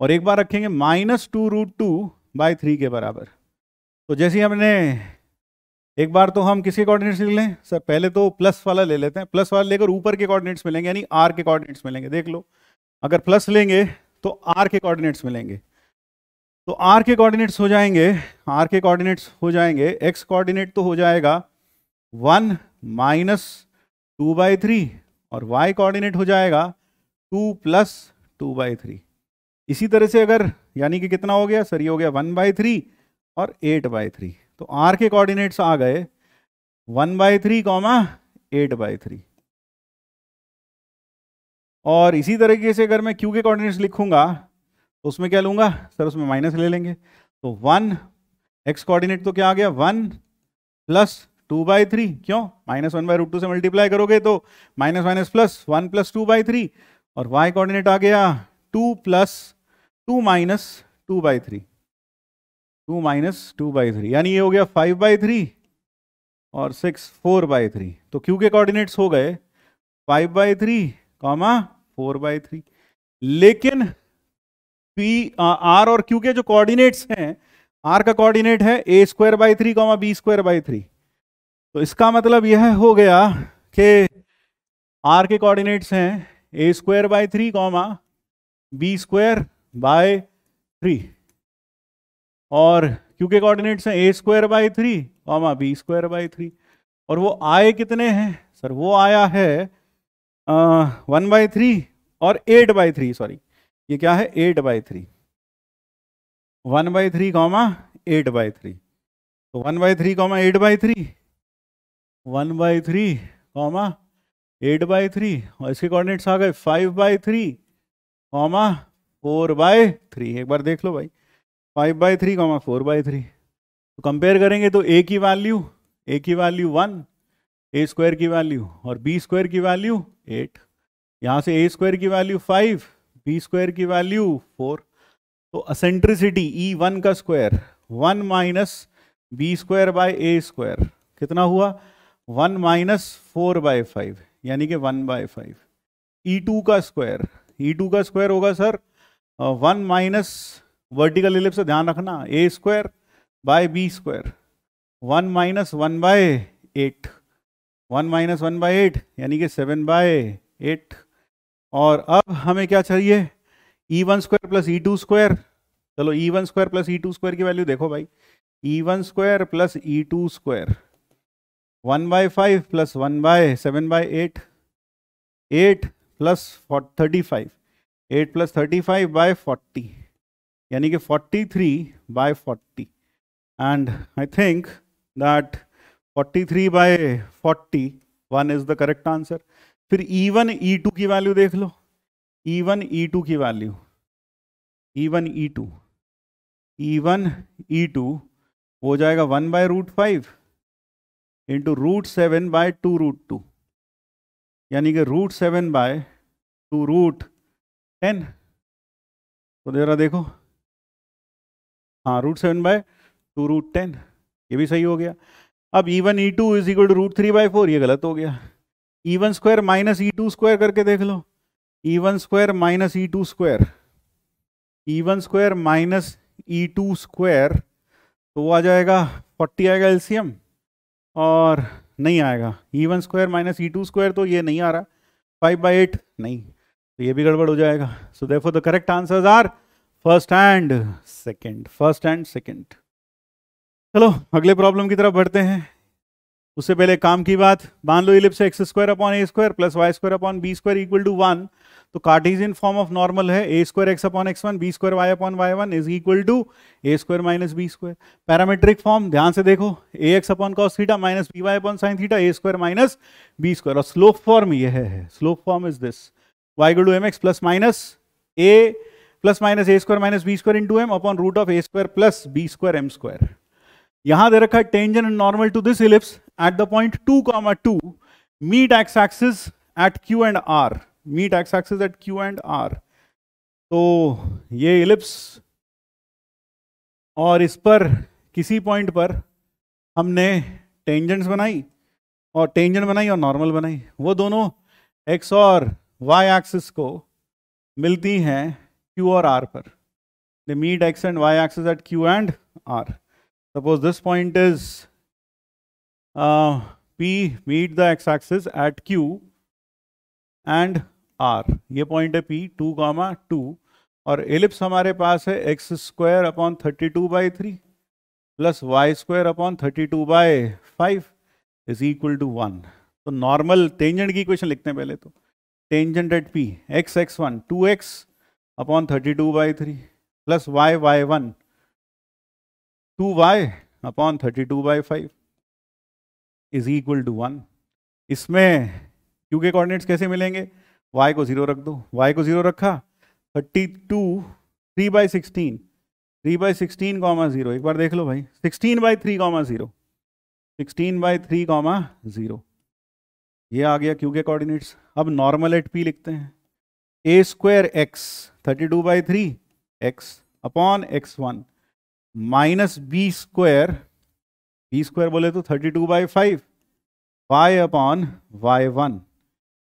और एक बार रखेंगे -2√2/3 के बराबर। तो जैसे ही हमने, एक बार तो हम किसके कोऑर्डिनेट्स ले लें सर, पहले तो प्लस वाला ले लेते हैं, प्लस वाला लेकर ऊपर के कोऑर्डिनेट्स मिलेंगे, यानी आर के कोऑर्डिनेट्स मिलेंगे। देख लो, अगर प्लस लेंगे तो आर के कोऑर्डिनेट्स मिलेंगे, तो आर के कोऑर्डिनेट्स हो जाएंगे, आर के कोऑर्डिनेट्स हो जाएंगे, एक्स कोऑर्डिनेट तो हो जाएगा 1 माइनस 2/3, और वाई कोऑर्डिनेट हो जाएगा 2 प्लस 2/3। इसी तरह से अगर, यानी कि कितना हो गया सर, ये हो गया 1/3 और 8/3, तो आर के कोऑर्डिनेट्स आ गए 1/3, 8/3। और इसी तरीके से अगर मैं क्यू के कोऑर्डिनेट्स लिखूंगा तो उसमें क्या लूंगा सर, उसमें माइनस ले लेंगे, तो 1 एक्स कोऑर्डिनेट तो क्या आ गया 1 प्लस 2/3, क्यों -1/√2 से मल्टीप्लाई करोगे तो माइनस माइनस प्लस 1 प्लस 2/3, और वाई कोऑर्डिनेट आ गया 2 प्लस 2 माइनस 2/3 2 माइनस 2/3, यानी ये हो गया 5/3 और 6 4/3। तो क्यू के कोऑर्डिनेट्स हो गए 5/3, 4/3। लेकिन पी आर और क्यू के जो कोऑर्डिनेट्स हैं, आर का कोऑर्डिनेट है a²/3, b²/3, तो इसका मतलब यह हो गया कि आर के कोऑर्डिनेट्स हैं a²/3, b²/3, और क्यू के कोऑर्डिनेट्स हैं a²/3, b²/3, और वो आए कितने हैं सर, वो आया है 1/3 और 8/3, सॉरी ये क्या है 8/3, 1/3, 8/3, तो 1/3, 8/3, 1/3, 8/3, और इसके कोऑर्डिनेट्स आ गए 5/3, 4/3। एक बार देख लो भाई, 5/3, 4/3, तो कंपेयर करेंगे तो a की वैल्यू 1, a² की वैल्यू और b² की वैल्यू 8, यहाँ से a² की वैल्यू 5, b² की वैल्यू 4, तो असेंट्रिसिटी E1 का स्क्वायर 1 माइनस b²/a² कितना हुआ 1 माइनस 4/5, यानी कि 1/5। E2 का स्क्वायर होगा सर 1 माइनस, वर्टिकल इलिप्स से ध्यान रखना, a²/b², 1 माइनस 1/8, 1 माइनस 1/8 यानी कि 7/8। और अब हमें क्या चाहिए, E1² प्लस E2²। चलो E1² प्लस E2² की वैल्यू देखो भाई, E1² plus E2², 1/5 plus 7/8, 8 plus 35, 8 plus 35/40, यानी कि 43/40, and I think that 43/41 is the correct answer. फिर E1 E2 की वैल्यू देख लो, E1 E2 की वैल्यू, E1 E2 हो जाएगा 1/√5 इंटू √7/2√2, यानी कि √7/2√10। तो जरा देखो, हाँ √7/2√10, ये भी सही हो गया। अब E1 E2 is equal to √3/4, ये गलत हो गया। E1² माइनस E2² करके देख लो, E1² minus E2², E1² minus E2², तो वो आ जाएगा 40 आएगा एलसीएम, और नहीं आएगा E1² माइनस E2², तो ये नहीं आ रहा, 5/8 नहीं, तो ये भी गड़बड़ हो जाएगा। So therefore the correct answers are first and second. चलो अगले प्रॉब्लम की तरफ बढ़ते हैं। उससे पहले काम की बात, मान लो ellipse x² plus y² equal to 1, तो कार्टेशियन फॉर्म ऑफ नॉर्मल है a² x/x1 b²y/y1 is equal to a² minus b²। Parametric form ध्यान से देखो, ax/cos theta minus by/sin theta a² minus b², और स्लोप फॉर्म यह है, slope form is this y = mx plus minus a plus minus A square minus B square into m upon root of a square plus B square m square. यहां दे रखा है tangent and normal to this ellipse at the point 2, 2 meet x axis at Q and R, meet x axis at Q and R. तो ये ellipse और इस पर किसी पॉइंट पर हमने टेंजेंट्स बनाई और टेंजेंट बनाई और नॉर्मल बनाई, वो दोनों एक्स और वाई एक्सिस को मिलती हैं क्यू और आर पर। They meet x and y axis at Q and R. Suppose this point is P meet the x axis at Q and R, ये पॉइंट है P 2, 2 और एलिप्स हमारे पास है x square upon 32/3 plus Y square upon 32/5 is equal to 1। तो normal tangent की equation लिखते हैं पहले। तो tangent at P x x1 2x upon 32/3 plus y y1 2y upon 32/5 is equal to 1। इसमें Q के कोऑर्डिनेट्स कैसे मिलेंगे? y को 0 रख दो, y को 0 रखा 32 3/16 3/16 0, एक बार देख लो भाई 16/3 0 16/3 0, ये आ गया Q के कोऑर्डिनेट्स। अब नॉर्मल एट P लिखते हैं a square x 32/3 x upon x1 minus b square बोले तो 32/5 y upon y1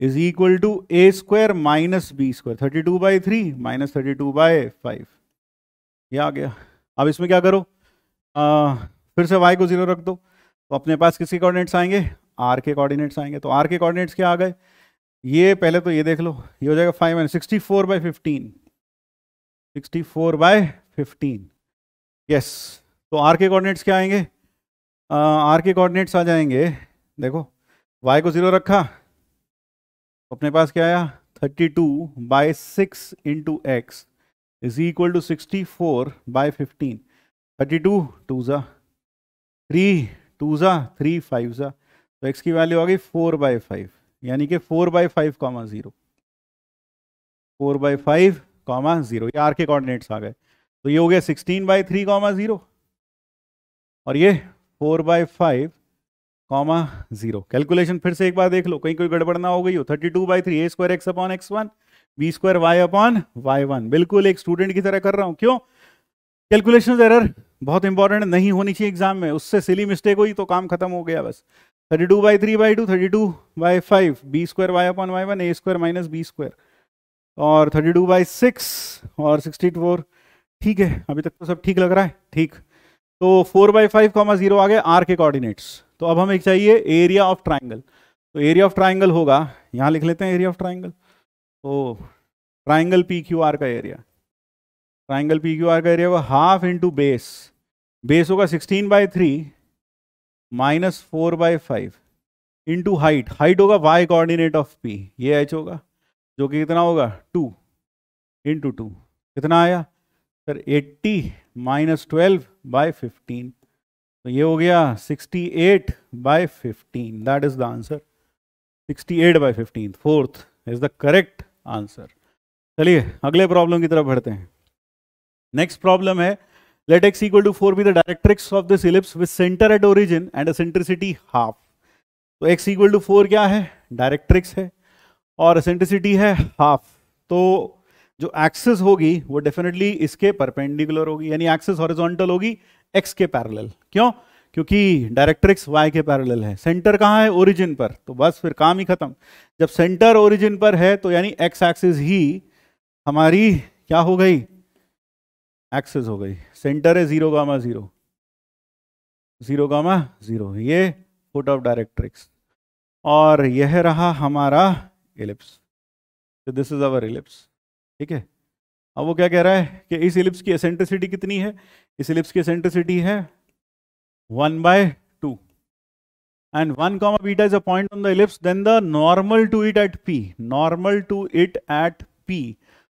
is equal to a square minus b square 32/3 minus 32/5, ये आ गया। अब इसमें क्या करो, फिर से y को 0 रख दो, तो अपने पास किसके कोऑर्डिनेट्स आएंगे? r के कोऑर्डिनेट्स आएंगे। तो r के कोऑर्डिनेट्स क्या आ गए? ये पहले तो ये देख लो, ये हो जाएगा 5 64/15 64/15, यस। तो r के कोऑर्डिनेट्स क्या आएंगे? r के कोऑर्डिनेट्स आ जाएंगे, देखो y को 0 रखा तो अपने पास क्या आया 32/6 into x is equal to 64/15। 32 2 ज़ा 3 2 ज़ा 3 5 ज़ा, तो x की वैल्यू आ गई 4/5, यानी कि 4/5 0 4/5 0, ये r के कोऑर्डिनेट्स आ गए। तो ये हो गया 16/3 0 और ये 4/5 0। कैलकुलेशन फिर से एक बार देख लो, कहीं कोई गड़बड़ ना हो गई हो। 32/3 a square x upon x1 b square y upon y1, बिल्कुल एक स्टूडेंट की तरह कर रहा हूं। क्यों? कैलकुलेशन एरर बहुत इंपॉर्टेंट नहीं होनी चाहिए एग्जाम में, उससे सिली मिस्टेक हुई तो काम खत्म हो गया बस। 32/3/2 32/5 b square y upon y1 a square minus b square और 32/6 और 64, ठीक है, अभी तक तो सब ठीक लग रहा है, ठीक। तो 4/5 0 आ गए r के कोऑर्डिनेट्स। तो अब हमें चाहिए एरिया ऑफ ट्राइंगल। तो एरिया ऑफ ट्राइंगल होगा, यहाँ लिख लेते हैं एरिया ऑफ ट्राइंगल। तो ट्राइंगल पी क्यू आर का area, triangle P Q R का एरिया होगा हाफ इंटू बेस, बेस होगा 16/3 माइनस 4/5 इंटू हाइट, हाइट होगा y कोऑर्डिनेट ऑफ p, ये h होगा जो कि कितना होगा 2 इंटू 2, कितना आया सर 80 माइनस 12/15, तो ये हो गया 68/15, that is the answer. 68/15, fourth is the correct answer. चलिए अगले प्रॉब्लम की तरफ बढ़ते हैं। नेक्स्ट प्रॉब्लम है, लेट x इक्वल to 4 be the directrix of this ellipse with centre at origin and eccentricity half. तो x इक्वल टू 4 क्या है? डायरेक्ट्रिक्स है और एसेंट्रिसिटी है हाफ। तो जो एक्सिस होगी वो डेफिनेटली इसके परपेंडिकुलर होगी, यानी एक्सिस हॉरिजॉन्टल होगी x के पैरेलल। क्यों? क्योंकि डायरेक्ट्रिक्स y के पैरेलल है। सेंटर कहाँ है? ओरिजिन पर, तो बस फिर काम ही खत्म। जब सेंटर ओरिजिन पर है तो यानी x एक्सिस ही हमारी क्या हो गई? एक्सिस हो गई। सेंटर है 0, 0 0, 0, ये फुट ऑफ डायरेक्ट्रिक्स और यह रहा हमारा इलिप्स। तो दिस इज अवर इलिप्स, ठीक है। अब वो क्या कह रहा है कि इस इलिप्स की एसेंट्रिसिटी कितनी है? इस इलिप्स की एसेंट्रिसिटी है 1/2 and 1, beta is a point on the ellipse, then the normal to it at P, normal to it at P।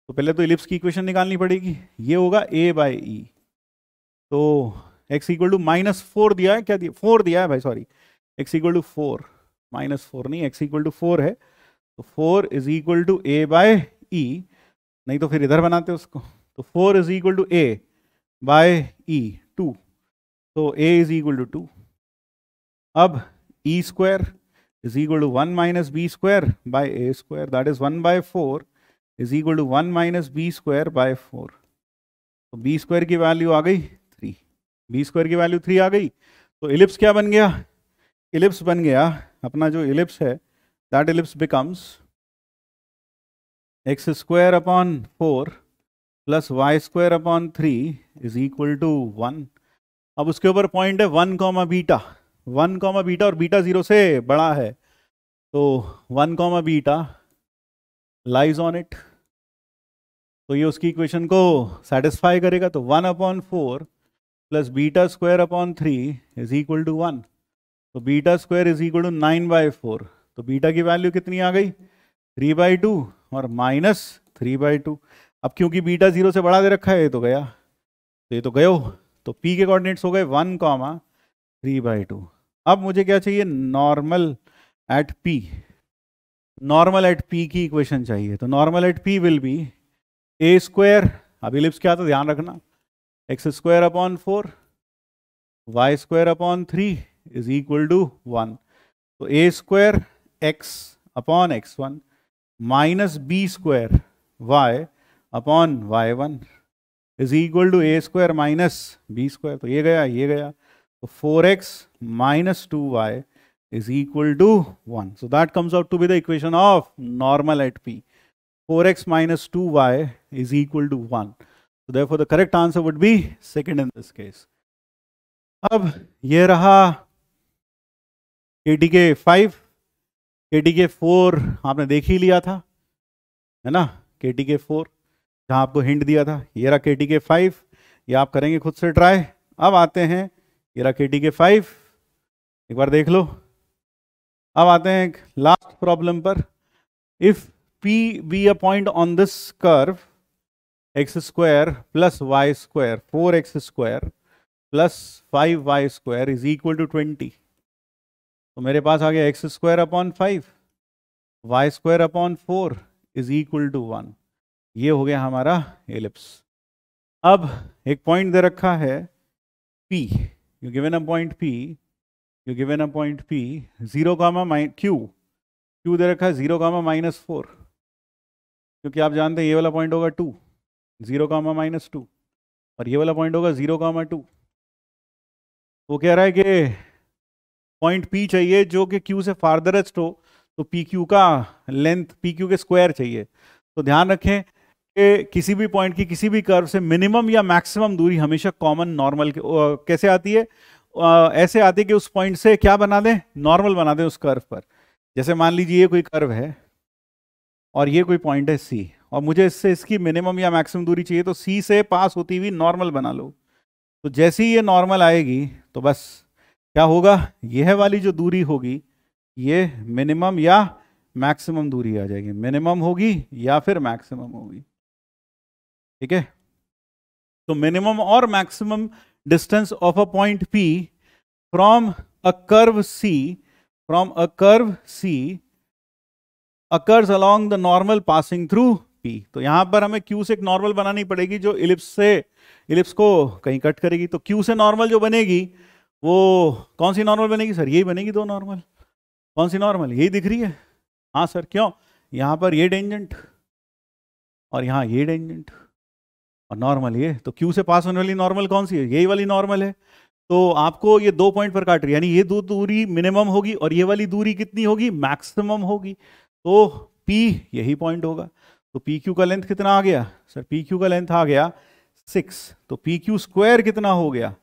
तो पहले तो इलिप्स की इक्वेशन निकालनी पड़ेगी, ये होगा a/e। तो x इक्वल टू -4 दिया है, क्या दिया? 4 दिया है भाई, सॉरी, x इक्वल टू 4, -4 नहीं, x इक्वल टू 4 है, तो 4 इज इक्वल टू a/e। नहीं तो फिर इधर बनाते उसको, तो 4 is equal to a by e 2, तो a इज इक्वल टू 2. अब e square is equal to 1 minus B square by a square, that is 1 by 4 is equal to 1 minus B square by 4. तो B square की value आ गई 3, b square की value 3 आ गई. तो ellipse क्या बन गया? इलिप्स बन गया अपना जो इलिप्स है, that ellipse becomes x square upon 4 plus Y square upon 3 is equal to 1. अब उसके ऊपर पॉइंट है 1 कॉमा बीटा, 1 कॉमा बीटा, और बीटा 0 से बड़ा है, तो 1 comma beta lies on it. तो ये उसकी इक्वेशन को सेटिस्फाई करेगा. तो 1 upon 4 plus beta square upon 3 is equal to 1. तो beta square is equal to 9 by 4. तो बीटा की वैल्यू कितनी आ गई? 3 बाई 2 और माइनस 3 बाई 2. अब क्योंकि बीटा 0 से बड़ा दे रखा है, ये तो गया, तो ये तो गयो. तो p के कोऑर्डिनेट्स हो गए 1 कॉमा 3 बाई 2. अब मुझे क्या चाहिए? Normal at p. Normal at p की इक्वेशन चाहिए. तो normal at p will be a square, अब इलिप्स क्या था ध्यान रखना, x square upon 4 y square upon 3 is equal to 1. तो a square x upon x1 minus B square y upon y1 is equal to a square minus B square. तो ये गया, ये गया. तो 4x minus 2y is equal to 1. So that comes out to be the equation of normal at p. 4x minus 2y is equal to 1. So therefore the correct answer would be second in this case. अब ये रहा KTK 5, KTK 4 आपने देख ही लिया था, है ना. KTK 4 जहाँ आपको हिंट दिया था. ये रहा KTK 5, ये आप करेंगे खुद से ट्राई. अब आते हैं, ये रहा KTK 5, एक बार देख लो. अब आते हैं लास्ट प्रॉब्लम पर. If P be a point on this curve x square plus Y square 4x square plus 5y square is equal to 20. तो मेरे पास आ गया x square upon 5 y square upon 4 is equal to 1. ये हो गया हमारा एलिप्स. अब एक पॉइंट दे रखा है P, you given a point P, you given a point P 0 comma Q दे रखा है 0 कामा माइनस 4, क्योंकि आप जानते हैं ये वाला पॉइंट होगा 2, 0 कामा माइनस 2, और ये वाला पॉइंट होगा 0 कामा 2. वो कह रहा है कि पॉइंट P चाहिए जो कि Q से फार्दरेस्ट हो, तो PQ का लेंथ PQ के स्क्वायर चाहिए. तो ध्यान रखें कि किसी भी पॉइंट की किसी भी कर्व से मिनिमम या मैक्सिमम दूरी हमेशा कॉमन नॉर्मल कैसे आती है? ऐसे आती है कि उस पॉइंट से क्या बना दें? नॉर्मल बना दें उस कर्व पर. जैसे मान लीजिए ये कोई कर्व है और ये कोई पॉइंट है C, और मुझे इससे इसकी मिनिमम या मैक्सिमम दूरी चाहिए, तो C से पास होती हुई नॉर्मल बना लो. तो जैसे ही ये नॉर्मल आएगी तो बस क्या होगा? यह वाली जो दूरी होगी ये मिनिमम या मैक्सिमम दूरी आ जाएगी, मिनिमम होगी या फिर मैक्सिमम होगी. ठीक है. तो मिनिमम और maximum distance of a point P from a curve C, from a curve C occurs along the normal passing through P. तो यहां पर हमें Q से एक नॉर्मल बनानी पड़ेगी जो इलिप्स को कहीं कट करेगी. तो Q से नॉर्मल जो बनेगी वो कौन सी नॉर्मल बनेगी सर? यही बनेगी, दो नॉर्मल. कौन सी नॉर्मल? यही दिख रही है. हाँ सर, क्यों? यहां पर ये टेंजेंट और यहां ये टेंजेंट और नॉर्मल ये. तो Q से पास होने वाली नॉर्मल कौन सी है? यही वाली नॉर्मल है. तो आपको ये 2 पॉइंट पर काट रही है, यानी ये दो दूरी मिनिमम होगी और ये वाली दूरी कितनी होगी? मैक्सिमम होगी. तो P यही पॉइंट होगा. तो PQ का लेंथ कितना आ गया सर? PQ का लेंथ आ गया 6. तो PQ स्क्वायर कितना हो गया?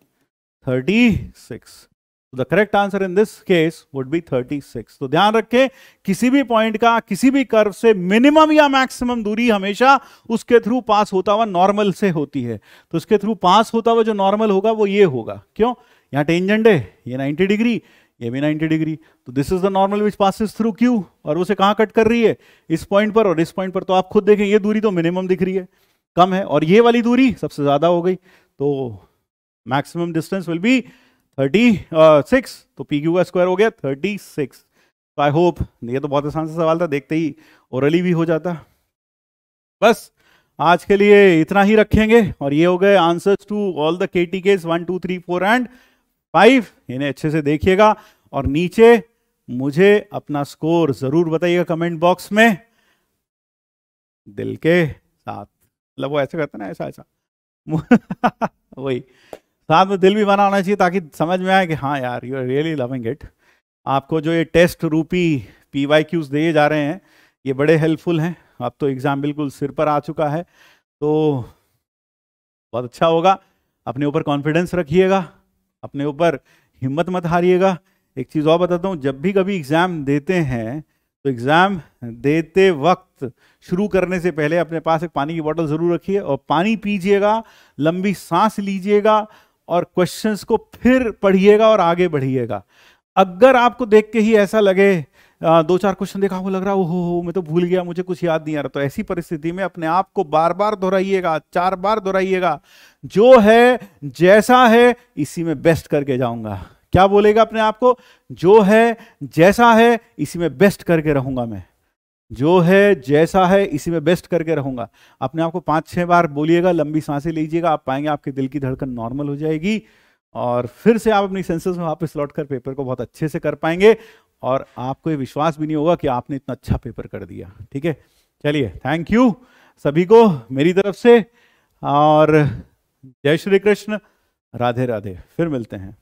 36. तो the correct answer in this case would be 36. तो ध्यान रखें, किसी भी पॉइंट का किसी भी कर्व से मिनिमम या मैक्सिमम दूरी हमेशा उसके थ्रू पास होता हुआ नॉर्मल से होती है. तो उसके थ्रू पास होता हुआ जो नॉर्मल होगा वो ये होगा. क्यों? यहाँ टेंजेंट है, ये 90 डिग्री, ये भी 90 डिग्री. तो this is the normal which passes through Q, और उसे कहाँ कट कर रही है? इस पॉइंट पर और इस पॉइंट पर. तो आप खुद देखें, ये दूरी तो मिनिमम दिख रही है, कम है, और ये वाली दूरी सबसे ज्यादा हो गई. तो मैक्सिमम डिस्टेंस विल बी 36. तो PQ का स्क्वायर हो गया 36. तो आई होप, ये तो बहुत आसान सा सवाल था, देखते ही ओरली भी हो जाता. बस आज के लिए इतना ही रखेंगे और ये हो गए answers to all the KTKs 1 2 3 4 and 5। इन्हें अच्छे से देखिएगा और नीचे मुझे अपना स्कोर जरूर बताइएगा कमेंट बॉक्स में दिल के साथ। मतलब वो ऐसे करते ना, ऐसा ऐसा वही साथ में दिल भी बना होना चाहिए ताकि समझ में आए कि हाँ यार you are really loving it. आपको जो ये टेस्ट रूपी PYQs दिए जा रहे हैं ये बड़े हेल्पफुल हैं। अब तो एग्ज़ाम बिल्कुल सिर पर आ चुका है तो बहुत अच्छा होगा। अपने ऊपर कॉन्फिडेंस रखिएगा, अपने ऊपर हिम्मत मत हारिएगा। एक चीज़ और बताता हूँ, जब भी कभी एग्ज़ाम देते हैं तो एग्ज़ाम देते वक्त शुरू करने से पहले अपने पास एक पानी की बोतल ज़रूर रखिए और पानी पीजिएगा, लंबी सांस लीजिएगा और क्वेश्चंस को फिर पढ़िएगा और आगे बढ़िएगा। अगर आपको देख के ही ऐसा लगे 2-4 क्वेश्चन देखा वो लग रहा हो मैं तो भूल गया, मुझे कुछ याद नहीं आ रहा, तो ऐसी परिस्थिति में अपने आप को बार बार दोहराइएगा, 4 बार दोहराइएगा, जो है जैसा है इसी में बेस्ट करके जाऊंगा। क्या बोलेगा अपने आप को? जो है जैसा है इसी में बेस्ट करके रहूंगा मैं, जो है जैसा है इसी में बेस्ट करके रहूंगा। अपने आप को 5-6 बार बोलिएगा, लंबी सांसें लीजिएगा, आप पाएंगे आपके दिल की धड़कन नॉर्मल हो जाएगी और फिर से आप अपनी सेंसेस में वापस लौटकर पेपर को बहुत अच्छे से कर पाएंगे और आपको ये विश्वास भी नहीं होगा कि आपने इतना अच्छा पेपर कर दिया। ठीक है, चलिए थैंक यू सभी को मेरी तरफ से और जय श्री कृष्ण, राधे राधे। फिर मिलते हैं।